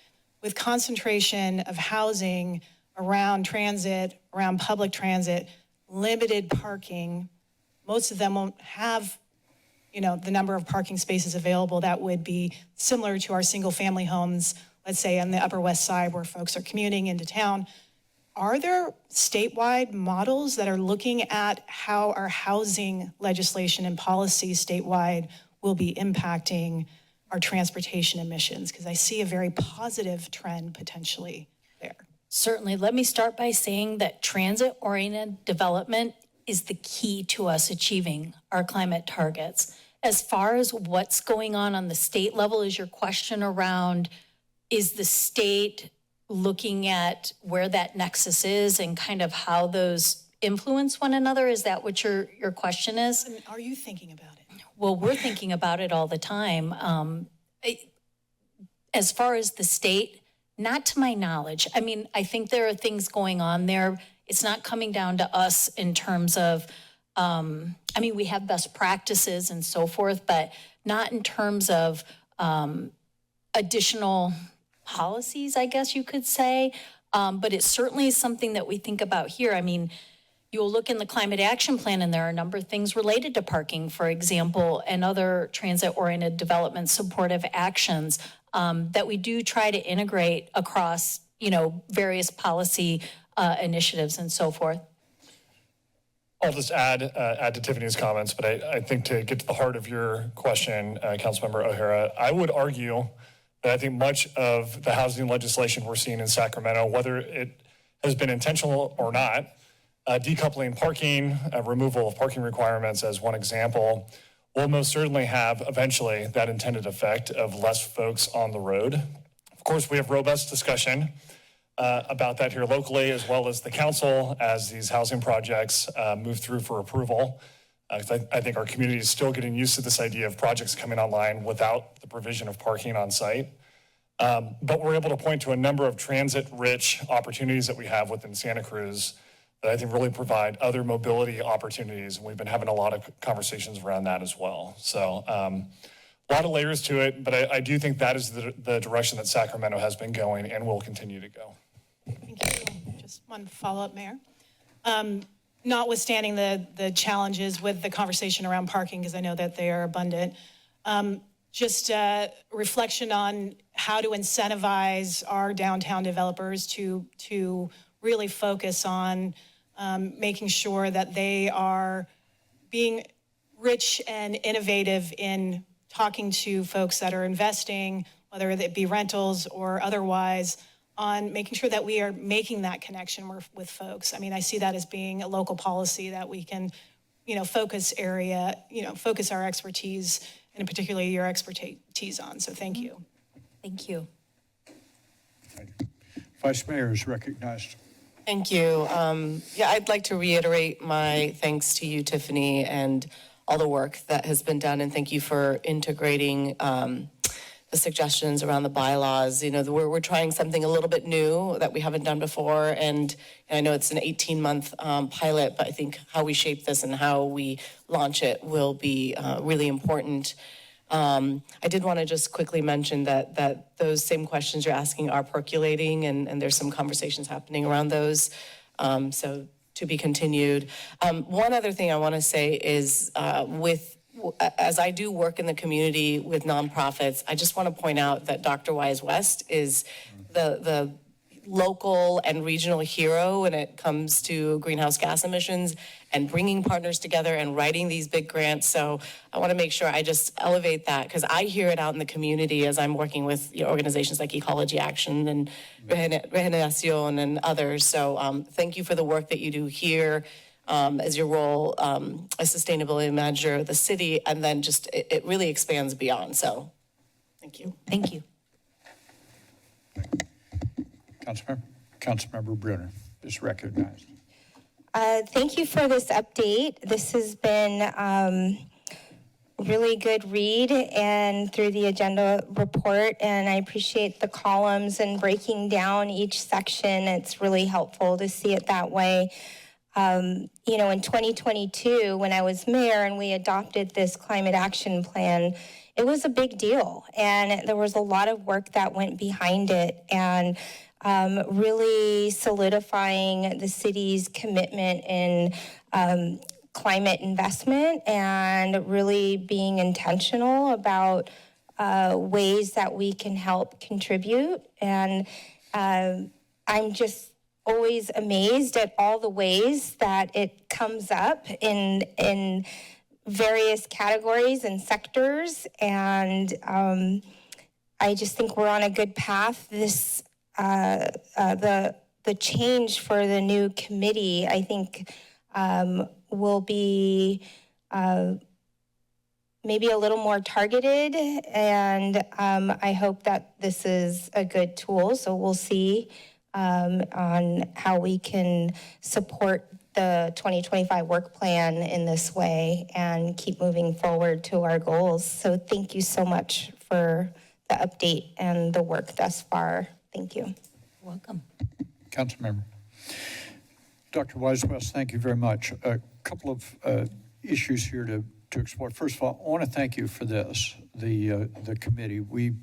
with concentration of housing around transit, around public transit, limited parking? Most of them won't have the number of parking spaces available that would be similar to our single family homes, let's say on the Upper West Side where folks are commuting into town. Are there statewide models that are looking at how our housing legislation and policy statewide will be impacting our transportation emissions? Because I see a very positive trend potentially there. Certainly. Let me start by saying that transit-oriented development is the key to us achieving our climate targets. As far as what's going on the state level, is your question around, is the state looking at where that nexus is and kind of how those influence one another? Is that what your question is? Are you thinking about it? Well, we're thinking about it all the time. As far as the state, not to my knowledge. I mean, I think there are things going on there. It's not coming down to us in terms of, we have best practices and so forth, but not in terms of additional policies, I guess you could say. But it certainly is something that we think about here. I mean, you'll look in the Climate Action Plan and there are a number of things related to parking, for example, and other transit-oriented development supportive actions that we do try to integrate across, various policy initiatives and so forth. I'll just add to Tiffany's comments, but I think to get to the heart of your question, Councilmember O'Hara, I would argue that I think much of the housing legislation we're seeing in Sacramento, whether it has been intentional or not, decoupling parking, removal of parking requirements as one example, will most certainly have eventually that intended effect of less folks on the road. Of course, we have robust discussion about that here locally, as well as the council as these housing projects move through for approval. I think our community is still getting used to this idea of projects coming online without the provision of parking on site. But we're able to point to a number of transit-rich opportunities that we have within Santa Cruz that I think really provide other mobility opportunities. And we've been having a lot of conversations around that as well. So a lot of layers to it, but I do think that is the direction that Sacramento has been going and will continue to go. Thank you. Just one follow-up, Mayor. Notwithstanding the challenges with the conversation around parking, because I know that they are abundant, just a reflection on how to incentivize our downtown developers to really focus on making sure that they are being rich and innovative in talking to folks that are investing, whether it be rentals or otherwise, on making sure that we are making that connection with folks. I mean, I see that as being a local policy that we can, focus our expertise, and particularly your expertise on. So thank you. Thank you. Vice Mayor is recognized. Thank you. I'd like to reiterate my thanks to you, Tiffany, and all the work that has been done. And thank you for integrating the suggestions around the bylaws. We're trying something a little bit new that we haven't done before. And I know it's an 18-month pilot, but I think how we shape this and how we launch it will be really important. I did want to just quickly mention that those same questions you're asking are percolating, and there's some conversations happening around those. So to be continued. One other thing I want to say is as I do work in the community with nonprofits, I just want to point out that Dr. Wise West is the local and regional hero when it comes to greenhouse gas emissions and bringing partners together and writing these big grants. So I want to make sure I just elevate that, because I hear it out in the community as I'm working with organizations like Ecology Action and Regeneración and others. So thank you for the work that you do here as your role as sustainability manager of the city, and then just it really expands beyond. So thank you. Thank you. Councilmember Brunner is recognized. Thank you for this update. This has been really good read and through the agenda report, and I appreciate the columns and breaking down each section. It's really helpful to see it that way. In 2022, when I was mayor and we adopted this climate action plan, it was a big deal, and there was a lot of work that went behind it, and really solidifying the city's commitment in climate investment and really being intentional about ways that we can help contribute. And I'm just always amazed at all the ways that it comes up in various categories and sectors. And I just think we're on a good path. This the change for the new committee, I think, will be maybe a little more targeted, and I hope that this is a good tool. So we'll see on how we can support the 2025 work plan in this way and keep moving forward to our goals. So thank you so much for the update and the work thus far. Thank you. Welcome. Councilmember. Dr. Wise West, thank you very much. A couple of issues here to explore. First of all, I want to thank you for this, the committee. We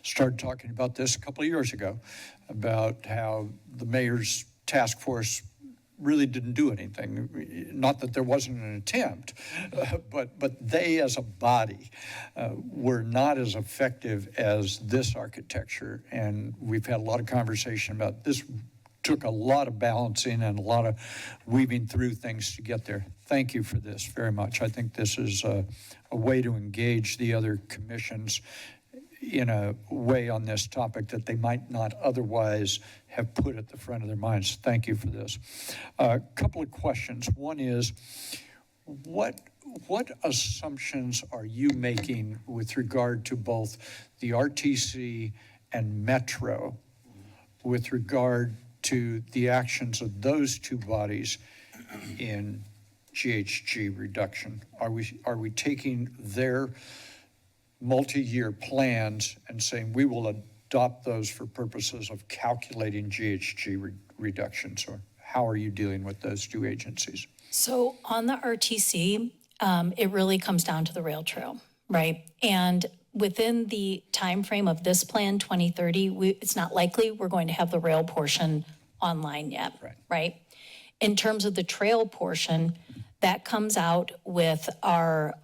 started talking about this a couple of years ago, about how the mayor's task force really didn't do anything. Not that there wasn't an attempt, but they as a body were not as effective as this architecture. And we've had a lot of conversation about this. Took a lot of balancing and a lot of weaving through things to get there. Thank you for this very much. I think this is a way to engage the other commissions in a way on this topic that they might not otherwise have put at the front of their minds. Thank you for this. A couple of questions. One is, what assumptions are you making with regard to both the RTC and Metro with regard to the actions of those two bodies in GHG reduction? Are we taking their multi-year plans and saying we will adopt those for purposes of calculating GHG reductions? Or how are you dealing with those two agencies? So on the RTC, it really comes down to the rail trail, right? And within the time frame of this plan, 2030, it's not likely we're going to have the rail portion online yet, right? In terms of the trail portion, that comes out with our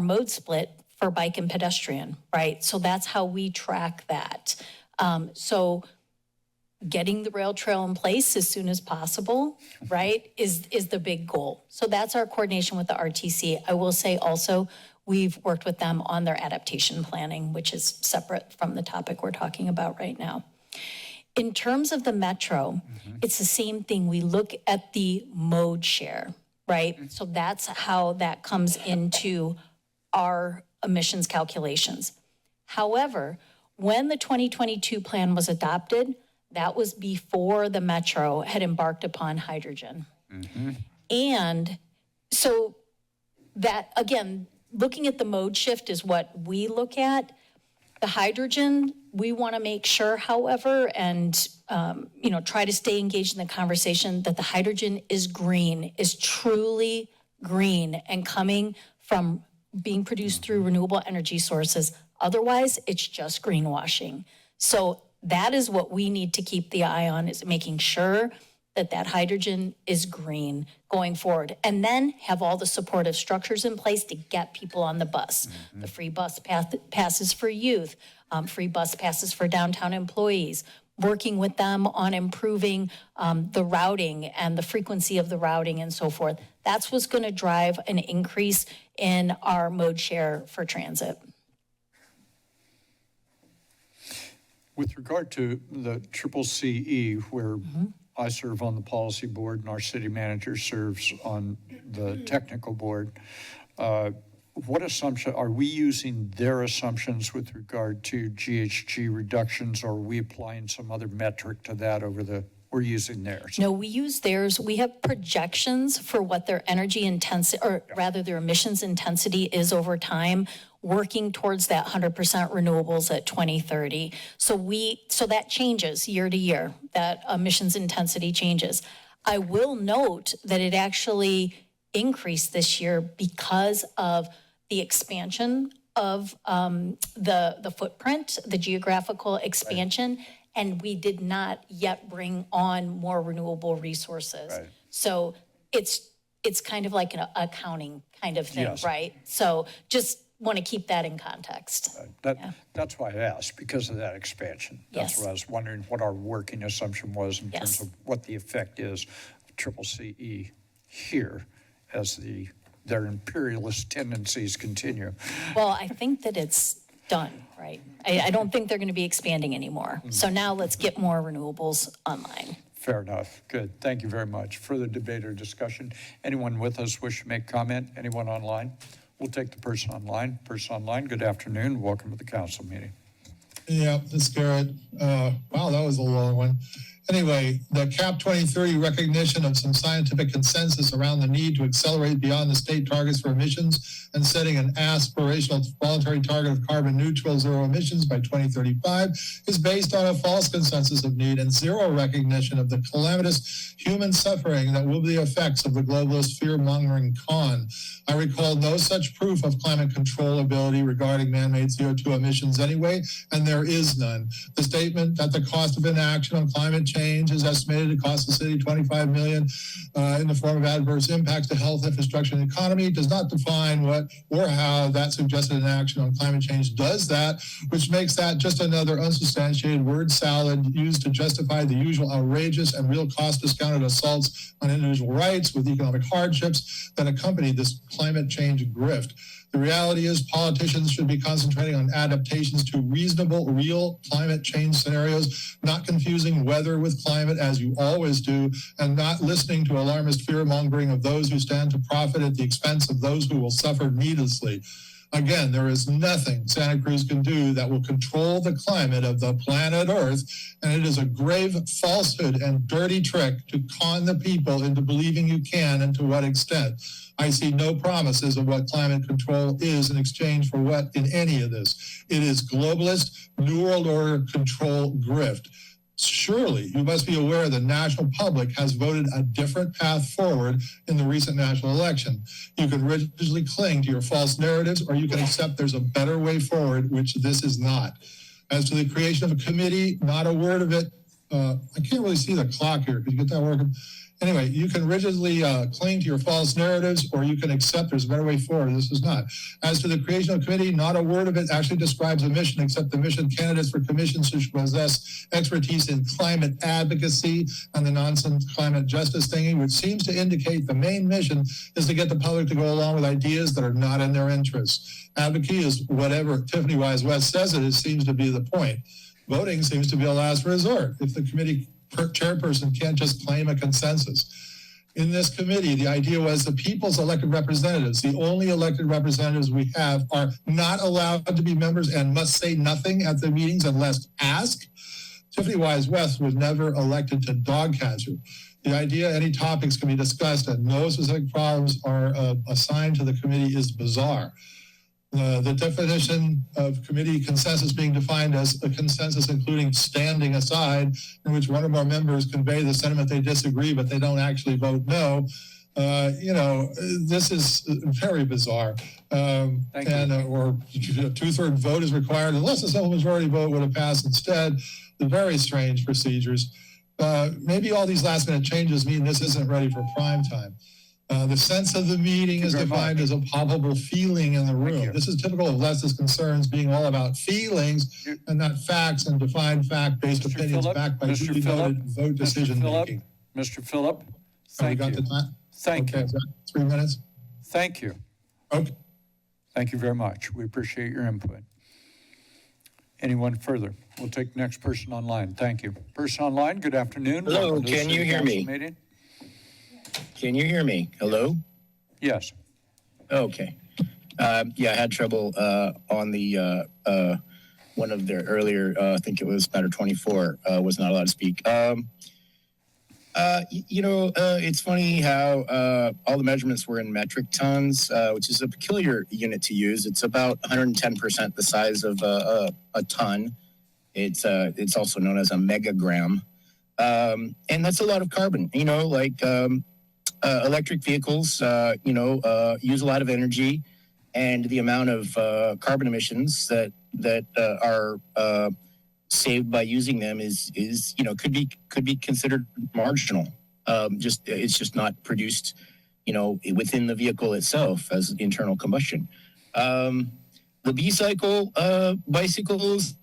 mode split for bike and pedestrian, right? So that's how we track that. So getting the rail trail in place as soon as possible, right, is the big goal. So that's our coordination with the RTC. I will say also, we've worked with them on their adaptation planning, which is separate from the topic we're talking about right now. In terms of the Metro, it's the same thing. We look at the mode share, right? So that's how that comes into our emissions calculations. However, when the 2022 plan was adopted, that was before the Metro had embarked upon hydrogen. And so that, again, looking at the mode shift is what we look at. The hydrogen, we want to make sure, however, and try to stay engaged in the conversation that the hydrogen is green, is truly green and coming from being produced through renewable energy sources. Otherwise, it's just greenwashing. So that is what we need to keep the eye on, is making sure that that hydrogen is green going forward, and then have all the supportive structures in place to get people on the bus. The free bus passes for youth, free bus passes for downtown employees, working with them on improving the routing and the frequency of the routing and so forth. That's what's going to drive an increase in our mode share for transit. With regard to the CCCE, where I serve on the policy board and our city manager serves on the technical board, what assumption, are we using their assumptions with regard to GHG reductions, or are we applying some other metric to that we're using theirs? No, we use theirs. We have projections for what their energy intensity, or rather their emissions intensity is over time, working towards that 100% renewables at 2030. So that changes year to year, that emissions intensity changes. I will note that it actually increased this year because of the expansion of the footprint, the geographical expansion, and we did not yet bring on more renewable resources. Right. So it's kind of like an accounting kind of thing, Yes. right? So just want to keep that in context. That's why I asked, because of that expansion. That's Yes. what I was wondering, what our working assumption was in terms Yes. of what the effect is of CCCE here as their imperialist tendencies continue. Well, I think that it's done, right? I don't think they're going to be expanding anymore. So now let's get more renewables online. Fair enough. Good. Thank you very much. Further debate or discussion? Anyone with us wish to make comment? Anyone online? We'll take the person online. Person online, good afternoon. Welcome to the council meeting. Yeah, this is Garrett. Wow, that was a long one. Anyway, the CAP 2030 recognition of some scientific consensus around the need to accelerate beyond the state targets for emissions and setting an aspirational voluntary target of carbon neutral zero emissions by 2035 is based on a false consensus of need and zero recognition of the calamitous human suffering that will be the effects of the globalist fear-mongering con. I recall no such proof of climate control ability regarding man-made CO2 emissions anyway, and there is none. The statement that the cost of inaction on climate change is estimated to cost the city $25 million in the form of adverse impacts to health, infrastructure, and economy does not define what or how that suggested inaction on climate change does that, which makes that just another unsubstantiated word salad used to justify the usual outrageous and real cost discounted assaults on individual rights with economic hardships that accompany this climate change grift. The reality is politicians should be concentrating on adaptations to reasonable, real climate change scenarios, not confusing weather with climate as you always do, and not listening to alarmist fear-mongering of those who stand to profit at the expense of those who will suffer needlessly. Again, there is nothing Santa Cruz can do that will control the climate of the planet Earth, and it is a grave falsehood and dirty trick to con the people into believing you can, and to what extent. I see no promises of what climate control is in exchange for what in any of this. It is globalist, New World Order control grift. Surely you must be aware the national public has voted a different path forward in the recent national election. You can rigidly cling to your false narratives, or you can accept there's a better way forward, which this is not. As to the creation of a committee, not a word of it. I can't really see the clock here. Could you get that working? Anyway, you can rigidly cling to your false narratives, or you can accept there's a better way forward. This is not. As to the creation of a committee, not a word of it actually describes a mission, except the mission candidates for commissions should possess expertise in climate advocacy and the nonsense climate justice thingy, which seems to indicate the main mission is to get the public to go along with ideas that are not in their interests. Advocacy is whatever Tiffany Wise West says it is, seems to be the point. Voting seems to be a last resort. If the committee chairperson can't just claim a consensus. In this committee, the idea was the people's elected representatives, the only elected representatives we have, are not allowed to be members and must say nothing at the meetings unless asked. Tiffany Wise West was never elected to dog catcher. The idea any topics can be discussed and no specific problems are assigned to the committee is bizarre. The definition of committee consensus being defined as a consensus including standing aside, in which one or more members convey the sentiment they disagree, but they don't actually vote no. This is very bizarre. Or two-third vote is required unless a simple majority vote would have passed instead. The very strange procedures. Maybe all these last-minute changes mean this isn't ready for prime time. The sense of the meeting is defined as a palpable feeling in the room. This is typical of Les's concerns being all about feelings and not facts and defined fact-based opinions backed by duly noted vote decision-making. Mr. Phillip, Have we thank got you. the time? Thank Okay, you. is that 3 minutes? Thank you. Okay. Thank you very much. We appreciate your input. Anyone further? We'll take the next person online. Thank you. Person online, good afternoon. Hello, Welcome to the can you City hear Council me? meeting. Can you hear me? Hello? Yes. Okay. Yeah, I had trouble on the one of the earlier, I think it was matter 24, was not allowed to speak. It's funny how all the measurements were in metric tons, which is a peculiar unit to use. It's about 110% the size of a ton. It's also known as a megagram. And that's a lot of carbon, electric vehicles, use a lot of energy, and the amount of carbon emissions that are saved by using them is could be considered marginal. It's just not produced, within the vehicle itself as internal combustion. The B-cycle bicycles,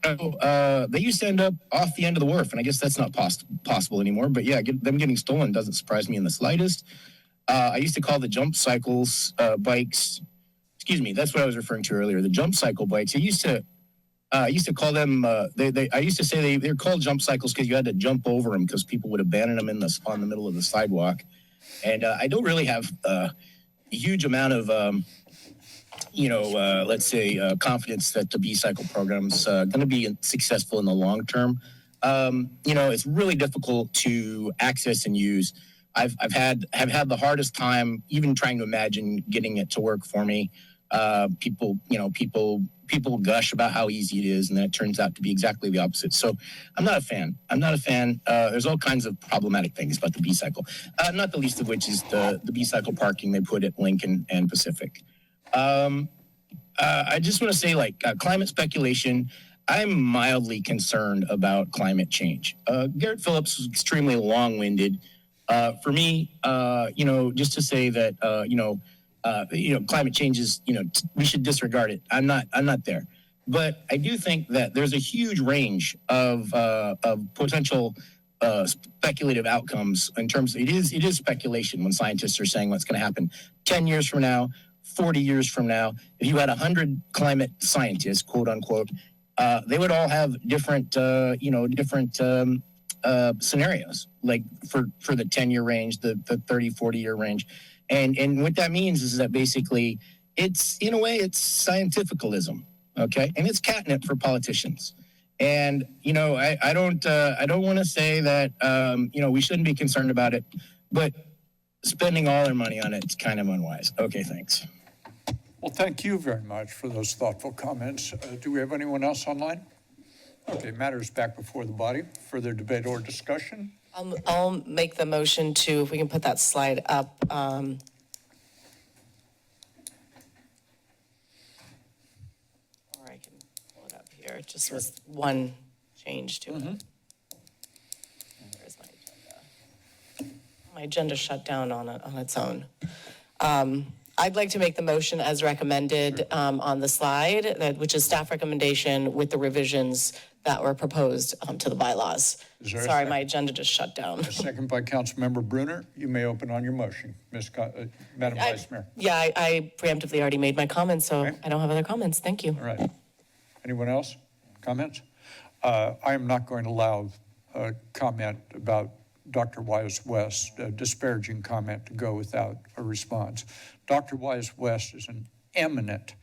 they used to end up off the end of the wharf, and I guess that's not possible anymore. But yeah, them getting stolen doesn't surprise me in the slightest. I used to call the jump cycles bikes. Excuse me, that's what I was referring to earlier. The jump cycle bikes. I used to call them. I used to say they're called jump cycles because you had to jump over them because people would abandon them on the middle of the sidewalk. And I don't really have a huge amount of. Let's say confidence that the B-cycle program's going to be successful in the long term. It's really difficult to access and use. I've had the hardest time even trying to imagine getting it to work for me. People gush about how easy it is, and then it turns out to be exactly the opposite. So I'm not a fan. There's all kinds of problematic things about the B-cycle, not the least of which is the B-cycle parking they put at Lincoln and Pacific. I just want to say, climate speculation, I'm mildly concerned about climate change. Garrett Phillips was extremely long-winded. For me, just to say that, climate change is, we should disregard it. I'm not there. But I do think that there's a huge range of potential speculative outcomes in terms of, it is speculation when scientists are saying what's going to happen 10 years from now, 40 years from now. If you had 100 climate scientists, quote unquote, they would all have different scenarios, like for the 10-year range, the 30, 40-year range. And what that means is that basically it's, in a way, it's scientificalism, okay? And it's catnip for politicians. And, I don't want to say that, we shouldn't be concerned about it, but spending all their money on it is kind of unwise. Okay, thanks. Well, thank you very much for those thoughtful comments. Do we have anyone else online? Okay, matters back before the body. Further debate or discussion? I'll make the motion to, if we can put that slide up. Or I can pull it up here. It just was one change to it. Where's my agenda? My agenda shut down on its own. I'd like to make the motion as recommended on the slide, which is staff recommendation with the revisions that were proposed to the bylaws. Sorry, my agenda just shut down. A second by Councilmember Brunner. You may open on your motion, Madam Vice Mayor. Yeah, I preemptively already made my comments, so I don't have other comments. Thank you. All right. Anyone else? Comments? I am not going to allow a comment about Dr. Wise West, a disparaging comment, to go without a response. Dr. Wise West is an eminent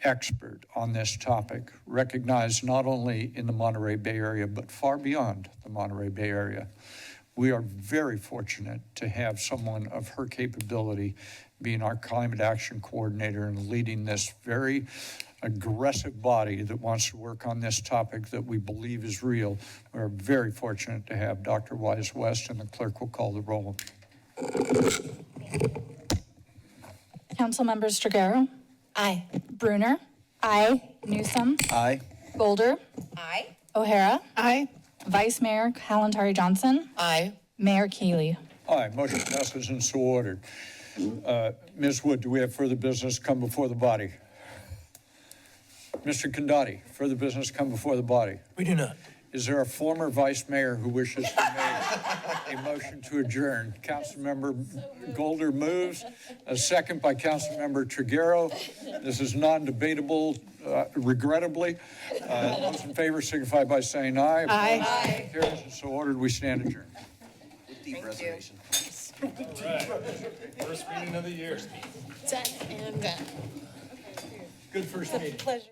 expert on this topic, recognized not only in the Monterey Bay Area, but far beyond the Monterey Bay Area. We are very fortunate to have someone of her capability being our climate action coordinator and leading this very aggressive body that wants to work on this topic that we believe is real. We're very fortunate to have Dr. Wise West, and the clerk will call the roll. Council members Triguero. Aye. Brunner. Aye. Newsom. Aye. Golder. Aye. O'Hara. Aye. Vice Mayor Kalantari Johnson. Aye. Mayor Keeley. Aye, motion passes and so ordered. Ms. Wood, do we have further business come before the body? Mr. Condotti, further business come before the body? We do not. Is there a former vice mayor who wishes to make a motion to adjourn? Councilmember Golder moves, a second by Councilmember Triguero. This is non-debatable, regrettably. Those in favor signify by saying aye. Aye. Carries and so ordered, we stand adjourned. Deep reservation. First meeting of the year. Done and done. Good first meeting. Pleasure.